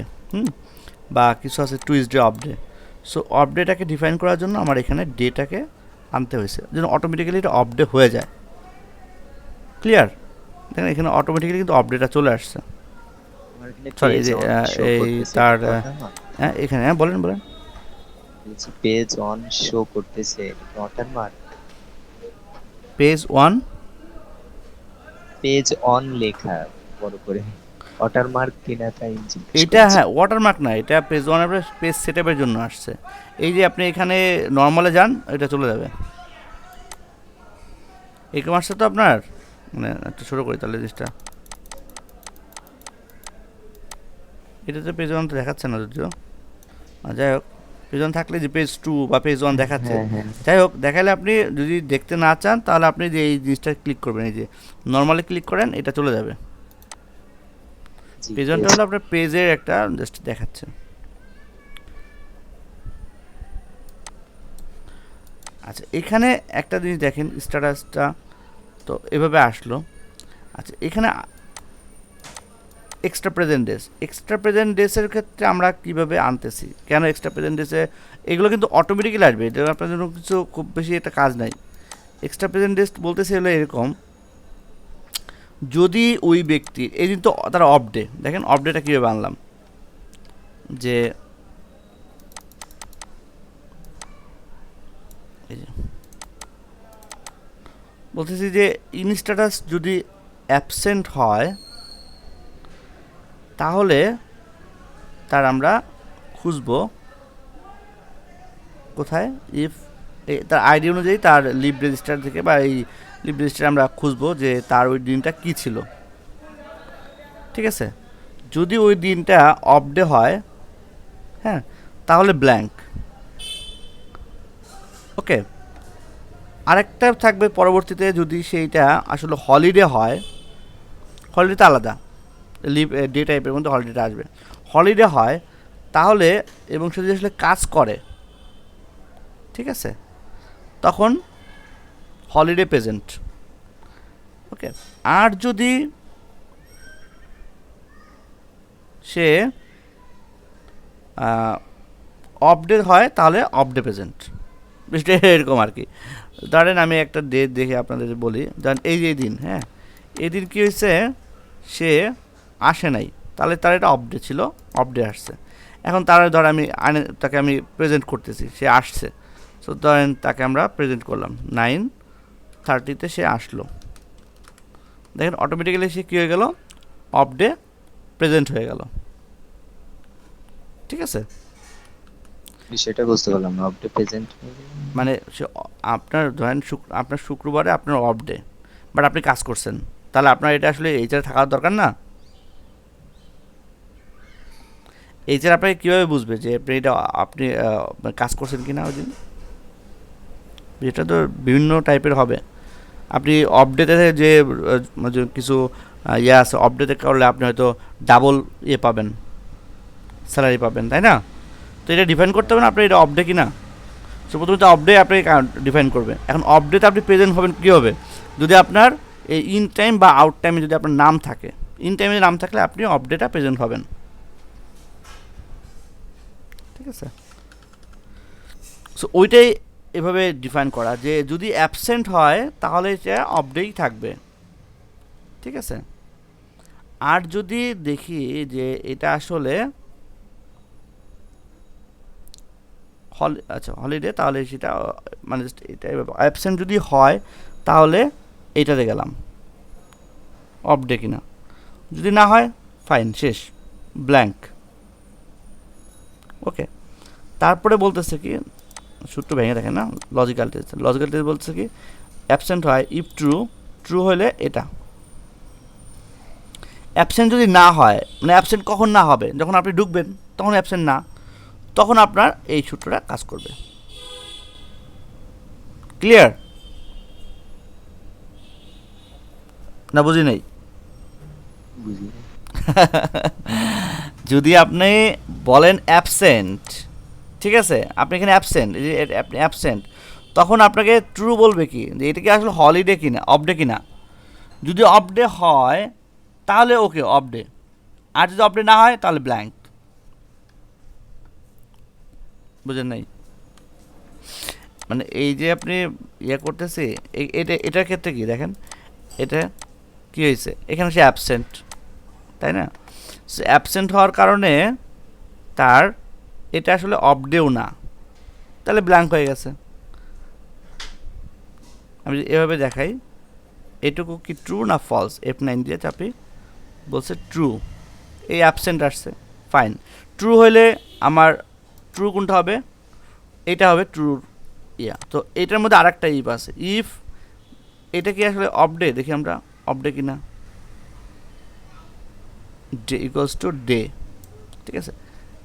বা কিছু আছে টুইসডে অফ-ডে। সো অফ-ডেটাকে ডিফাইন করার জন্য আমার এখানে ডেটাকে আনতে হয়েছে, যেন অটোমেটিক্যালি এটা অফ-ডে হয়ে যায়। ক্লিয়ার? দেখেন এখানে অটোমেটিক্যালি কিন্তু অফ-ডেটা চলে আসছে। আমার এখানে সরি, এই পেজ যে অন শো এই করতেছে, তার ওয়াটারমার্ক। হ্যাঁ এখানে, হ্যাঁ বলেন বলেন। বলছি পেজ অন শো করতেছে, watermark. Page one, page on লেখা বড় করে, ওয়াটারমার্ক কিনা তাই জিজ্ঞেস এটা করছি। হ্যাঁ ওয়াটারমার্ক না, এটা পেজ ওয়ানের পেজ সেটআপের জন্য আসছে। এই যে আপনি এখানে নর্মালে যান, এটা চলে যাবে। এই কমার্সটা তো আপনার মানে একটু ছোটো করি তাহলে জিনিসটা, এটা তো পেজ ওয়ান তো দেখাচ্ছে না যদিও। যাই হোক, পেজ ওয়ান থাকলে যে পেজ টু বা পেজ ওয়ান দেখাচ্ছে। হ্যাঁ হ্যাঁ যাই হোক, দেখালে আপনি যদি দেখতে না চান তাহলে আপনি যে এই জিনিসটা ক্লিক করবেন, এই যে নর্মালি ক্লিক করেন, এটা চলে যাবে। জি, পেজ ওয়ানটা হলো আপনার পেজের একটা জাস্ট দেখাচ্ছে। আচ্ছা, এখানে একটা জিনিস দেখেন, স্ট্যাটাসটা তো এভাবে আসলো। আচ্ছা, এখানে এক্সট্রা প্রেজেন্ট ডেস, এক্সট্রা প্রেজেন্ট ডেসের ক্ষেত্রে আমরা কীভাবে আনতেছি, কেন এক্সট্রা প্রেজেন্ট ডেসে এগুলো কিন্তু অটোমেটিক্যালি আসবে, এটা আপনার জন্য কিছু খুব বেশি একটা কাজ নাই। এক্সট্রা প্রেজেন্ট ডেস বলতেছে হলো এরকম, যদি ওই ব্যক্তির এই দিন তো তারা অফ ডে, দেখেন অফ ডেটা কীভাবে আনলাম, যে এই যে বলতেছি যে ইন স্ট্যাটাস যদি অ্যাবসেন্ট হয় তাহলে তার আমরা খুঁজবো কোথায়, ইফ তার আইডি অনুযায়ী তার লিভ রেজিস্টার থেকে, বা এই লিভ রেজিস্টার আমরা খুঁজবো যে তার ওই দিনটা কী ছিল। ঠিক আছে? যদি ওই দিনটা অফ ডে হয়, হ্যাঁ, তাহলে ব্ল্যাঙ্ক। ওকে, আরেকটা থাকবে পরবর্তীতে, যদি সেইটা আসলে হলিডে হয়, হলিডেটা আলাদা, লিভ ডে টাইপের মধ্যে হলিডেটা আসবে। হলিডে হয় তাহলে, এবং সে যদি আসলে কাজ করে, ঠিক আছে, তখন হলিডে প্রেজেন্ট। ওকে, আর যদি সে অফ ডে হয় তাহলে অফ ডে প্রেজেন্ট। বিষয়টা এরকম আর কি। ধরেন আমি একটা ডেট দেখে আপনাদের বলি, ধরেন এই যে দিন, হ্যাঁ, এই দিন কী হয়েছে, সে আসে নাই, তাহলে তার এটা অফ ডে ছিল, অফ ডে আসছে। এখন তার ধর আমি তাকে আমি প্রেজেন্ট করতেছি, সে আসছে। সো ধরেন তাকে আমরা প্রেজেন্ট করলাম 9:30 সে আসলো। দেখেন অটোমেটিক্যালি সে কী হয়ে গেল, অফ ডে প্রেজেন্ট হয়ে গেল। ঠিক আছে, বিষয়টা বুঝতে পারলাম না, অফ ডে প্রেজেন্ট। মানে আপনার ধরেন আপনার শুক্রবারে আপনার অফ ডে, বাট আপনি কাজ করছেন, তাহলে আপনার এটা আসলে এইচআর থাকার দরকার না? এইচআর আপনাকে কীভাবে বুঝবে যে আপনি এটা আপনি কাজ করছেন কি না ওই দিন? এটা তো বিভিন্ন টাইপের হবে। আপনি অফ ডেতে যে কিছু ইয়ে আছে, অফ ডেতে করলে আপনি হয়তো ডাবল ইয়ে পাবেন, স্যালারি পাবেন, তাই না? তো এটা ডিফাইন করতে হবে না আপনি এটা অফ ডে কি না। সো প্রথমে তো অফ ডে আপনি ডিফাইন করবে। এখন অফ ডেতে আপনি প্রেজেন্ট হবেন কী হবে, যদি আপনার এই ইন টাইম বা আউট টাইমে যদি আপনার নাম থাকে, ইন টাইমে নাম থাকলে আপনি অফ ডেটা প্রেজেন্ট হবেন। ঠিক আছে, সো ওইটাই এভাবে ডিফাইন করা যে যদি অ্যাবসেন্ট হয় তাহলে এটা অফ ডেই থাকবে। ঠিক আছে, আর যদি দেখি যে এটা আসলে আচ্ছা হলিডে, তাহলে সেটা মানে এটা অ্যাবসেন্ট যদি হয় তাহলে এইটাতে গেলাম অফ ডে কিনা, যদি না হয় ফাইন, শেষ, ব্ল্যাঙ্ক। ওকে, তারপরে বলতেছে কি, সূত্র ভেঙে দেখেন না, লজিক্যাল টেস্ট বলতেছে কি অ্যাবসেন্ট হয় ইফ ট্রু হলে এটা। অ্যাবসেন্ট যদি না হয়, মানে অ্যাবসেন্ট কখন না হবে, যখন আপনি ঢুকবেন তখন অ্যাবসেন্ট না, তখন আপনার এই সূত্রটা কাজ করবে। ক্লিয়ার না? বুঝি নেই? বুঝি। যদি আপনি বলেন অ্যাবসেন্ট, ঠিক আছে, আপনি এখানে অ্যাবসেন্ট, এই যে আপনি অ্যাবসেন্ট, তখন আপনাকে ট্রু বলবে কি যে এটা কি আসলে হলিডে কিনা, অফ ডে কিনা। যদি অফ ডে হয় তাহলে ওকে অফ ডে, আর যদি অফ ডে না হয় তাহলে ব্ল্যাঙ্ক। বুঝেন নাই? মানে এই যে আপনি ইয়ে করতেছি, এটার ক্ষেত্রে কি দেখেন, এটা কি হয়েছে, এখানে সে অ্যাবসেন্ট, তাই না? সে অ্যাবসেন্ট হওয়ার কারণে তার এটা আসলে অফ ডেও না, তাহলে ব্ল্যাঙ্ক হয়ে গেছে। আমি এভাবে দেখাই, এটুকু কি ট্রু না ফলস, F9 দিয়ে চাপি, বলছে ট্রু, এই অ্যাবসেন্ট আসছে, ফাইন। ট্রু হইলে আমার ট্রু কোনটা হবে, এটা হবে ট্রুর ইয়া। তো এটার মধ্যে আর একটা ইফ আছে, ইফ এটা কি আসলে অফ ডে, দেখি আমরা অফ ডে কিনা, ডে ইকুয়ালস টু ডে, ঠিক আছে,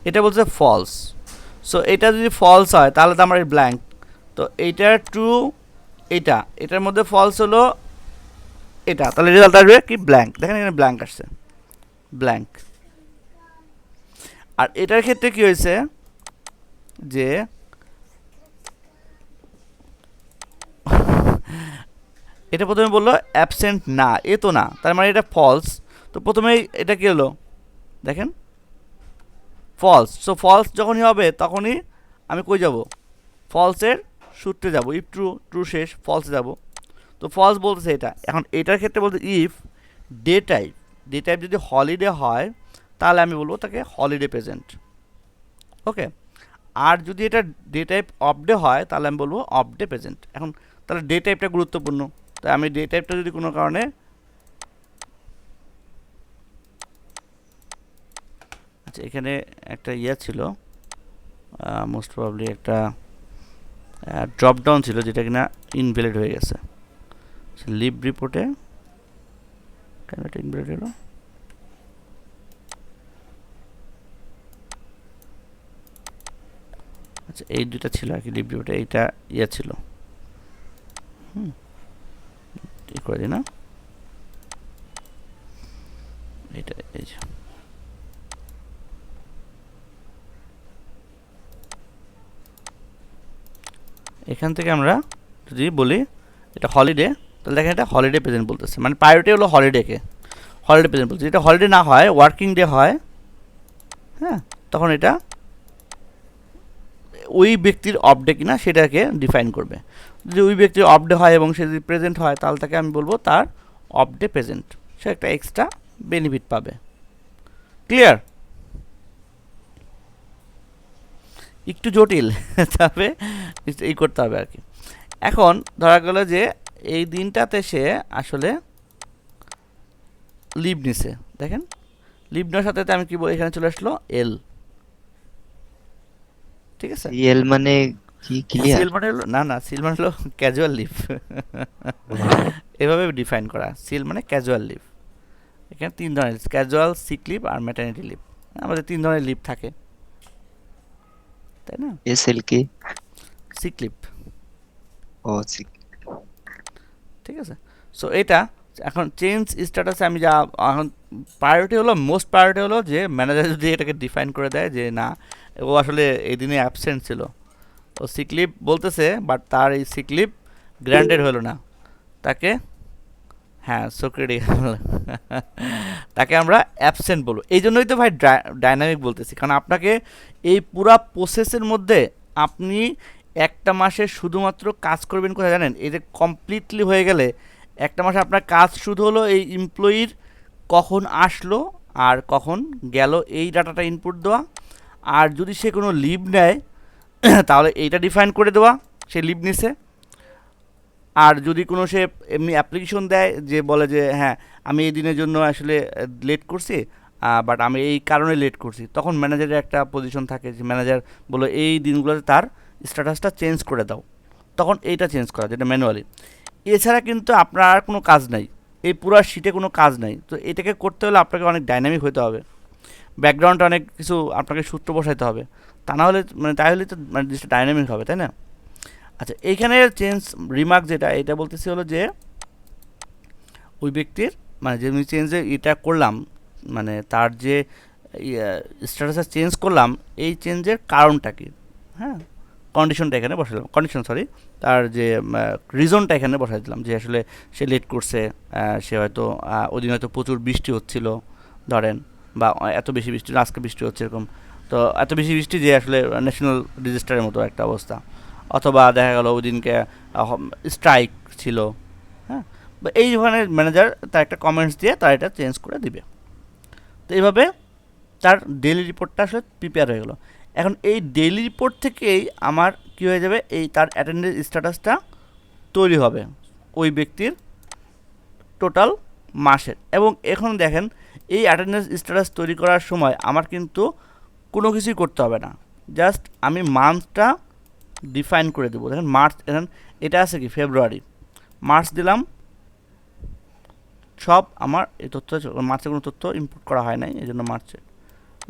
এটা বলছে ফলস। সো এটা যদি ফলস হয় তাহলে তো আমার ব্ল্যাঙ্ক, তো এইটার ট্রু, এটার মধ্যে ফলস হলো এটা, তাহলে রেজাল্ট আসবে কি ব্ল্যাঙ্ক। দেখেন এখানে ব্ল্যাঙ্ক আসছে, ব্ল্যাঙ্ক। আর এটার ক্ষেত্রে কি হয়েছে যে এটা প্রথমে বললো অ্যাবসেন্ট না, এ তো না, তার মানে এটা ফলস। তো প্রথমেই এটা কি হলো দেখেন, ফলস। সো ফলস যখনই হবে তখনই আমি কই যাব, ফলসের সূত্রে যাব, ইফ ট্রু শেষ, ফলসে যাব। তো ফলস বলতেছে এটা। এখন এটার ক্ষেত্রে বলতে ইফ ডে টাইপ যদি হলিডে হয় তাহলে আমি বলবো তাকে হলিডে প্রেজেন্ট। ওকে, আর যদি এটা ডে টাইপ অফ ডে হয় তাহলে আমি বলবো অফ ডে প্রেজেন্ট। এখন তাহলে ডে টাইপটা গুরুত্বপূর্ণ, তাই আমি ডে টাইপটা যদি কোনো কারণে, আচ্ছা এখানে একটা ইয়ে ছিল, মোস্ট প্রবাবলি একটা ড্রপ ডাউন ছিল যেটা কিনা ইনভ্যালিড হয়ে গেছে লিভ রিপোর্টে, কেন এটা ইনভ্যালিড হলো, আচ্ছা এই দুটা ছিল আর কি লিভ রিপোর্টে, এইটা ইয়ে ছিল, ঠিক করে দিই না, এটা এই যে এখান থেকে আমরা যদি বলি এটা হলিডে, তাহলে দেখেন এটা হলিডে প্রেজেন্ট বলতেছে, মানে প্রায়োরিটি হলো হলিডেকে, হলিডে প্রেজেন্ট বলতেছে। যেটা হলিডে না হয়, ওয়ার্কিং ডে হয়, হ্যাঁ, তখন এটা ওই ব্যক্তির অফ ডে কিনা সেটাকে ডিফাইন করবে। যদি ওই ব্যক্তির অফ ডে হয় এবং সে যদি প্রেজেন্ট হয় তাহলে তাকে আমি বলবো তার অফ ডে প্রেজেন্ট, সে একটা এক্সট্রা বেনিফিট পাবে। ক্লিয়ার? একটু জটিল, তবে এই করতে হবে আর কি। এখন ধরা গেল যে এই দিনটাতে সে আসলে লিভ নিছে, দেখেন লিভ নেওয়ার সাথে সাথে আমি কি বলি, এখানে চলে আসলো এল। ঠিক আছে, সিএল মানে কি ক্লিয়ার? সিএল মানে হলো, না না, সিএল মানে হলো ক্যাজুয়াল লিভ। এভাবে ডিফাইন করা, সিএল মানে ক্যাজুয়াল লিভ। এখানে 3 ধরনের, ক্যাজুয়াল, সিক লিভ আর ম্যাটারনিটি লিভ। আমাদের 3 ধরনের লিভ থাকে, তাই না? এসএল কি? সিক লিভ, ও সিক। ঠিক আছে। সো এটা এখন চেঞ্জ স্ট্যাটাসে আমি যা এখন প্রায়োরিটি হলো, মোস্ট প্রায়োরিটি হলো যে ম্যানেজার যদি এটাকে ডিফাইন করে দেয় যে না, ও আসলে এই দিনে অ্যাবসেন্ট ছিল, ও সিক লিভ বলতেছে, বাট তার এই সিক লিভ গ্র্যান্টেড হলো না, তাকে, হ্যাঁ সক্রেটি, তাকে আমরা অ্যাবসেন্ট বলবো। এই জন্যই তো ভাই ডাইনামিক বলতেছি, কারণ আপনাকে এই পুরা প্রসেসের মধ্যে আপনি একটা মাসে শুধুমাত্র কাজ করবেন কোথায় জানেন? এই যে কমপ্লিটলি হয়ে গেলে একটা মাসে আপনার কাজ শুধু হলো এই এমপ্লয়ির কখন আসলো আর কখন গেল এই ডাটাটা ইনপুট দেওয়া, আর যদি সে কোনো লিভ নেয় তাহলে এইটা ডিফাইন করে দেওয়া সে লিভ নিছে। আর যদি কোনো সে এমনি অ্যাপ্লিকেশন দেয় যে বলে যে হ্যাঁ আমি এই দিনের জন্য আসলে লেট করছি, বাট আমি এই কারণে লেট করছি, তখন ম্যানেজারের একটা পজিশন থাকে যে ম্যানেজার বলে এই দিনগুলোতে তার স্ট্যাটাসটা চেঞ্জ করে দাও, তখন এইটা চেঞ্জ করা, যেটা ম্যানুয়ালি। এছাড়া কিন্তু আপনার আর কোনো কাজ নাই, এই পুরো শিটে কোনো কাজ নাই। তো এটাকে করতে হলে আপনাকে অনেক ডাইনামিক হতে হবে, ব্যাকগ্রাউন্ডে অনেক কিছু আপনাকে সূত্র বসাইতে হবে, তা না হলে মানে তাই হলে তো মানে জিনিসটা ডাইনামিক হবে, তাই না? আচ্ছা, এইখানে চেঞ্জ রিমার্ক যেটা, এটা বলতেছি হলো যে ওই ব্যক্তির মানে যে আমি চেঞ্জে এটা করলাম, মানে তার যে স্ট্যাটাসটা চেঞ্জ করলাম, এই চেঞ্জের কারণটা কি, হ্যাঁ, কন্ডিশনটা এখানে বসালাম, কন্ডিশন সরি, তার যে রিজনটা এখানে বসাই দিলাম যে আসলে সে লেট করছে, সে হয়তো ওই দিন হয়তো প্রচুর বৃষ্টি হচ্ছিল ধরেন, বা এত বেশি বৃষ্টি, আজকে বৃষ্টি হচ্ছে এরকম, তো এত বেশি বৃষ্টি যে আসলে ন্যাশনাল ডিজাস্টারের মতো একটা অবস্থা, অথবা দেখা গেল ওই দিনকে স্ট্রাইক ছিল, হ্যাঁ, বা এই ধরনের ম্যানেজার তার একটা কমেন্টস দিয়ে তার এটা চেঞ্জ করে দিবে। তো এইভাবে তার ডেইলি রিপোর্টটা আসলে প্রিপেয়ার হয়ে গেল। এখন এই ডেইলি রিপোর্ট থেকেই আমার কী হয়ে যাবে, এই তার অ্যাটেন্ডেন্স স্ট্যাটাসটা তৈরি হবে ওই ব্যক্তির টোটাল মাসের। এবং এখন দেখেন এই অ্যাটেন্ডেন্স স্ট্যাটাস তৈরি করার সময় আমার কিন্তু কোনো কিছুই করতে হবে না, জাস্ট আমি মান্থটা ডিফাইন করে দেবো। দেখেন মার্চ, এখন এটা আছে কি ফেব্রুয়ারি, মার্চ দিলাম, সব আমার এই তথ্য, মার্চে কোনো তথ্য ইনপুট করা হয় নাই, এই জন্য মার্চে।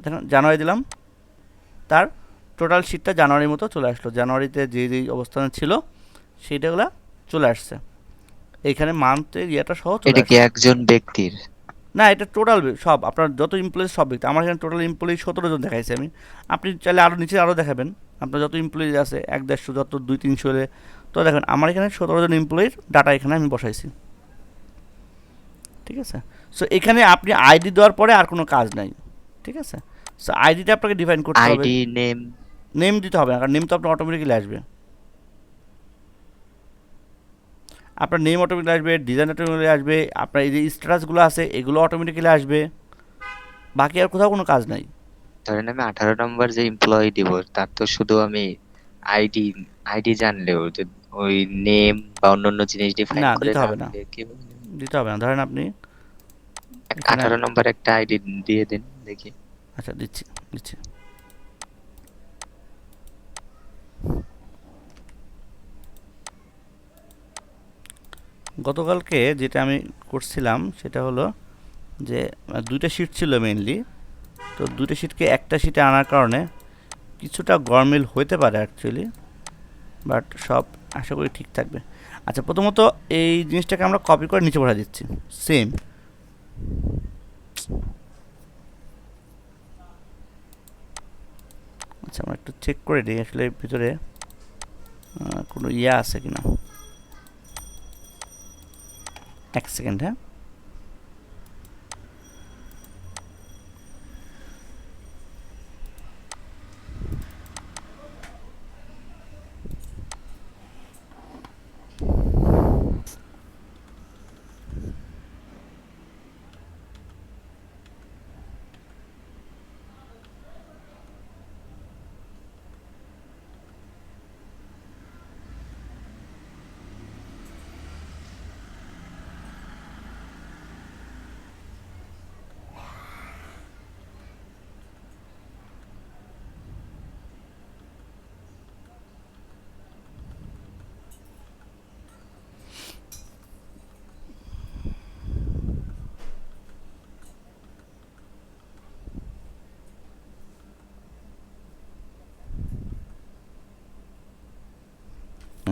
দেখেন জানুয়ারি দিলাম, তার টোটাল শিটটা জানুয়ারির মতো চলে আসলো, জানুয়ারিতে যে যেই অবস্থানে ছিল সেইটাগুলো চলে আসছে, এইখানে মান্থের ইয়েটা সহ চলে এটা কি আসছে। একজন ব্যক্তির? না, এটা টোটাল সব আপনার যত এমপ্লয়ি সব ব্যক্তি, আমার এখানে টোটাল এমপ্লয়ি 17 জন দেখাইছে আমি, আপনি চাইলে আরও নিচে আরও দেখাবেন, আপনার যত এমপ্লয়ি আছে 1-150 যত 200-300 হলে, তো দেখেন আমার এখানে 17 জন এমপ্লয়ির ডাটা এখানে আমি বসাইছি, ঠিক আছে। সো এখানে আপনি আইডি দেওয়ার পরে আর কোনো কাজ নাই, ঠিক আছে। সো আইডিটা আপনাকে ডিফাইন করতে হবে, আইডি নেম? নেম দিতে হবে না, কারণ নেম তো আপনার অটোমেটিক্যালি আসবে, আপনার নেম অটোমেটিক্যালি আসবে, ডিজাইন অটোমেটিক্যালি আসবে, আপনার এই যে স্ট্যাটাসগুলো আছে এগুলো অটোমেটিক্যালি আসবে, বাকি আর কোথাও কোনো কাজ নাই। ধরেন আমি 18 নম্বর যে এমপ্লয়ি দিব, তার তো শুধু আমি আইডি আইডি জানলেও যে ওই নেম বা অন্যান্য জিনিস ডিফাইন না, করে দিতে না হবে না, দিলে কিভাবে নেব? দিতে হবে না। ধরেন আপনি এখানে, 18 নম্বর একটা আইডি দিয়ে দিন দেখি। আচ্ছা দিচ্ছি দিচ্ছি, গতকালকে যেটা আমি করছিলাম সেটা হলো যে দুইটা শিট ছিল মেইনলি, তো দুইটা শিটকে একটা শিটে আনার কারণে কিছুটা গরমিল হতে পারে অ্যাকচুয়ালি, বাট সব আশা করি ঠিক থাকবে। আচ্ছা, প্রথমত এই জিনিসটাকে আমরা কপি করে নিচে বসা দিচ্ছি সেম। আচ্ছা, আমরা একটু চেক করে দিই আসলে ভিতরে কোনো ইয়ে আছে কিনা, এক সেকেন্ড, হ্যাঁ।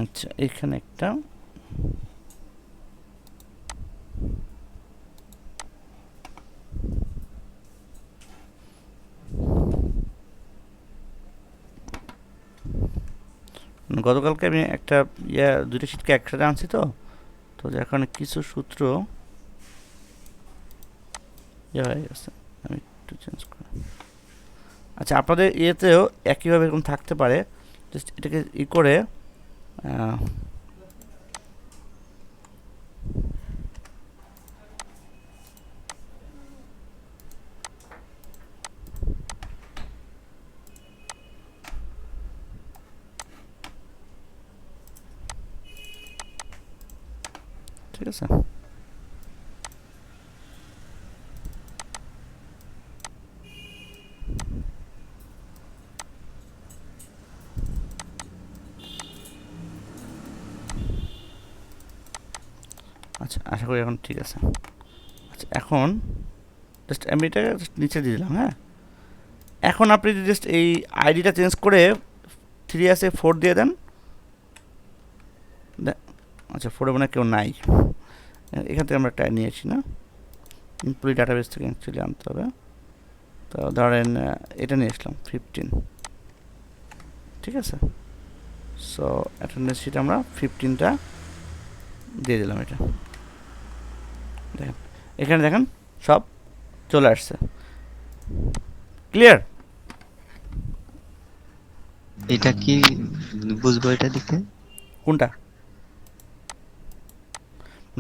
আচ্ছা এখানে একটা গতকালকে আমি একটা দুইটা শীটকে একসাথে আনছি তো তো যার কারণে কিছু সূত্র হয়ে গেছে, আমি একটু চেঞ্জ করি। আচ্ছা আপনাদের ইয়েতেও একইভাবে এরকম থাকতে পারে, জাস্ট এটাকে করে ঠিক আছে। আচ্ছা আশা করি এখন ঠিক আছে। আচ্ছা এখন জাস্ট আমি এটাকে নিচে দিয়ে দিলাম। হ্যাঁ এখন আপনি যদি জাস্ট এই আইডিটা চেঞ্জ করে 3 আছে 4 দিয়ে দেন। আচ্ছা 4 মানে কেউ নাই, এখান থেকে আমরা একটা নিয়েছি না, এমপ্লয়ি ডাটাবেস থেকে অ্যাকচুয়ালি আনতে হবে। তো ধরেন এটা নিয়ে আসলাম 15, ঠিক আছে। সো অ্যাটেন্ডেন্স শিট আমরা 15টা দিয়ে দিলাম। এটা দেখেন এখানে দেখেন সব চলে আসছে, ক্লিয়ার? এটা কি বুঝবো এটা দিকে? কোনটা?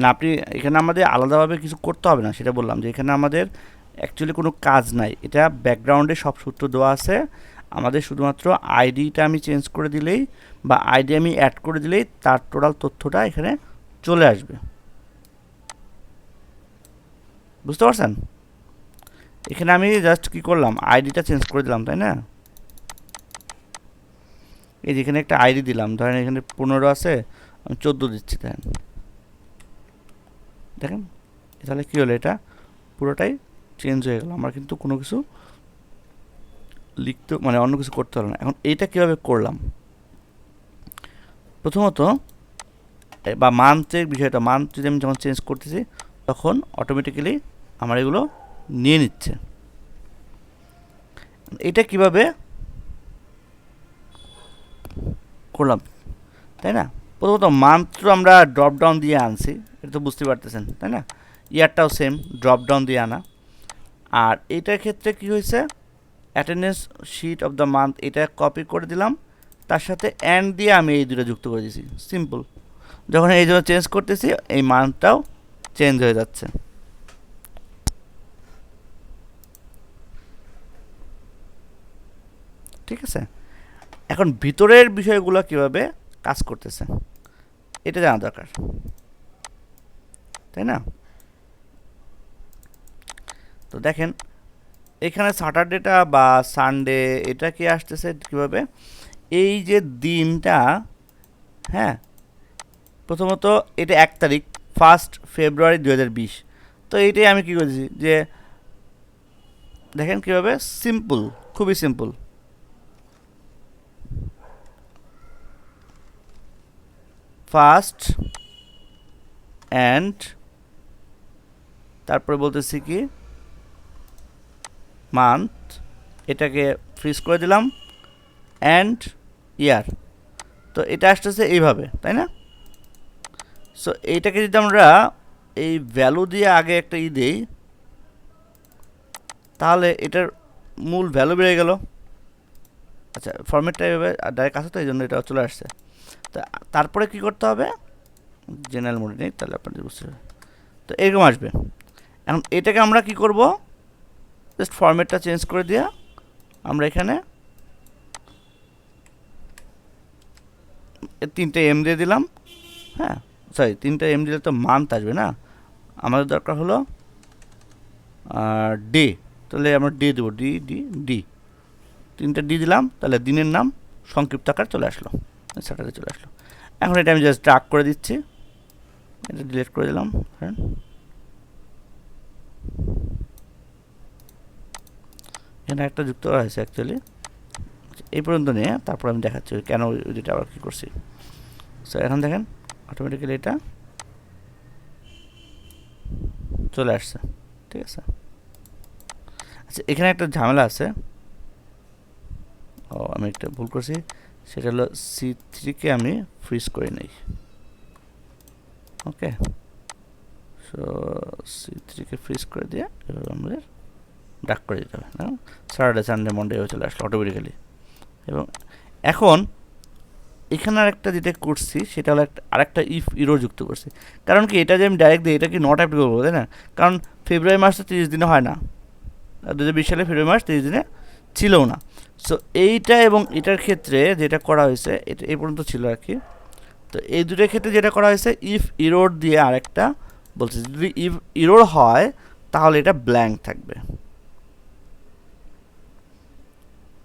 না আপনি এখানে আমাদের আলাদাভাবে কিছু করতে হবে না, সেটা বললাম যে এখানে আমাদের অ্যাকচুয়ালি কোনো কাজ নাই, এটা ব্যাকগ্রাউন্ডে সব সূত্র দেওয়া আছে। আমাদের শুধুমাত্র আইডিটা আমি চেঞ্জ করে দিলেই বা আইডি আমি অ্যাড করে দিলেই তার টোটাল তথ্যটা এখানে চলে আসবে, বুঝতে পারছেন? এখানে আমি জাস্ট কি করলাম, আইডিটা চেঞ্জ করে দিলাম, তাই না? এই যেখানে একটা আইডি দিলাম, ধরেন এখানে 15 আছে, আমি 14 দিচ্ছি। দেখেন তাহলে কী হলো, এটা পুরোটাই চেঞ্জ হয়ে গেল, আমার কিন্তু কোনো কিছু লিখতে মানে অন্য কিছু করতে হলো না। এখন এইটা কীভাবে করলাম, প্রথমত বা মান্থের বিষয়টা, মান্থ যদি আমি যখন চেঞ্জ করতেছি তখন অটোমেটিক্যালি আমার এগুলো নিয়ে নিচ্ছে। এটা কিভাবে করলাম, তাই না? প্রথমত মান্থ আমরা ড্রপ ডাউন দিয়ে আনছি, এটা তো বুঝতে পারতেছেন, তাই না? ইয়ারটাও সেম ড্রপ ডাউন দিয়ে আনা। আর এইটার ক্ষেত্রে কি হয়েছে, attendance sheet of the month এটা কপি করে দিলাম, তার সাথে অ্যান্ড দিয়ে আমি এই দুটো যুক্ত করে দিয়েছি, সিম্পল। যখন এই জন্য চেঞ্জ করতেছি এই মান্থটাও চেঞ্জ হয়ে যাচ্ছে, ঠিক আছে। এখন ভিতরের বিষয়গুলো কিভাবে কাজ করতেছে এটা জানা দরকার, তাই না? তো দেখেন এখানে স্যাটারডেটা বা সানডে এটা কি আসতেছে কীভাবে, এই যে দিনটা, হ্যাঁ প্রথমত এটা 1 তারিখ 1 ফেব্রুয়ারি 2020। তো এইটাই আমি কী করেছি যে দেখেন কীভাবে, সিম্পল, খুবই সিম্পল। ফার্স্ট অ্যান্ড তারপরে বলতেছি কি মান্থ, এটাকে ফ্রিজ করে দিলাম, অ্যান্ড ইয়ার। তো এটা আসতেছে এইভাবে, তাই না? সো এইটাকে যদি আমরা এই ভ্যালু দিয়ে আগে একটা দিই তাহলে এটার মূল ভ্যালু বেড়ে গেল। আচ্ছা ফরম্যাটটা এভাবে ডাইরেক্ট আসে তো এই জন্য এটা চলে আসছে। তো তারপরে কি করতে হবে, জেনারেল মোডে নেই তাহলে আপনাদের বুঝতে হবে। তো এরকম আসবে। এখন এটাকে আমরা কি করব, জাস্ট ফরম্যাটটা চেঞ্জ করে দিয়া আমরা এখানে 3টে এম দিয়ে দিলাম। হ্যাঁ সরি 3টে এম দিলে তো মান্থ আসবে না, আমাদের দরকার হলো ডে, তাহলে আমরা ডে দেবো, ডি ডি ডি, 3টে ডি দিলাম, তাহলে দিনের নাম সংক্ষিপ্ত আকার চলে আসলো, স্যাটারডে চলে আসলো। এখন এটা আমি জাস্ট ড্রাগ করে দিচ্ছি, এটা ডিলিট করে দিলাম। হ্যাঁ এখানে একটা যুক্ত করা হয়েছে অ্যাকচুয়ালি, এই পর্যন্ত নিয়ে তারপর আমি দেখাচ্ছি কেন ওইটা আবার কী করছি। সো এখন দেখেন অটোমেটিক্যালি এটা চলে আসছে, ঠিক আছে। আচ্ছা এখানে একটা ঝামেলা আছে, ও আমি একটা ভুল করছি, সেটা হলো C3-কে আমি ফ্রিজ করে নেই। ওকে, সো C3-কে ফ্রিজ করে দিয়ে এভাবে আমাদের ডাক করে দিতে হবে, স্যাটারডে সানডে মন্ডে চলে আসলো অটোমেটিক্যালি। এবং এখন এখানে আরেকটা যেটা করছি সেটা হলো আরেকটা ইফ ইরো যুক্ত করছি। কারণ কি এটা যে আমি ডাইরেক্ট দিই এটা কি নট অ্যাপ্লিকেবল করবো, তাই না? কারণ ফেব্রুয়ারি মাস তো 30 দিনে হয় না, 2020 সালে ফেব্রুয়ারি মাস 30 দিনে ছিলও না। সো এইটা এবং এটার ক্ষেত্রে যেটা করা হয়েছে, এটা এই পর্যন্ত ছিল আর কি। তো এই দুটোর ক্ষেত্রে যেটা করা হয়েছে, ইফ ইরোর দিয়ে আরেকটা বলছে, যদি ইফ ইরোর হয় তাহলে এটা ব্ল্যাঙ্ক থাকবে,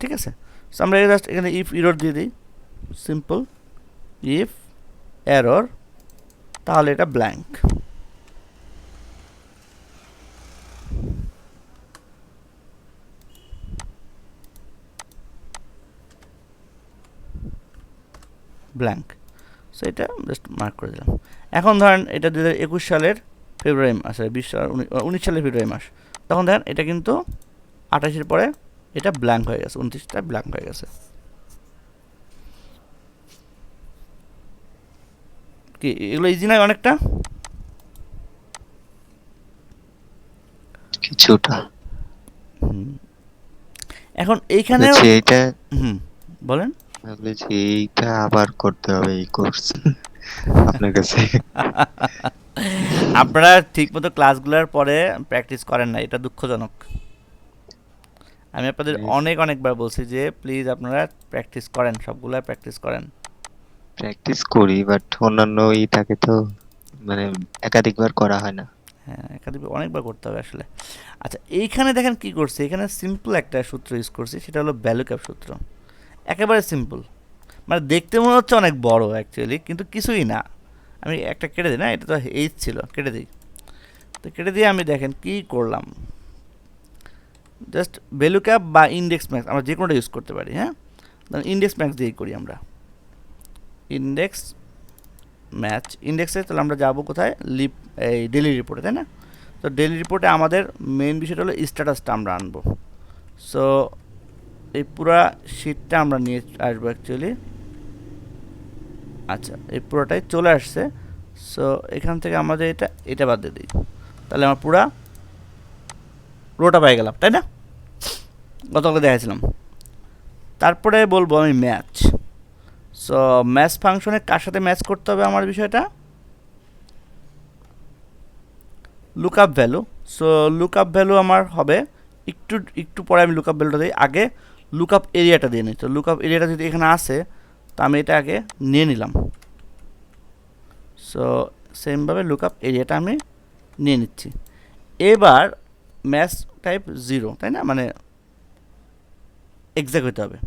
ঠিক আছে। সো আমরা জাস্ট এখানে ইফ ইরোর দিয়ে দিই, সিম্পল ইফ এরর, তাহলে এটা ব্ল্যাঙ্ক। ব্ল্যাঙ্ক, সো এটা জাস্ট মার্ক করে দিলাম। এখন ধরেন এটা 2021 সালের ফেব্রুয়ারি মাস, 19 সালের ফেব্রুয়ারি মাস, তখন দেখেন এটা কিন্তু 28-এর পরে এটা ব্ল্যাঙ্ক হয়ে গেছে, 29টা ব্ল্যাঙ্ক হয়ে গেছে। কি এগুলো ইজি নয় অনেকটা? কিছুটা। এখন এইখানে এইটা বলেন, বলেছি এইটা আবার করতে হবে এই কোর্স আপনার কাছে। আপনারা ঠিকমতো ক্লাসগুলোর পরে প্র্যাকটিস করেন না, এটা দুঃখজনক। আমি আপনাদের অনেকবার বলছি যে প্লিজ আপনারা প্র্যাকটিস করেন, সবগুলো প্র্যাকটিস করেন। প্র্যাকটিস করি বাট অন্যান্য থাকে তো, মানে একাধিকবার করা হয় না। হ্যাঁ, একাধিক অনেকবার করতে হবে আসলে। আচ্ছা এইখানে দেখেন কি করছে, এখানে সিম্পল একটা সূত্র ইউজ করছি, সেটা হলো ভ্যালু ক্যাপ সূত্র। একেবারে সিম্পল, মানে দেখতে মনে হচ্ছে অনেক বড় অ্যাকচুয়ালি, কিন্তু কিছুই না। আমি একটা কেটে দিই, না এটা তো এইচ ছিল, কেটে দিই। তো কেটে দিয়ে আমি দেখেন কি করলাম, জাস্ট ভ্যালু ক্যাপ বা ইন্ডেক্স ম্যাক্স আমরা যে কোনোটা ইউজ করতে পারি। হ্যাঁ, ইন্ডেক্স ম্যাক্স দিয়েই করি আমরা, ইন্ডেক্স ম্যাচ। ইন্ডেক্সে তাহলে আমরা যাবো কোথায়, এই ডেলি রিপোর্টে, তাই না? তো ডেলি রিপোর্টে আমাদের মেইন বিষয়টা হলো স্ট্যাটাসটা আমরা আনবো। সো এই পুরা শিটটা আমরা নিয়ে আসবো অ্যাকচুয়ালি। আচ্ছা এই পুরোটাই চলে আসছে। সো এখান থেকে আমাদের এটা বাদ দিয়ে দিই, তাহলে আমার পুরা রোটা পেয়ে গেলাম, তাই না? গতকালকে দেখাছিলাম। তারপরে বলবো আমি ম্যাচ। সো ম্যাচ ফাংশনে কার সাথে ম্যাচ করতে হবে আমার বিষয়টা, lookup value. So lookup value আমার হবে একটু পরে আমি লুকআপ ভ্যালুটা দিই, আগে লুকআপ এরিয়াটা দিয়ে নিই। তো লুকআপ এরিয়াটা যদি এখানে আসে তো আমি এটা আগে নিয়ে নিলাম। সো সেমভাবে লুকআপ এরিয়াটা আমি নিয়ে নিচ্ছি। এবার ম্যাচ টাইপ 0, তাই না, মানে এক্সাক্ট হতে হবে।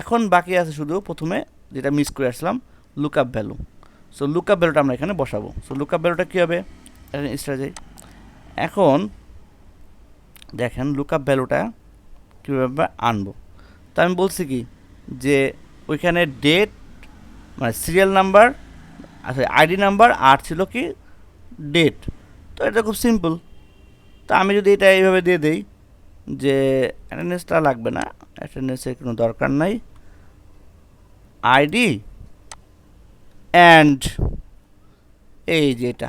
এখন বাকি আছে শুধু প্রথমে যেটা মিস করে আসলাম, লুকআপ ভ্যালু। সো লুকআপ ভ্যালুটা আমরা এখানে বসাবো। সো লুকআপ ভ্যালুটা কী হবে, এখানে স্টার যাই। এখন দেখেন লুকআপ ভ্যালুটা কীভাবে আনবো। তো আমি বলছি কি যে ওইখানে ডেট মানে সিরিয়াল নাম্বার, আচ্ছা আইডি নাম্বার, আর ছিল কি ডেট। তো এটা খুব সিম্পল। তো আমি যদি এটা এইভাবে দিয়ে দিই যে অ্যাটেন্ডেন্সটা লাগবে না, অ্যাটেন্ডেন্সের কোনো দরকার নাই, আইডি অ্যান্ড এই যে এটা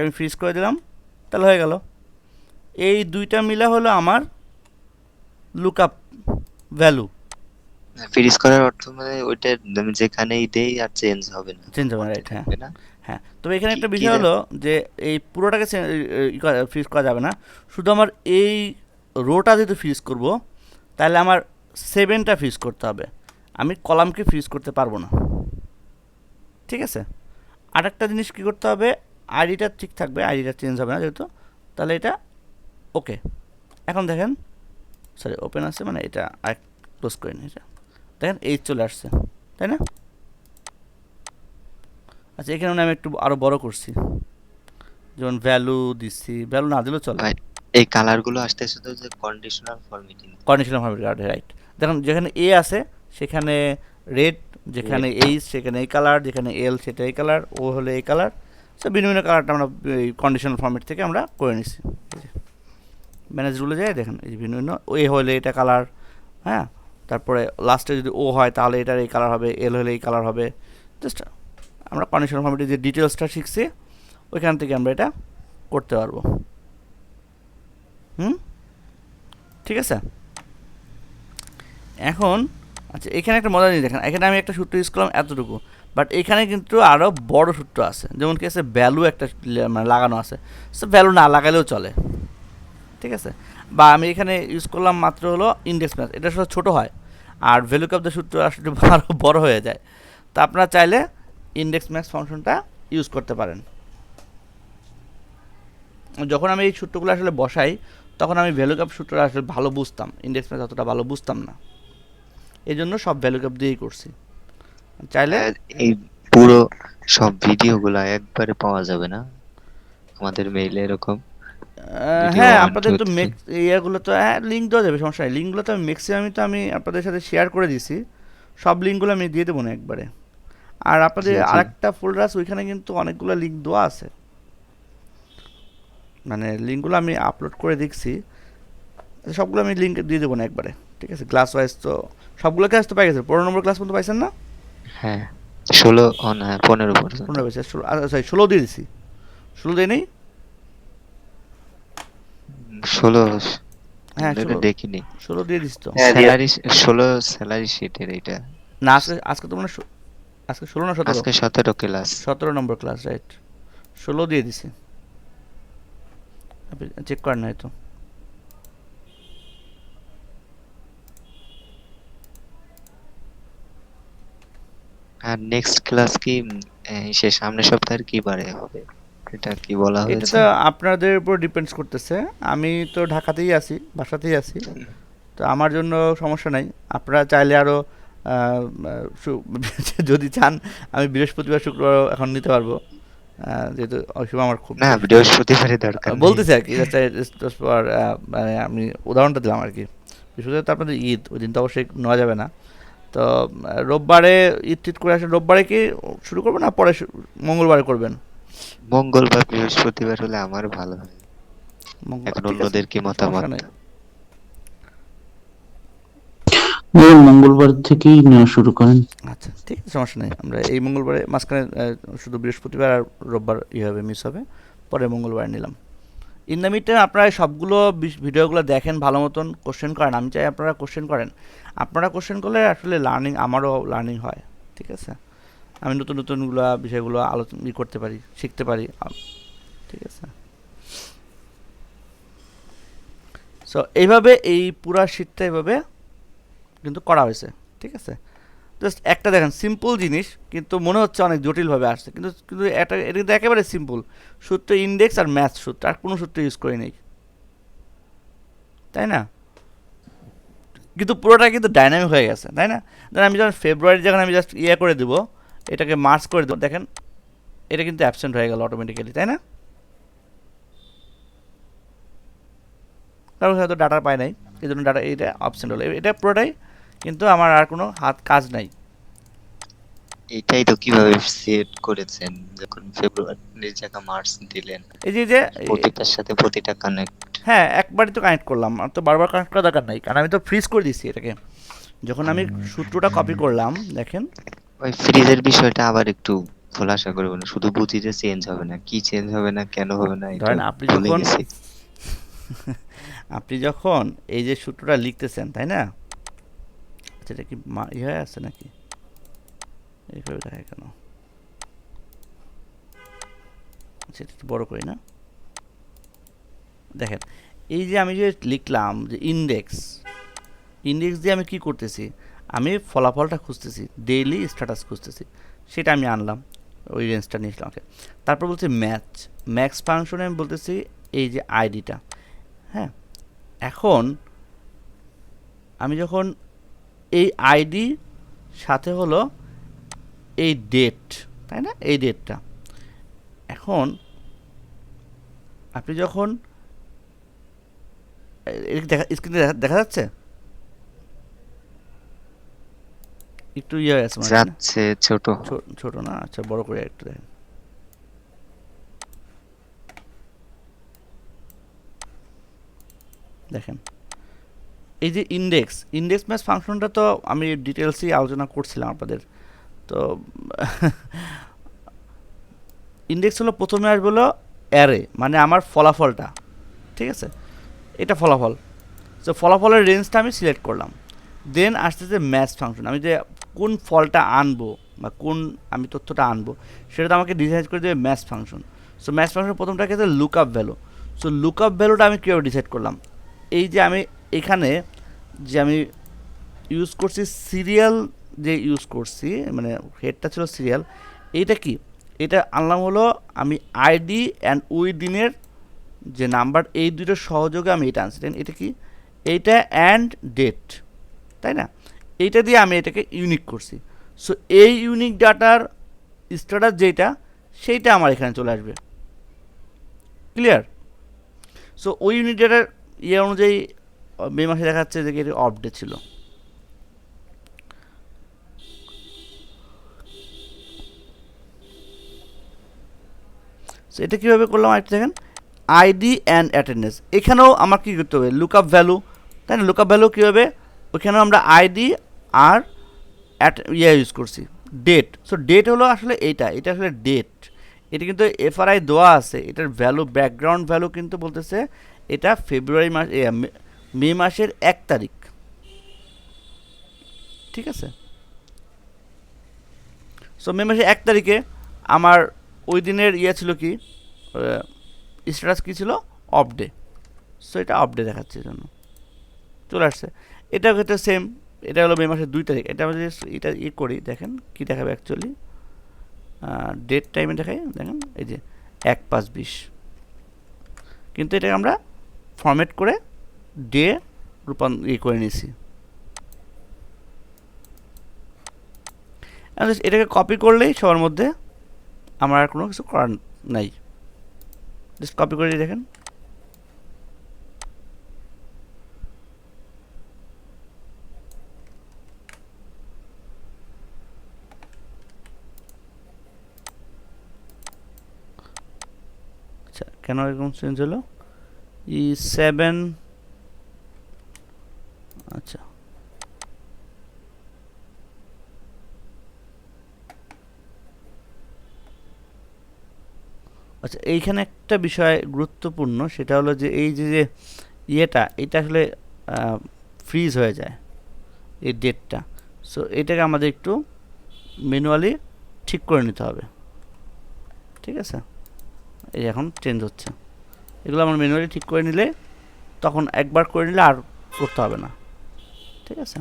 আমি ফ্রিজ করে দিলাম, তাহলে হয়ে গেল। এই দুইটা মিলা হলো আমার লুকআপ ভ্যালু। ফ্রিজ করার অর্থ মানে ওইটা আমি যেখানেই দেই আর চেঞ্জ হবে না, চেঞ্জ হবে না, রাইট? হ্যাঁ থাকবে না। হ্যাঁ, তবে এখানে একটা কি বিষয় হলো যে এই পুরোটাকে ফ্রিজ করা যাবে না, শুধু আমার এই রোটা যেহেতু ফ্রিজ করব তাহলে আমার 7টা ফ্রিজ করতে হবে, আমি কলামকে ফ্রিজ করতে পারবো না, ঠিক আছে? আরেকটা জিনিস কী করতে হবে, আইডিটা ঠিক থাকবে, আইডিটা চেঞ্জ হবে না যেহেতু, তাহলে এটা ওকে। এখন দেখেন, সরি ওপেন আছে মানে এটা আর ক্লোজ করে নিই, এটা দেখেন এই চলে আসছে, তাই না? আচ্ছা এখানে আমি একটু আরও বড় করছি, যেমন ভ্যালু দিচ্ছি, ভ্যালু না দিলেও চলে। ভাই এই কালারগুলো আসতে শুধু যে conditional formatting, conditional format, right. দেখুন যেখানে এ আছে সেখানে রেড যেখানে এইচ সেখানে এই কালার, যেখানে এল সেটা এই কালার, ও হলে এই কালার। সো ভিন্ন ভিন্ন কালারটা আমরা এই কন্ডিশনাল ফরম্যাট থেকে আমরা করে নিছি। ম্যানেজ রুলে যায় দেখেন এই যে ভিন্ন ভিন্ন, এ হলে এটা কালার, হ্যাঁ, তারপরে লাস্টে যদি ও হয় তাহলে এটার এই কালার হবে, এল হলে এই কালার হবে। জাস্ট আমরা কন্ডিশনাল ফরম্যাটে যে ডিটেলসটা শিখছি ওইখান থেকে আমরা এটা করতে পারবো। ঠিক আছে। এখন আচ্ছা, এখানে একটা মজা জিনিস দেখেন, এখানে আমি একটা সূত্র ইউজ করলাম এতটুকু, বাট এখানে কিন্তু আরও বড় সূত্র আছে, যেমন কি আছে ভ্যালু একটা মানে লাগানো আছে, সো ভ্যালু না লাগালেও চলে। ঠিক আছে। বা আমি এখানে ইউজ করলাম মাত্র হলো ইন্ডেক্স ম্যাথ, এটা আসলে ছোটো হয়, আর ভ্যালু ক্যাপ দ্য সূত্র আসলে আরও বড় হয়ে যায়। তো আপনারা চাইলে ইন্ডেক্স ম্যাক্স ফাংশনটা ইউজ করতে পারেন। যখন আমি এই সূত্রগুলো আসলে বসাই তখন আমি ভ্যালু ক্যাপ সূত্রটা আসলে ভালো বুঝতাম, ইন্ডেক্স ম্যাথ অতটা ভালো বুঝতাম না, এই জন্য সব ভ্যালু ক্যাপ দিয়েই করছি। চাইলে এই পুরো সব ভিডিওগুলা একবারে পাওয়া যাবে না আমাদের মেইলে এরকম ভিডিও হ্যাঁ, 1 আপনাদের 2 তো 3? ইয়েগুলো তো হ্যাঁ লিঙ্ক দেওয়া যাবে, সমস্যা নেই। লিঙ্কগুলো তো আমি ম্যাক্সিমামই তো আমি আপনাদের সাথে শেয়ার করে দিয়েছি, সব লিঙ্কগুলো আমি দিয়ে দেবো না একবারে। আর আপনাদের জি জি। আরেকটা ফোল্ডার আছে, ওইখানে কিন্তু অনেকগুলো লিঙ্ক দেওয়া আছে, মানে লিঙ্কগুলো আমি আপলোড করে দেখছি, সবগুলো আমি লিঙ্ক দিয়ে দেবো না একবারে। ঠিক আছে, ক্লাস ওয়াইজ তো সবগুলো ক্লাস তো পাই গেছে, 15 নম্বর ক্লাস পর্যন্ত পাইছেন না? হ্যাঁ 16 না 15 পর্যন্ত। 15 পাইছে, 16 দিয়ে দিছি, 16 দিয়ে নেই। 16 হ্যাঁ এটা 16, দেখিনি। 16 দিয়ে দিস তো। স্যালারি 16 স্যালারি শিটের এটা। না আজকে আজকে তো মানে আজকে 16 না 17? আজকে 17 ক্লাস। 17 নম্বর ক্লাস, রাইট। 16 দিয়ে দিছি, আপনি চেক করেন নাই তো। আর নেক্সট ক্লাস কি সে সামনের সপ্তাহের কি বারে হবে এটা কি বলা এটা হয়েছে? তো আপনাদের উপর ডিপেন্ডস করতেছে, আমি তো ঢাকাতেই আছি, বাসাতেই আছি, তো আমার জন্য সমস্যা নাই। আপনারা চাইলে আরও যদি চান আমি বৃহস্পতিবার শুক্রবার এখন নিতে পারবো, যেহেতু ওই সময় আমার খুব না বৃহস্পতিবারে দরকার নেই। বলতেছি আর কি, just for, মানে আমি উদাহরণটা দিলাম আর কি। বৃহস্পতিবার তো আপনাদের ঈদ, ওই দিন তো অবশ্যই নেওয়া যাবে না। তো রোববারে ঈদ টিদ করে আসেন, রোববারে কি শুরু করবেন না পরে মঙ্গলবারে করবেন? মঙ্গল বা বৃহস্পতিবার হলে আমার ভালো হয়। মঙ্গলবার, এখন ঠিক আছে, অন্যদের কি সমস্যা মতামত? নেই। মঙ্গলবার থেকেই নেওয়া শুরু করেন। আচ্ছা ঠিক আছে, সমস্যা নেই। আমরা এই মঙ্গলবারে মাঝখানে শুধু বৃহস্পতিবার আর রোববার হবে, মিস হবে, পরে মঙ্গলবার নিলাম। ইন দ্য মিড টাইম আপনারা সবগুলো ভিডিওগুলো দেখেন, ভালো মতন কোশ্চেন করেন, আমি চাই আপনারা কোশ্চেন করেন। আপনারা কোশ্চেন করলে আসলে লার্নিং, আমারও লার্নিং হয়। ঠিক আছে, আমি নতুন নতুনগুলো বিষয়গুলো আলোচনা করতে পারি, শিখতে পারি। ঠিক আছে, সো এইভাবে এই পুরা শীটটা এইভাবে কিন্তু করা হয়েছে। ঠিক আছে, জাস্ট একটা দেখেন সিম্পল জিনিস, কিন্তু মনে হচ্ছে অনেক জটিলভাবে আসছে, কিন্তু কিন্তু এটা এটা কিন্তু একেবারে সিম্পল সূত্র, ইন্ডেক্স আর ম্যাথ সূত্র, আর কোনো সূত্র ইউজ করি নেই, তাই না? কিন্তু পুরোটা কিন্তু ডাইনামিক হয়ে গেছে, তাই না? ধরেন আমি যখন ফেব্রুয়ারি যখন আমি জাস্ট ইয়ে করে দেবো, এটাকে মার্চ করে দেবো, দেখেন এটা কিন্তু অ্যাবসেন্ট হয়ে গেল অটোমেটিক্যালি, তাই না? কারণ হয়তো ডাটা পায় নাই, এই জন্য ডাটা এটা অ্যাবসেন্ট হলো, এটা পুরোটাই কিন্তু আমার আর কোনো হাত কাজ নাই। এটাই তো কিভাবে সেট করেছেন যখন ফেব্রুয়ারির জায়গা মার্চ দিলেন, এই যে প্রতিটার সাথে প্রতিটা কানেক্ট। হ্যাঁ একবারই তো কানেক্ট করলাম, আর তো বারবার কানেক্ট করা দরকার নাই, কারণ আমি তো ফ্রিজ করে দিচ্ছি এটাকে। যখন আমি সূত্রটা কপি করলাম, দেখেন ওই ফ্রিজের বিষয়টা আবার একটু খোলাসা করে বলুন, শুধু বুঝি যে চেঞ্জ হবে না, কি চেঞ্জ হবে না, কেন হবে না, এটা ধরেন আপনি ভুলে যখন গেছি। আপনি যখন এই যে সূত্রটা লিখতেছেন, তাই না? আচ্ছা এটা কি ইয়ে হয়ে আছে নাকি, এইভাবে দেখায় কেন? আচ্ছা এটা একটু বড় করি না, দেখেন এই যে আমি যে লিখলাম যে ইন্ডেক্স, ইন্ডেক্স দিয়ে আমি কি করতেছি, আমি ফলাফলটা খুঁজতেছি, ডেইলি স্ট্যাটাস খুঁজতেছি, সেটা আমি আনলাম, ওই রেঞ্জটা নিয়েছিলাম। ওকে, তারপর বলছি ম্যাক্স ফাংশনে আমি বলতেছি এই যে আইডিটা। হ্যাঁ, এখন আমি যখন এই আইডি সাথে হলো এই ডেট, তাই না, এই ডেটটা, এখন আপনি যখন স্ক্রিনে দেখা যাচ্ছে, একটু ইয়ে হয়ে আছে মনে হয়, তাই না? যাচ্ছে ছোট। ছোট না, আচ্ছা বড় করে একটু দেখেন। দেখেন এই যে ইন্ডেক্স ম্যাচ ফাংশনটা তো আমি ডিটেলসই আলোচনা করছিলাম আপনাদের। তো ইন্ডেক্স হলো প্রথমে আসবে হলো অ্যারে, মানে আমার ফলাফলটা, ঠিক আছে, এটা ফলাফল। তো ফলাফলের রেঞ্জটা আমি সিলেক্ট করলাম। দেন আসতেছে ম্যাচ ফাংশন, আমি যে কোন ফলটা আনবো বা কোন আমি তথ্যটা আনবো সেটা তো আমাকে ডিসাইড করে দেবে match function. So match function প্রথমটা হচ্ছে look up value. So look up ভ্যালুটা আমি কীভাবে ডিসাইড করলাম, এই যে আমি এখানে যে আমি ইউজ করছি সিরিয়াল, যে ইউজ করছি মানে হেডটা ছিল সিরিয়াল, এইটা কি, এটা আনলাম হলো আমি আইডি অ্যান্ড উইদিনের যে নাম্বার, এই দুটোর সহযোগে আমি এটা আনছি। দেন এটা কি, এইটা অ্যান্ড ডেট, তাই না? এইটা দিয়ে আমি এটাকে ইউনিক করছি। সো এই ইউনিক ডাটার স্ট্যাটাস যেটা, সেইটা আমার এখানে চলে আসবে। ক্লিয়ার? সো ওই ইউনিক ডাটার ইয়ে অনুযায়ী মে মাসে দেখা যাচ্ছে যে এটা আপডেট ছিল। সো এটা কীভাবে করলাম আরেকটা দেখেন, আইডি অ্যান্ড অ্যাটেন্ডেন্স, এখানেও আমার কী করতে হবে, লুক আপ ভ্যালু, তাই না? লুক আপ ভ্যালু কীভাবে, ওইখানেও আমরা আইডি আর ইউজ করছি ডেট। সো ডেট হলো আসলে এটা আসলে ডেট, এটা কিন্তু এফআরআই দেওয়া আছে, এটার ভ্যালু ব্যাকগ্রাউন্ড ভ্যালু কিন্তু বলতেছে এটা ফেব্রুয়ারি মাস মে মাসের 1 তারিখ, ঠিক আছে? সো মে মাসের 1 তারিখে আমার ওই দিনের ইয়ে ছিল কি, স্ট্যাটাস কী ছিল, অফ ডে। সো এটা অফ ডে দেখাচ্ছে, এই জন্য চলে আসছে। এটা ক্ষেত্রে সেম, এটা হলো মে মাসের 2 তারিখ। এটা আমি যদি এটা করি, দেখেন কী দেখাবে অ্যাকচুয়ালি, ডেট টাইমে দেখাই, দেখেন এই যে 1/5/20, কিন্তু এটাকে আমরা ফরম্যাট করে ডে করে নিয়েছি। এটাকে কপি করলেই সবার মধ্যে আমার আর কোনো কিছু করার নাই, জাস্ট কপি করে দেখেন। আচ্ছা কেন এরকম চেঞ্জ হলো, E7, আচ্ছা আচ্ছা এইখানে একটা বিষয় গুরুত্বপূর্ণ, সেটা হলো যে এই যে ইয়েটা, এটা আসলে ফ্রিজ হয়ে যায় এই ডেটটা। সো এটাকে আমাদের একটু ম্যানুয়ালি ঠিক করে নিতে হবে, ঠিক আছে? এই এখন চেঞ্জ হচ্ছে, এগুলো আমরা ম্যানুয়ালি ঠিক করে নিলে তখন একবার করে নিলে আর করতে হবে না, ঠিক আছে?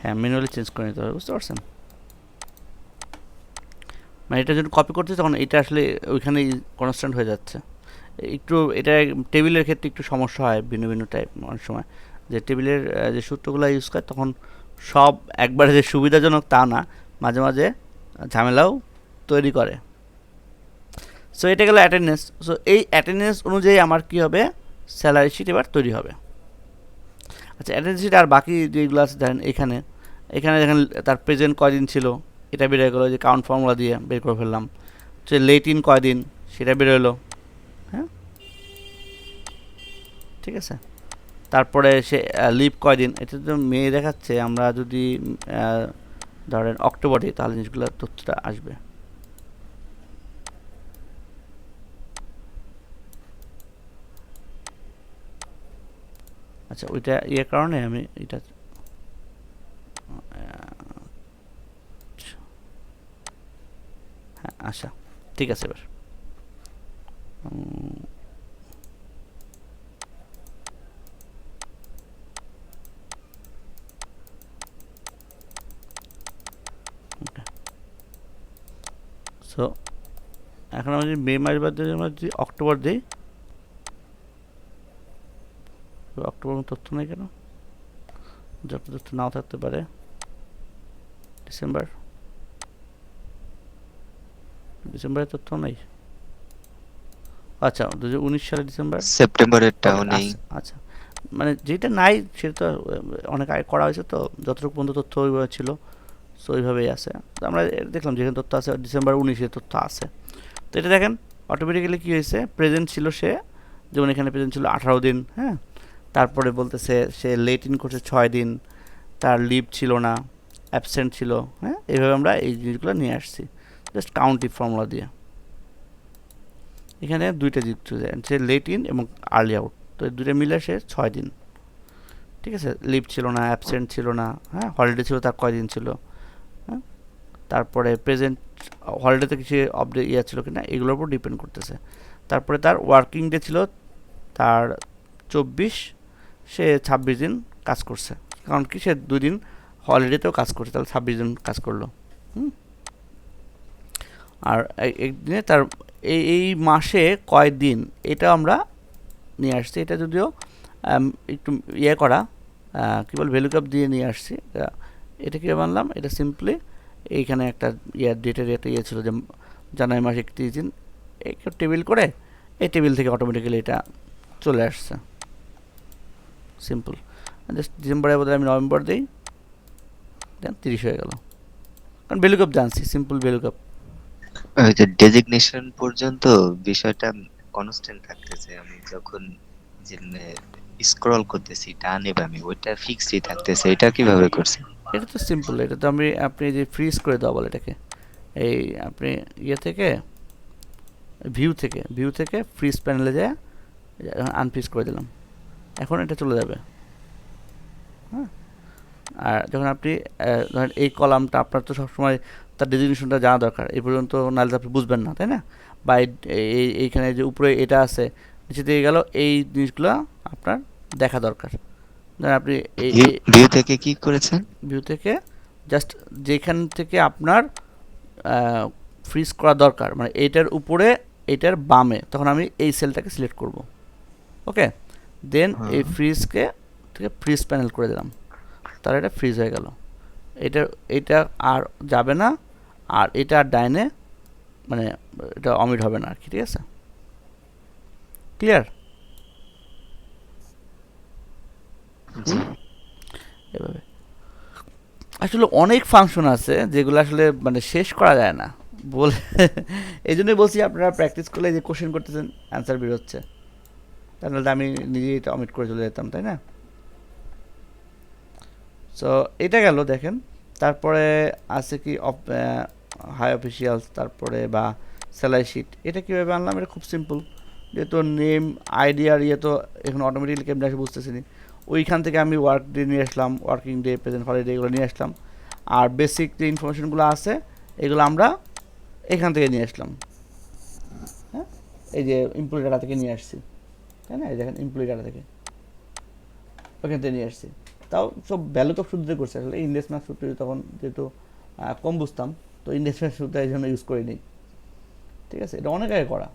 হ্যাঁ ম্যানুয়ালি চেঞ্জ করে নিতে হবে, বুঝতে পারছেন? মানে এটা যদি কপি করতে তখন এটা আসলে ওইখানেই কনস্ট্যান্ট হয়ে যাচ্ছে। একটু এটা টেবিলের ক্ষেত্রে একটু সমস্যা হয় ভিন্ন ভিন্ন টাইপ অনেক সময়, যে টেবিলের যে সূত্রগুলো ইউজ করে তখন সব একবারে যে সুবিধাজনক তা না, মাঝে মাঝে ঝামেলাও তৈরি করে। সো এটা গেল অ্যাটেন্ডেন্স। সো এই অ্যাটেন্ডেন্স অনুযায়ী আমার কী হবে, স্যালারি শিট এবার তৈরি হবে। আচ্ছা অ্যাটেন্ডেন্স শিট আর বাকি যেগুলো আছে দেখেন, এখানে দেখেন তার প্রেজেন্ট কয়দিন ছিল, এটা বের হয়ে গেলো, যে কাউন্ট ফর্মুলা দিয়ে বের করে ফেললাম। সে লেট ইন কয়দিন সেটা বের হলো, হ্যাঁ ঠিক আছে? তারপরে সে লিভ কয়দিন, এটা তো মে দেখাচ্ছে, আমরা যদি ধরেন অক্টোবর দিই তাহলে জিনিসগুলো তথ্যটা আসবে। আচ্ছা ওইটা ইয়ে কারণে আমি এটা হ্যাঁ আচ্ছা ঠিক আছে। এবার সো এখন আমি যদি মে মাস বাদ দিয়ে আমরা যদি অক্টোবর দিই, অক্টোবর তথ্য নেই কেন, যত তথ্য নাও থাকতে পারে। ডিসেম্বরের তথ্য নেই, আচ্ছা 2019 সালে ডিসেম্বর, সেপ্টেম্বরেরটাও নেই। আচ্ছা মানে যেটা নাই সেটা তো অনেক আগে করা হয়েছে, তো যতটুকু পর্যন্ত তথ্য ওইভাবে ছিল, সো ওইভাবেই আছে। তো আমরা দেখলাম যেখানে তথ্য আছে ডিসেম্বর 19-এ তথ্য আছে। তো এটা দেখেন অটোমেটিক্যালি কী হয়েছে, প্রেজেন্ট ছিল সে, যেমন এখানে প্রেজেন্ট ছিল 18 দিন, হ্যাঁ। তারপরে বলতেছে সে লেট ইন করছে 6 দিন, তার লিভ ছিল না, অ্যাবসেন্ট ছিল, হ্যাঁ। এইভাবে আমরা এই জিনিসগুলো নিয়ে আসছি জাস্ট কাউন্টিভ ফর্মুলা দিয়ে। এখানে দুইটা যুক্ত যায়, সে লেট ইন এবং আর্লি আউট, তো এই দুইটা মিলে সে 6 দিন, ঠিক আছে। লিভ ছিল না, অ্যাবসেন্ট ছিল না, হ্যাঁ। হলিডে ছিল তার কয়দিন ছিল, হ্যাঁ। তারপরে প্রেজেন্ট হলিডেতে কিছু আপডেট ছিল কিনা এগুলোর উপর ডিপেন্ড করতেছে। তারপরে তার ওয়ার্কিং ডে ছিল তার 24, সে 26 দিন কাজ করছে, কারণ কি সে 2 দিন হলিডেতেও কাজ করছে, তাহলে 26 দিন কাজ করলো। আর একদিনে তার এই মাসে কয় দিন এটা আমরা নিয়ে আসছি। এটা যদিও একটু ইয়ে করা, কী বল ভ্যালু কাপ দিয়ে নিয়ে আসছি। এটা কীভাবে বানলাম, এটা সিম্পলি এইখানে একটা ডেটের একটা ছিল যে জানুয়ারি মাস 31 দিন, একটা টেবিল করে এই টেবিল থেকে অটোমেটিক্যালি এটা চলে আসছে, সিম্পল। জাস্ট ডিসেম্বরের বদলে আমি নভেম্বর দিই, দেন 30 হয়ে গেল, কারণ ভ্যালু কাপ জানছি, সিম্পল ভ্যালু কাপ। ওই যে ডেজিগনেশন পর্যন্ত বিষয়টা কনস্ট্যান্ট থাকতেছে, আমি যখন যে স্ক্রল করতেছি ডানে বামে ওইটা ফিক্সডই থাকতেছে, এটা কিভাবে করছে? এটা তো সিম্পল, এটা তো আপনি যে ফ্রিজ করে দেওয়া বলে এটাকে, এই আপনি থেকে ভিউ থেকে ফ্রিজ প্যানেলে যায় আনফ্রিজ করে দিলাম, এখন এটা চলে যাবে, হ্যাঁ। আর যখন আপনি ধরেন এই কলামটা আপনার তো সবসময় তার ডেজিগনেশনটা জানা দরকার, এই পর্যন্ত নাহলে আপনি বুঝবেন না, তাই না। বা এইখানে যে উপরে এটা আছে নিচে দিয়ে গেল, এই জিনিসগুলো আপনার দেখা দরকার। ধরেন আপনি এই ভিউ থেকে কি করেছেন? ভিউ থেকে জাস্ট যেখান থেকে আপনার ফ্রিজ করা দরকার, মানে এইটার উপরে এইটার বামে, তখন আমি এই সেলটাকে সিলেক্ট করব, ওকে। দেন এই ফ্রিজকে থেকে ফ্রিজ প্যানেল করে দিলাম, তার এটা ফ্রিজ হয়ে গেল। এটা আর যাবে না, আর এটা আর ডাইনে মানে এটা অমিট হবে না আর কি, ঠিক আছে, ক্লিয়ার। এভাবে আসলে অনেক ফাংশন আছে যেগুলো আসলে মানে শেষ করা যায় না বলে, এই জন্যই বলছি আপনারা প্র্যাকটিস করলে যে কোশ্চেন করতেছেন অ্যান্সার বেরোচ্ছে, তাহলে আমি নিজেই এটা অমিট করে চলে যেতাম, তাই না। সো এটা গেল দেখেন। তারপরে আছে কি হাই অফিসিয়ালস, তারপরে বা স্যালারি শিট। এটা কীভাবে আনলাম, এটা খুব সিম্পল, যেহেতু নেম আইডি আর ইয়ে তো এখন অটোমেটিকলি কেমন আসে বুঝতেছি নি, ওইখান থেকে আমি ওয়ার্ক ডে নিয়ে আসলাম, ওয়ার্কিং ডে, প্রেজেন্ট হলিডে এগুলো নিয়ে আসলাম। আর বেসিক যে ইনফরমেশনগুলো আছে এগুলো আমরা এখান থেকে নিয়ে আসলাম, হ্যাঁ। এই যে এমপ্লয়ি ডাটা থেকে নিয়ে আসছি, তাই না। এই দেখেন এমপ্লয়ি ডাটা থেকে ওখান থেকে নিয়ে আসছি, তাও সব ভ্যালু কাপ সূত্রে করছে। আসলে ইন্ডেক্স ম্যাথ সূত্র তখন যেহেতু কম বুঝতাম, তো ইন্ডেক্স ম্যাথ সূত্র এই জন্য ইউজ করিনি, ঠিক আছে। এটা অনেক আগে করা,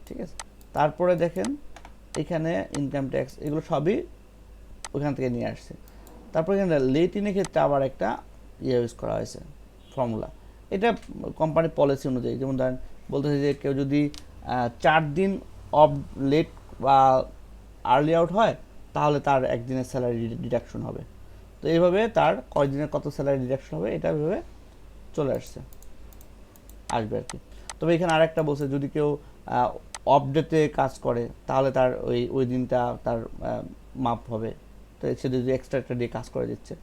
ঠিক আছে। তারপরে দেখেন এখানে ইনকাম ট্যাক্স এগুলো সবই ওখান থেকে নিয়ে আসছে। তারপরে এখানে লেট ইনের ক্ষেত্রে আবার একটা ইউজ করা হয়েছে ফর্মুলা, এটা কোম্পানির পলিসি অনুযায়ী। যেমন ধরেন বলতেছে যে কেউ যদি 4 দিন অফ লেট বা আর্লি আউট হয় তাহলে তার একদিনের স্যালারি ডিডাকশন হবে। তো এইভাবে তার কয় দিনের কত স্যালারি ডিডাকশন হবে এটা ভেবে চলে আসবে আর কি। তবে এখানে আরেকটা বলছে যদি কেউ অফ ডেতে কাজ করে তাহলে তার ওই দিনটা তার মাপ হবে, তো সে যদি এক্সট্রা একটা ডে কাজ করে দিচ্ছে।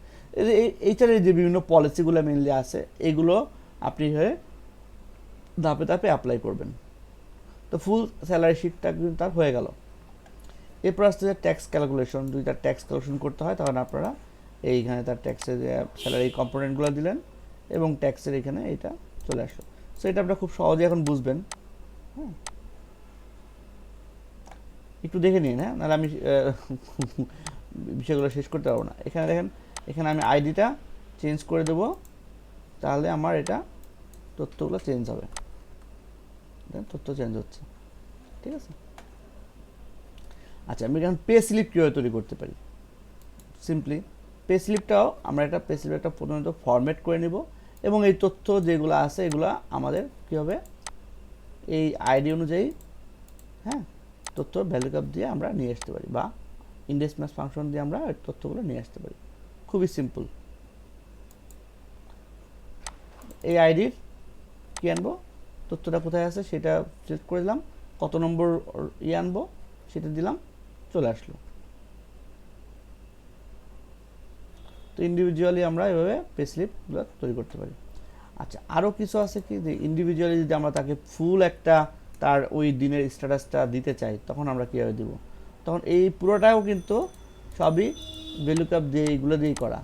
এইটার যে বিভিন্ন পলিসিগুলো মেনলি আছে এগুলো আপনি হয়ে ধাপে ধাপে অ্যাপ্লাই করবেন। তো ফুল স্যালারি শিটটা কিন্তু তার হয়ে গেল। এরপর আসতে যে ট্যাক্স ক্যালকুলেশন, যদি তার ট্যাক্স ক্যালকুলেশন করতে হয় তখন আপনারা এইখানে তার ট্যাক্সের স্যালারি কম্পোনেন্টগুলো দিলেন এবং ট্যাক্সের এখানে এটা চলে আসলো। সো এটা আপনারা খুব সহজে এখন বুঝবেন, হ্যাঁ। একটু দেখে নিন, হ্যাঁ, নাহলে আমি বিষয়গুলো শেষ করতে পারবো না। এখানে দেখেন, এখানে আমি আইডিটা চেঞ্জ করে দেবো, তাহলে আমার এটা তথ্যগুলো চেঞ্জ হবে, তথ্য চেঞ্জ হচ্ছে, ঠিক আছে। আচ্ছা, আমি এখন পে স্লিপ কীভাবে তৈরি করতে পারি, সিম্পলি পে স্লিপটাও আমরা একটা পে স্লিপ একটা প্রথমত ফরম্যাট করে নিব এবং এই তথ্য যেগুলো আছে এগুলো আমাদের কী হবে এই আইডি অনুযায়ী, হ্যাঁ, তথ্য ভ্যালু কাপ দিয়ে আমরা নিয়ে আসতে পারি, বা ইন্ডেক্স ম্যাচ ফাংশন দিয়ে আমরা তথ্যগুলো নিয়ে আসতে পারি। খুবই সিম্পল। এই আইডির কি আনবো, তথ্যটা কোথায় আছে সেটা সিলেক্ট করে দিলাম, কত নম্বর আনবো সেটা দিলাম, চলে আসলো। তো ইন্ডিভিজুয়ালি আমরা এভাবে পে স্লিপগুলো তৈরি করতে পারি। আচ্ছা, আরও কিছু আছে কি, যে ইন্ডিভিজুয়ালি যদি আমরা তাকে ফুল একটা তার ওই দিনের স্ট্যাটাসটা দিতে চাই, তখন আমরা কীভাবে দিব? তখন এই পুরোটাও কিন্তু সবই ভ্যালু কাপ দিয়ে এইগুলো দিয়েই করা,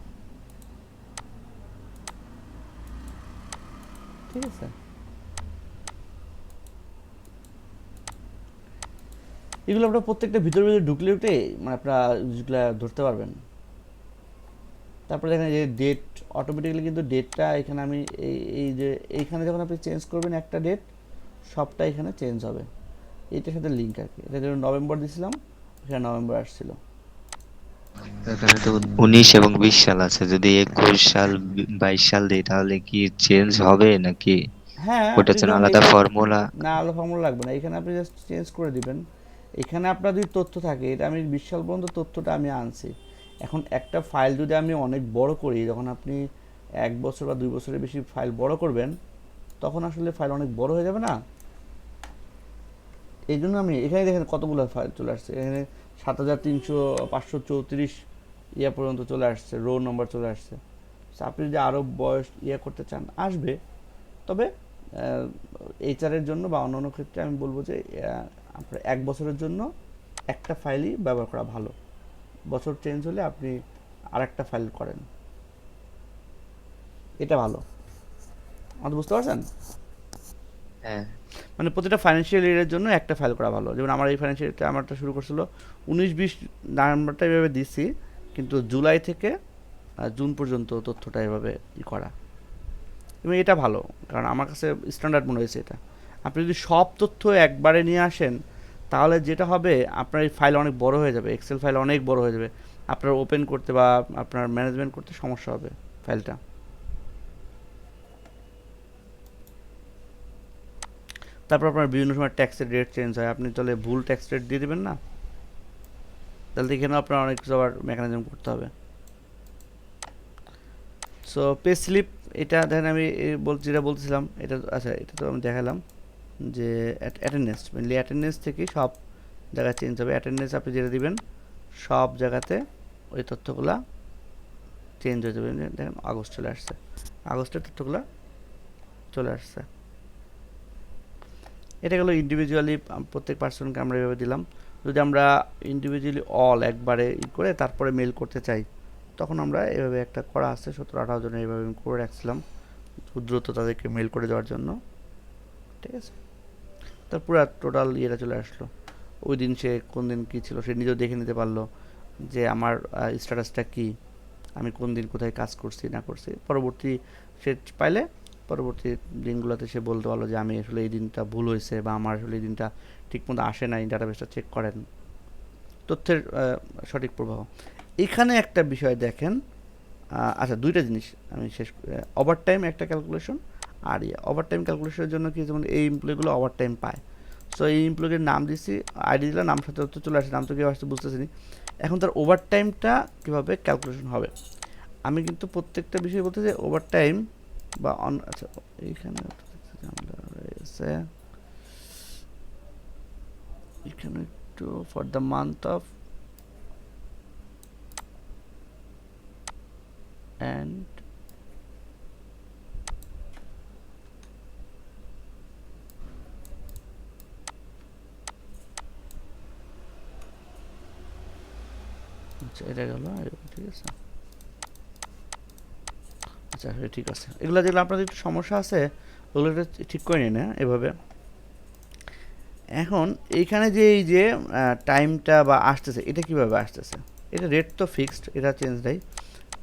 ঠিক আছে? এগুলো আপনার প্রত্যেকটা ভিতরে ভিতরে ঢুকলে উঠে মানে আপনারা যেগুলো ধরতে পারবেন। তারপরে দেখেন যে ডেট, অটোমেটিক্যালি কিন্তু ডেটটা এখানে আমি এই যে এইখানে যখন আপনি চেঞ্জ করবেন একটা ডেট, সবটা এখানে চেঞ্জ হবে, এইটার সাথে লিঙ্ক আর কি। এটা যেমন নভেম্বর দিয়েছিলাম, এখানে নভেম্বর আসছিল। এখানে তো 19 এবং 20 সাল আছে, যদি 21 সাল 22 সাল দিই তাহলে কি চেঞ্জ হবে নাকি হ্যাঁ, ওটার আপনি জন্য যখন আলাদা ফর্মুলা? না, আলাদা ফর্মুলা লাগবে না, এখানে আপনি জাস্ট চেঞ্জ করে দিবেন। এখানে আপনার যদি তথ্য থাকে, এটা আমি 20 সাল পর্যন্ত তথ্যটা আমি আনছি। এখন একটা ফাইল যদি আমি অনেক বড় করি, যখন আপনি 1 বছর বা 2 বছরের বেশি ফাইল বড় করবেন, তখন আসলে ফাইল অনেক বড় হয়ে যাবে না? এই জন্য আমি এখানে দেখেন কতগুলো ফাইল চলে আসছে, এখানে 7300 534 পর্যন্ত চলে আসছে, রো নম্বর চলে আসছে। আপনি যদি আরও বয়স করতে চান, আসবে। তবে এইচআরের জন্য বা অন্যান্য ক্ষেত্রে আমি বলবো যে আপনার 1 বছরের জন্য একটা ফাইলই ব্যবহার করা ভালো। বছর চেঞ্জ হলে আপনি আরেকটা ফাইল করেন, এটা ভালো। আমাদের বুঝতে পারছেন? হ্যাঁ। মানে প্রতিটা ফাইন্যান্সিয়াল ইয়ারের জন্য একটা ফাইল করা ভালো। যেমন আমার এই ফাইন্যান্সিয়াল ইয়ারটা আমারটা শুরু করছিল 19-20 নাম্বারটা এভাবে দিছি, কিন্তু জুলাই থেকে জুন পর্যন্ত তথ্যটা এভাবে করা, এবং এটা ভালো, কারণ আমার কাছে স্ট্যান্ডার্ড মনে হয়েছে এটা। আপনি যদি সব তথ্য একবারে নিয়ে আসেন, তাহলে যেটা হবে আপনার এই ফাইল অনেক বড় হয়ে যাবে, এক্সেল ফাইল অনেক বড় হয়ে যাবে, আপনার ওপেন করতে বা আপনার ম্যানেজমেন্ট করতে সমস্যা হবে ফাইলটা। তারপর আপনার বিভিন্ন সময় ট্যাক্সের রেট চেঞ্জ হয়, আপনি তাহলে ভুল ট্যাক্স রেট দিয়ে দেবেন না, তাহলে এখানেও আপনার অনেক কিছু আবার মেকানিজম করতে হবে। সো পে স্লিপ, এটা দেখেন আমি যেটা বলতেছিলাম, এটা আচ্ছা, এটা তো আমি দেখালাম যে অ্যাটেন্ডেন্স, মেনলি অ্যাটেন্ডেন্স থেকে সব জায়গায় চেঞ্জ হবে। অ্যাটেন্ডেন্স আপনি যেটা দিবেন সব জায়গাতে ওই তথ্যগুলা চেঞ্জ হয়ে যাবে। দেখেন আগস্ট চলে আসছে, আগস্টের তথ্যগুলা চলে আসছে। এটা গেলো ইন্ডিভিজুয়ালি প্রত্যেক পার্সনকে আমরা এভাবে দিলাম। যদি আমরা ইন্ডিভিজুয়ালি অল একবারে করে তারপরে মেল করতে চাই, তখন আমরা এভাবে একটা করা আছে, 17-18 জনের এইভাবে আমি করে রাখছিলাম দ্রুত তাদেরকে মেল করে দেওয়ার জন্য, ঠিক আছে? তার পুরো টোটাল ইয়েটা চলে আসলো, ওই দিন সে কোন দিন কী ছিল সে নিজেও দেখে নিতে পারলো যে আমার স্ট্যাটাসটা কী, আমি কোন দিন কোথায় কাজ করছি না করছি। পরবর্তী সে পাইলে পরবর্তী দিনগুলোতে সে বলতে পারলো যে আমি আসলে এই দিনটা ভুল হয়েছে, বা আমার আসলে এই দিনটা ঠিকমতো আসে নাই, ডাটাবেসটা চেক করেন। তথ্যের সঠিক প্রবাহ। এখানে একটা বিষয় দেখেন, আচ্ছা, দুইটা জিনিস আমি শেষ, ওভার টাইম একটা ক্যালকুলেশন, আর ওভার টাইম ক্যালকুলেশনের জন্য কি, যেমন এই এমপ্লয়িগুলো ওভার টাইম পায়। সো এই এমপ্লয়ির নাম দিচ্ছি, আইডি দিলাম, নাম সাথে তো চলে আসছে, নাম তো কেউ আসতে বুঝতেছি নি। এখন তার ওভার টাইমটা কীভাবে ক্যালকুলেশন হবে, আমি কিন্তু প্রত্যেকটা বিষয় বলতে যে ওভার টাইম বা আচ্ছা, এইখানে রয়েছে, এখানে একটু for the month of and আচ্ছা, এটা গেল, ঠিক আছে। আচ্ছা, ঠিক আছে। এগুলো যেগুলো আপনাদের একটু সমস্যা আছে ওগুলো ঠিক করে নিন, হ্যাঁ, এভাবে। এখন এইখানে যে এই যে টাইমটা বা আসতেছে, এটা কিভাবে আসতেছে, এটা রেট তো ফিক্সড, এটা চেঞ্জ নেই,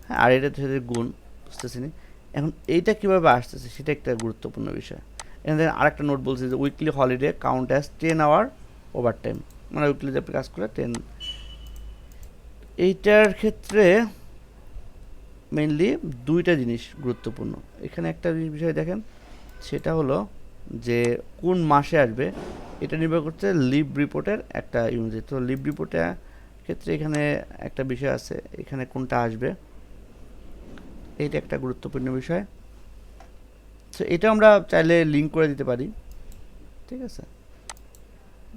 হ্যাঁ, আর এটা হচ্ছে গুণ, বুঝতেছি নি। এখন এইটা কিভাবে আসতেছে সেটা একটা গুরুত্বপূর্ণ বিষয়। এখানে আরেকটা নোট বলছে যে weekly holiday count as 10 hour overtime, মানে উইকলি যে আপনি কাজ করে 10। এইটার ক্ষেত্রে মেইনলি দুইটা জিনিস গুরুত্বপূর্ণ। এখানে একটা বিষয় দেখেন, সেটা হলো যে কোন মাসে আসবে এটা নির্ভর করছে লিভ রিপোর্টের একটা ইউনিট। তো লিভ রিপোর্টের ক্ষেত্রে এখানে একটা বিষয় আছে, এখানে কোনটা আসবে এইটা একটা গুরুত্বপূর্ণ বিষয়। তো এটা আমরা চাইলে লিঙ্ক করে দিতে পারি, ঠিক আছে।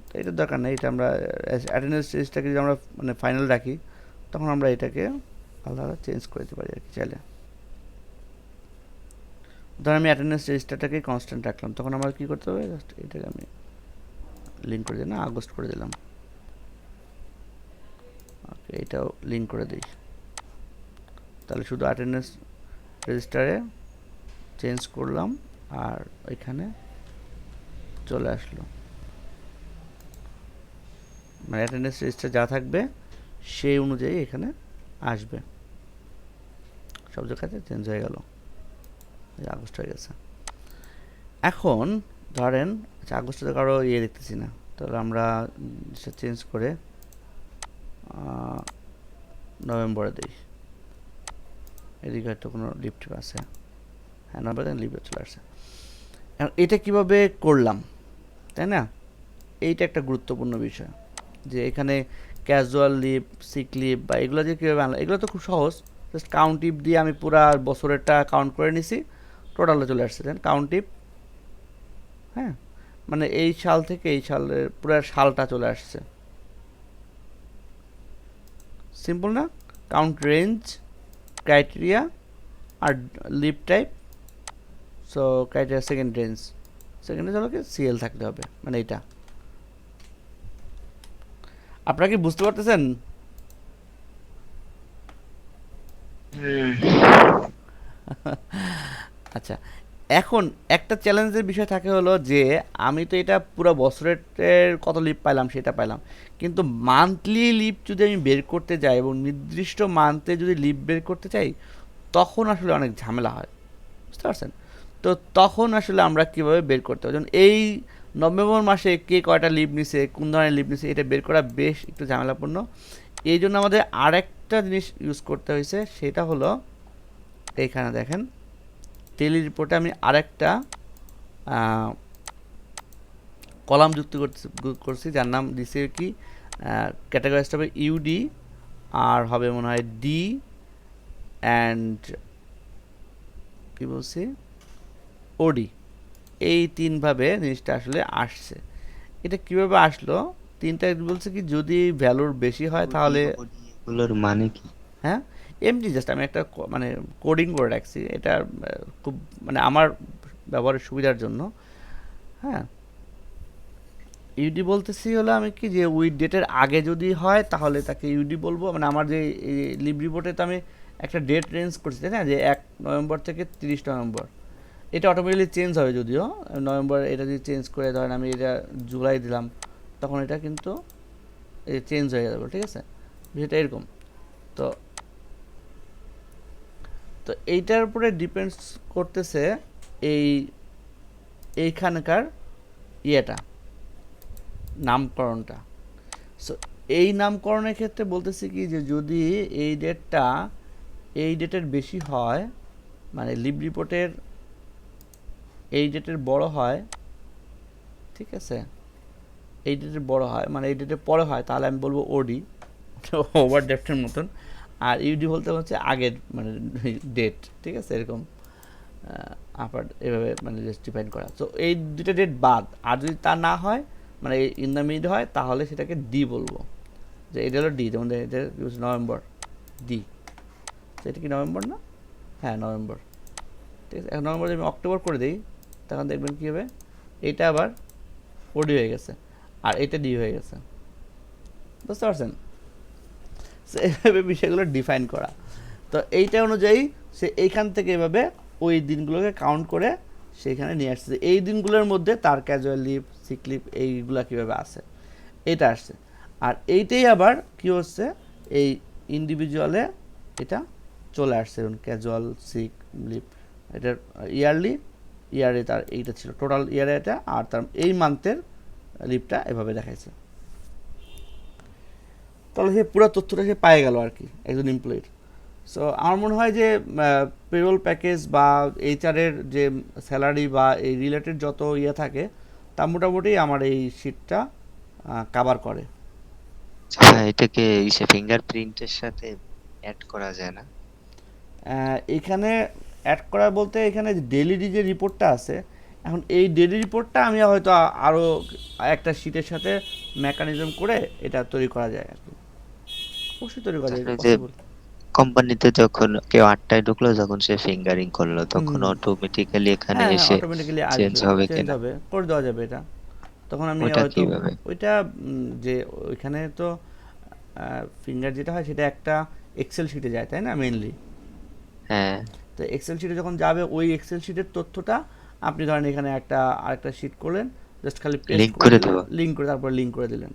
তো এটার দরকার নেই, এটা আমরা অ্যাটেন্ডেন্স রেজিস্টারকে যদি আমরা মানে ফাইনাল রাখি তখন আমরা এটাকে আলাদা চেঞ্জ করে দিতে পারি আর কি চাইলে। ধর আমি অ্যাটেন্ডেন্স রেজিস্টারটাকে কনস্ট্যান্ট রাখলাম, তখন আমার কী করতে হবে, জাস্ট এটাকে আমি লিঙ্ক করে দিই, না আগস্ট করে দিলাম, ওকে এটাও লিঙ্ক করে দিই। তাহলে শুধু অ্যাটেন্ডেন্স রেজিস্টারে চেঞ্জ করলাম আর এখানে চলে আসলো, মানে অ্যাটেন্ডেন্স রেজিস্টার যা থাকবে সেই অনুযায়ী এখানে আসবে, সব জায়গাতে চেঞ্জ হয়ে গেল, আগস্ট হয়ে গেছে। এখন ধরেন আচ্ছা আগস্টে তো কারো ইয়ে দেখতেছি না, তাহলে আমরা চেঞ্জ করে নভেম্বরে দিই, এদিকে হয়তো কোনো লিফট আছে, হ্যাঁ নভেম্বরে লিফট চলে আসছে। এখন এটা কিভাবে করলাম তাই না, এইটা একটা গুরুত্বপূর্ণ বিষয়, যে এখানে ক্যাজুয়াল লিভ, সিক লিভ বা এগুলো যে কীভাবে আনলাম, এগুলো তো খুব সহজ, জাস্ট কাউন্ট টিপ দিয়ে আমি পুরা বছরেরটা কাউন্ট করে নিছি, টোটালে চলে আসছে। দেন কাউন্ট টিপ, হ্যাঁ মানে এই সাল থেকে এই সালের পুরো সালটা চলে আসছে, সিম্পল না। কাউন্ট রেঞ্জ, ক্রাইটেরিয়া আর leave type, so criteria second range, সেকেন্ডে চলো কি সিএল থাকতে হবে, মানে এটা আপনারা কি বুঝতে পারতেছেন? আচ্ছা এখন একটা চ্যালেঞ্জের বিষয় থাকে হলো যে আমি তো এটা পুরো বছরের কত লিভ পাইলাম সেটা পাইলাম, কিন্তু মান্থলি লিভ যদি আমি বের করতে যাই এবং নির্দিষ্ট মান্থে যদি লিভ বের করতে চাই তখন আসলে অনেক ঝামেলা হয়, বুঝতে পারছেন? তো তখন আসলে আমরা কীভাবে বের করতে হবে, যেমন এই নভেম্বর মাসে কে কয়টা লিভ নিছে, কোন ধরনের লিভ নিছে, এটা বের করা বেশ একটু ঝামেলাপূর্ণ। এই জন্য আমাদের আরেকটা জিনিস ইউজ করতে হয়েছে, সেটা হলো এইখানে দেখেন টেলি রিপোর্টে আমি আরেকটা কলাম যুক্ত করছি যার নাম দিছে কি ক্যাটাগরাইজটা হবে ইউডি আর হবে মনে হয় ডি অ্যান্ড কি বলছি ওডি, এই তিনভাবে জিনিসটা আসলে আসছে। এটা কিভাবে আসলো, তিনটা বলছে কি যদি ভ্যালুর বেশি হয় তাহলে এগুলোর মানে কি? হ্যাঁ এমনি জাস্ট আমি একটা মানে কোডিং করে রাখছি, এটা খুব মানে আমার ব্যবহারের সুবিধার জন্য। হ্যাঁ ইউডি বলতেছি হলো আমি কি যে উইথ ডেটের আগে যদি হয় তাহলে তাকে ইউডি বলবো, মানে আমার যে লিভ রিপোর্টে তো আমি একটা ডেট রেঞ্জ করছি তাই না, যে 1 নভেম্বর থেকে 30 নভেম্বর, এটা অটোমেটিক্যালি চেঞ্জ হবে, যদিও নভেম্বর এটা যদি চেঞ্জ করে ধরেন আমি এটা জুলাই দিলাম তখন এটা কিন্তু চেঞ্জ হয়ে যাবে, ঠিক আছে, বিষয়টা এরকম। তো তো এইটার উপরে ডিপেন্ডস করতেছে এইখানকার ইয়েটা, নামকরণটা। সো এই নামকরণের ক্ষেত্রে বলতেছি কি যে যদি এই ডেটটা এই ডেটের বেশি হয়, মানে লিভ রিপোর্টের এই ডেটের বড় হয়, ঠিক আছে, এই ডেটের বড় হয় মানে এই ডেটের পরে হয়, তাহলে আমি বলবো ওডি, ওভার ডেটের মতন। আর ইউডি বলতে হচ্ছে আগের মানে ডেট, ঠিক আছে, এরকম আপার এভাবে মানে জাস্ট ডিফাইন করা। তো এই দুটো ডেট বাদ, আর যদি তা না হয় মানে ইন দ্য মিড হয় তাহলে সেটাকে ডি বলবো, যে এটা হলো ডি, যেমন এটা নভেম্বর ডি, সেটা কি নভেম্বর না, হ্যাঁ নভেম্বর, ঠিক আছে। এখন নভেম্বর যদি আমি অক্টোবর করে দিই তখন দেখবেন কী হবে, এইটা আবার ওডি হয়ে গেছে আর এটা ডি হয়ে গেছে, বুঝতে পারছেন? এইভাবে বিষয়গুলো ডিফাইন করা। তো এইটা অনুযায়ী সে এইখান থেকে এভাবে ওই দিনগুলোকে কাউন্ট করে সেইখানে নিয়ে আসছে, এই দিনগুলোর মধ্যে তার ক্যাজুয়াল লিভ, সিক লিভ এইগুলো কীভাবে আসে এটা আসছে। আর এইটাই আবার কী হচ্ছে এই ইন্ডিভিজুয়ালে এটা চলে আসছে, যেমন ক্যাজুয়াল, সিক লিভ, এটার ইয়ারে তার এইটা ছিল টোটাল ইয়ারে এটা, আর তার এই মান্থের লিভটা এভাবে দেখাইছে। তাহলে সে পুরো তথ্যটা সে পায়ে গেল আর কি একজন এমপ্লয়ির। সো আমার মনে হয় যে পেরোল প্যাকেজ বা এইচআরের যে স্যালারি বা এই রিলেটেড যত ইয়ে থাকে তা মোটামুটি আমার এই শিটটা কাভার করে। আচ্ছা, এটাকে ইসে ফিঙ্গারপ্রিন্টের সাথে অ্যাড করা যায় না? এখানে অ্যাড করা বলতে এখানে ডেইলি যে রিপোর্টটা আছে, এখন এই ডেইলি রিপোর্টটা আমি হয়তো আরও একটা শিটের সাথে মেকানিজম করে এটা তৈরি করা যায় আর কি। অবশ্যই তৈরি করা যায়, তাহলে এটা যে পসিবল। কোম্পানিতে যখন কেউ 8টায় ঢুকলো, যখন সে ফিঙ্গারিং করলো, তখন হুম। অটোমেটিক্যালি এখানে হ্যাঁ, হ্যাঁ, এসে অটোমেটিক্যালি চেঞ্জ আসবে, হবে চেঞ্জ কিনা? হবে, করে দেওয়া যাবে এটা। তখন আমি ওটা হয়তো কিভাবে? ওইটা যে ওইখানে তো ফিঙ্গার যেটা হয় সেটা একটা এক্সেল শিটে যায়, তাই না, মেইনলি। হ্যাঁ, তো এক্সেল শিটে যখন যাবে ওই এক্সেল শিটের তথ্যটা আপনি ধরেন এখানে আরেকটা শিট করলেন, জাস্ট খালি পেস্ট লিংক করে করে দিলেন, দেবো। লিঙ্ক করে তারপর লিঙ্ক করে দিলেন,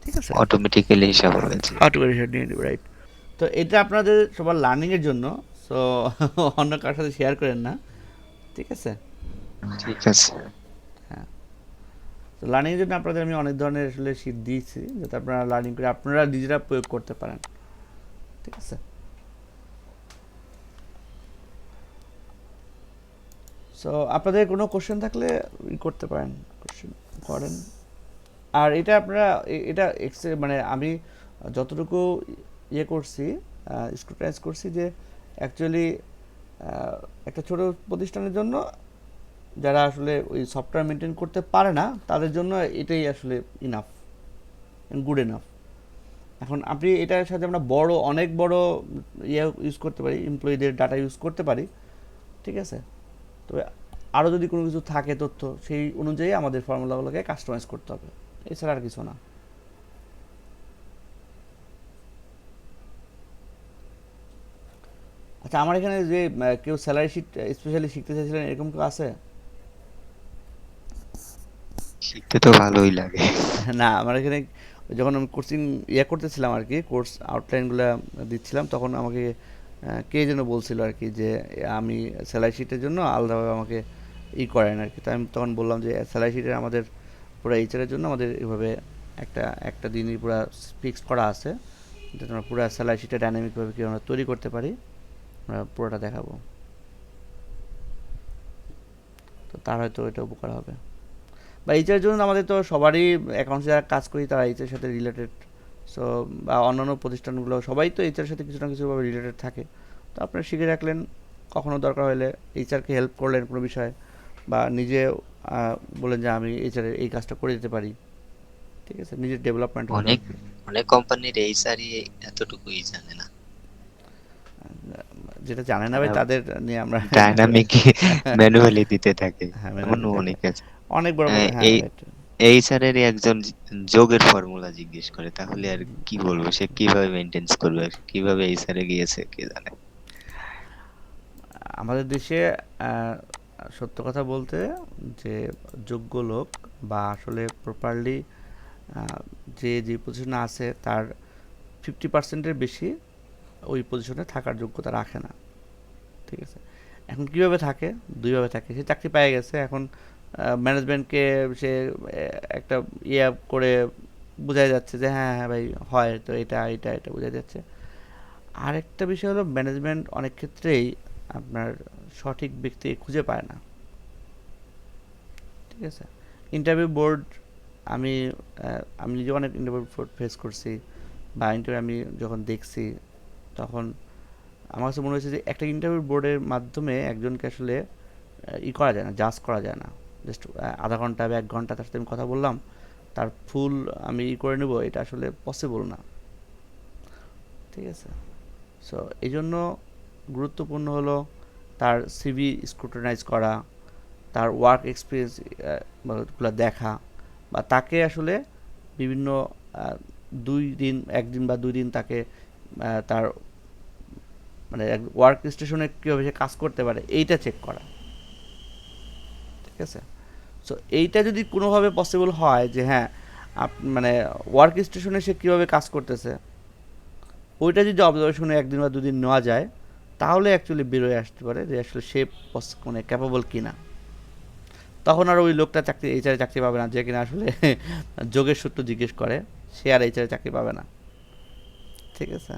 ঠিক আছে। অটোমেটিক্যালি হিসাব হবে যে। অটোমেটিক নিয়ে নেবে, রাইট। তো এটা আপনাদের সবার লার্নিংয়ের জন্য, সো অন্য কারোর সাথে শেয়ার করেন না, ঠিক আছে। ঠিক আছে। হ্যাঁ, তো লার্নিংয়ের জন্য আপনাদের আমি অনেক ধরনের আসলে শীট দিয়েছি যাতে আপনারা লার্নিং করে আপনারা নিজেরা প্রয়োগ করতে পারেন, ঠিক আছে। সো আপনাদের কোনো কোশ্চেন থাকলে করতে পারেন, কোশ্চেন করেন। আর এটা আপনারা এটা মানে আমি যতটুকু ইয়ে করছি, স্ক্রুটাইজ করছি যে অ্যাকচুয়ালি একটা ছোট প্রতিষ্ঠানের জন্য যারা আসলে ওই সফটওয়্যার মেনটেন করতে পারে না তাদের জন্য এটাই আসলে ইনাফ, গুড এনাফ। এখন আপনি এটার সাথে আমরা অনেক বড় ইয়ে ইউজ করতে পারি, এমপ্লয়ীদের ডাটা ইউজ করতে পারি, ঠিক আছে। তবে আরও যদি কোনো কিছু থাকে তথ্য, সেই অনুযায়ী আমাদের ফর্মুলাগুলোকে কাস্টমাইজ করতে হবে, এছাড়া আর কিছু না। আচ্ছা, আমার এখানে যে কেউ স্যালারি শিট স্পেশালি শিখতে চাইছিলেন, এরকম কেউ আছে? শিখতে তো ভালোই লাগে। না, আমার এখানে যখন আমি কোচিং ইয়ে করতেছিলাম আর কি, কোর্স আউটলাইনগুলো দিচ্ছিলাম, তখন আমাকে কে যেন বলছিল আর কি যে আমি স্যালারি শিটের জন্য আলাদাভাবে আমাকে করেন আর কি। তো আমি তখন বললাম যে স্যালারি শিটের আমাদের পুরো এইচআরের জন্য আমাদের এভাবে একটা একটা দিনই পুরো ফিক্সড করা আছে, যাতে আমরা পুরো স্যালারি শিটে ডাইনামিকভাবে কী আমরা তৈরি করতে পারি, আমরা পুরোটা দেখাবো। তো তার হয়তো এটা উপকার হবে। বা এইচআরের জন্য আমাদের তো সবারই অ্যাকাউন্টস যারা কাজ করি তারা এইচআর সাথে রিলেটেড। সো বা অন্যান্য প্রতিষ্ঠানগুলো সবাই তো এইচআর সাথে কিছু না কিছুভাবে রিলেটেড থাকে। তো আপনারা শিখে রাখলেন, কখনো দরকার হলে এইচআরকে হেল্প করলেন কোনো বিষয়ে, বা নিজে বললেন যে আমি এইচআরের এই কাজটা করে দিতে পারি, ঠিক আছে, নিজের ডেভেলপমেন্ট হলো। অনেক অনেক কোম্পানির এইচআরই এতটুকুই জানে না। যেটা জানে না ভাই তাদের নিয়ে আমরা ডাইনামিক ম্যানুয়ালি দিতে থাকে, হ্যাঁ, এমনও manually অনেক আছে। অনেক বড় বড়, আহ, হ্যাঁ, এই রাইট। এইচআরেরই একজন যোগের ফর্মুলা জিজ্ঞেস করে, তাহলে আর কি বলবো? সে কিভাবে মেনটেন্স করবে, কিভাবে এইচআরে গিয়েছে কে জানে। আমাদের দেশে আহ, সত্য কথা বলতে যে যোগ্য লোক বা আসলে প্রপারলি যে পজিশনে আছে তার 50%-এর বেশি ওই পজিশনে থাকার যোগ্যতা রাখে না, ঠিক আছে। এখন কীভাবে থাকে? দুইভাবে থাকে। সে চাকরি পেয়ে গেছে, এখন ম্যানেজমেন্টকে সে একটা ইয়ে করে বোঝাই যাচ্ছে যে হ্যাঁ হ্যাঁ ভাই হয়, তো এটা এটা এটা বোঝাই যাচ্ছে। আরেকটা বিষয় হলো ম্যানেজমেন্ট অনেক ক্ষেত্রেই আপনার সঠিক ব্যক্তি খুঁজে পায় না, ঠিক আছে। ইন্টারভিউ বোর্ড, আমি আমি নিজে অনেক ইন্টারভিউ বোর্ড ফেস করছি, বা ইন্টারভিউ আমি যখন দেখছি তখন আমার কাছে মনে হয়েছে যে একটা ইন্টারভিউ বোর্ডের মাধ্যমে একজনকে আসলে করা যায় না, জাজ করা যায় না। জাস্ট আধা ঘন্টা বা 1 ঘন্টা তার সাথে আমি কথা বললাম, তার ফুল আমি করে নেব, এটা আসলে পসিবল না, ঠিক আছে। সো এই জন্য গুরুত্বপূর্ণ হলো তার সিভি স্ক্রুটিনাইজ করা, তার ওয়ার্ক এক্সপিরিয়েন্সগুলো দেখা, বা তাকে আসলে বিভিন্ন 2 দিন, 1 দিন বা 2 দিন তাকে তার মানে ওয়ার্ক স্টেশনে কীভাবে সে কাজ করতে পারে এইটা চেক করা, ঠিক আছে। সো এইটা যদি কোনোভাবে পসিবল হয় যে হ্যাঁ মানে ওয়ার্ক স্টেশনে সে কীভাবে কাজ করতেছে, ওইটা যদি অবজারভেশনে 1 দিন বা 2 দিন নেওয়া যায়, তাহলে অ্যাকচুয়ালি বেরোয় আসতে পারে যে আসলে সে মানে ক্যাপাবল কিনা। তখন আর ওই লোকটা এইচআরে চাকরি পাবে না, যে কিনা আসলে যোগের সূত্র জিজ্ঞেস করে, সে আর এইচআরে চাকরি পাবে না, ঠিক ঠিক আছে।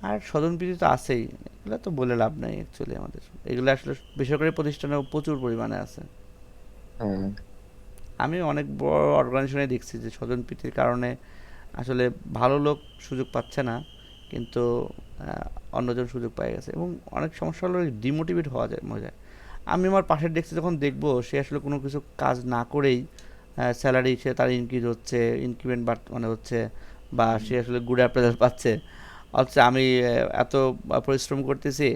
আর স্বজনপ্রীতি তো আছেই, এগুলো তো বলে লাভ নাই অ্যাকচুয়ালি। আমাদের এগুলো আসলে বেসরকারি প্রতিষ্ঠানেও প্রচুর পরিমাণে আছে। হ্যাঁ। আমি অনেক বড় অর্গানাইজেশনে দেখছি যে স্বজনপ্রীতির কারণে আসলে ভালো লোক সুযোগ পাচ্ছে না, কিন্তু অন্যজন সুযোগ পেয়ে গেছে, এবং অনেক সমস্যা হলো ডিমোটিভেট হওয়া যায় মনে যায়। আমি আমার পাশের ডেস্কে যখন দেখবো সে আসলে কোনো কিছু কাজ না করেই স্যালারি সে তার ইনক্রিজ হচ্ছে, ইনক্রিমেন্ট মানে হচ্ছে, বা সে আসলে গুড অ্যাপ্রেজাল পাচ্ছে, অথচ আমি এত পরিশ্রম করতেছি,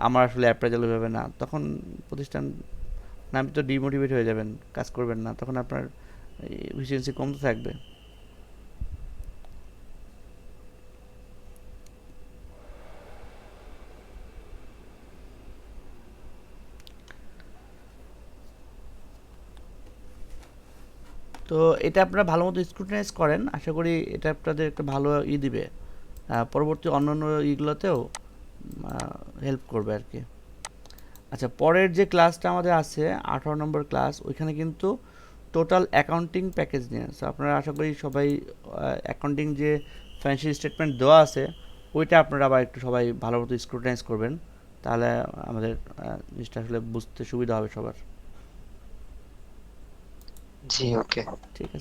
আমার আসলে অ্যাপ্রেজাল ওইভাবে না, তখন প্রতিষ্ঠান না, আপনি তো ডিমোটিভেট হয়ে যাবেন, কাজ করবেন না, তখন আপনার এফিসিয়েন্সি কমতে থাকবে। তো এটা আপনারা ভালো মতো স্ক্রুটিনাইজ করেন, আশা করি এটা আপনাদের একটা ভালো দিবে, পরবর্তী অন্যান্য ইগুলোতেও হেল্প করবে আর কি। আচ্ছা, পরের যে ক্লাসটা আমাদের আছে 18 নম্বর ক্লাস, ওইখানে কিন্তু টোটাল অ্যাকাউন্টিং প্যাকেজ নিয়ে, সো আপনারা আশা করি সবাই অ্যাকাউন্টিং যে ফাইন্যান্সিয়াল স্টেটমেন্ট দেওয়া আছে ওইটা আপনারা আবার একটু সবাই ভালো মতো স্ক্রুটিনাইজ করবেন, তাহলে আমাদের জিনিসটা আসলে বুঝতে সুবিধা হবে সবার। জি, ওকে। ঠিক আছে।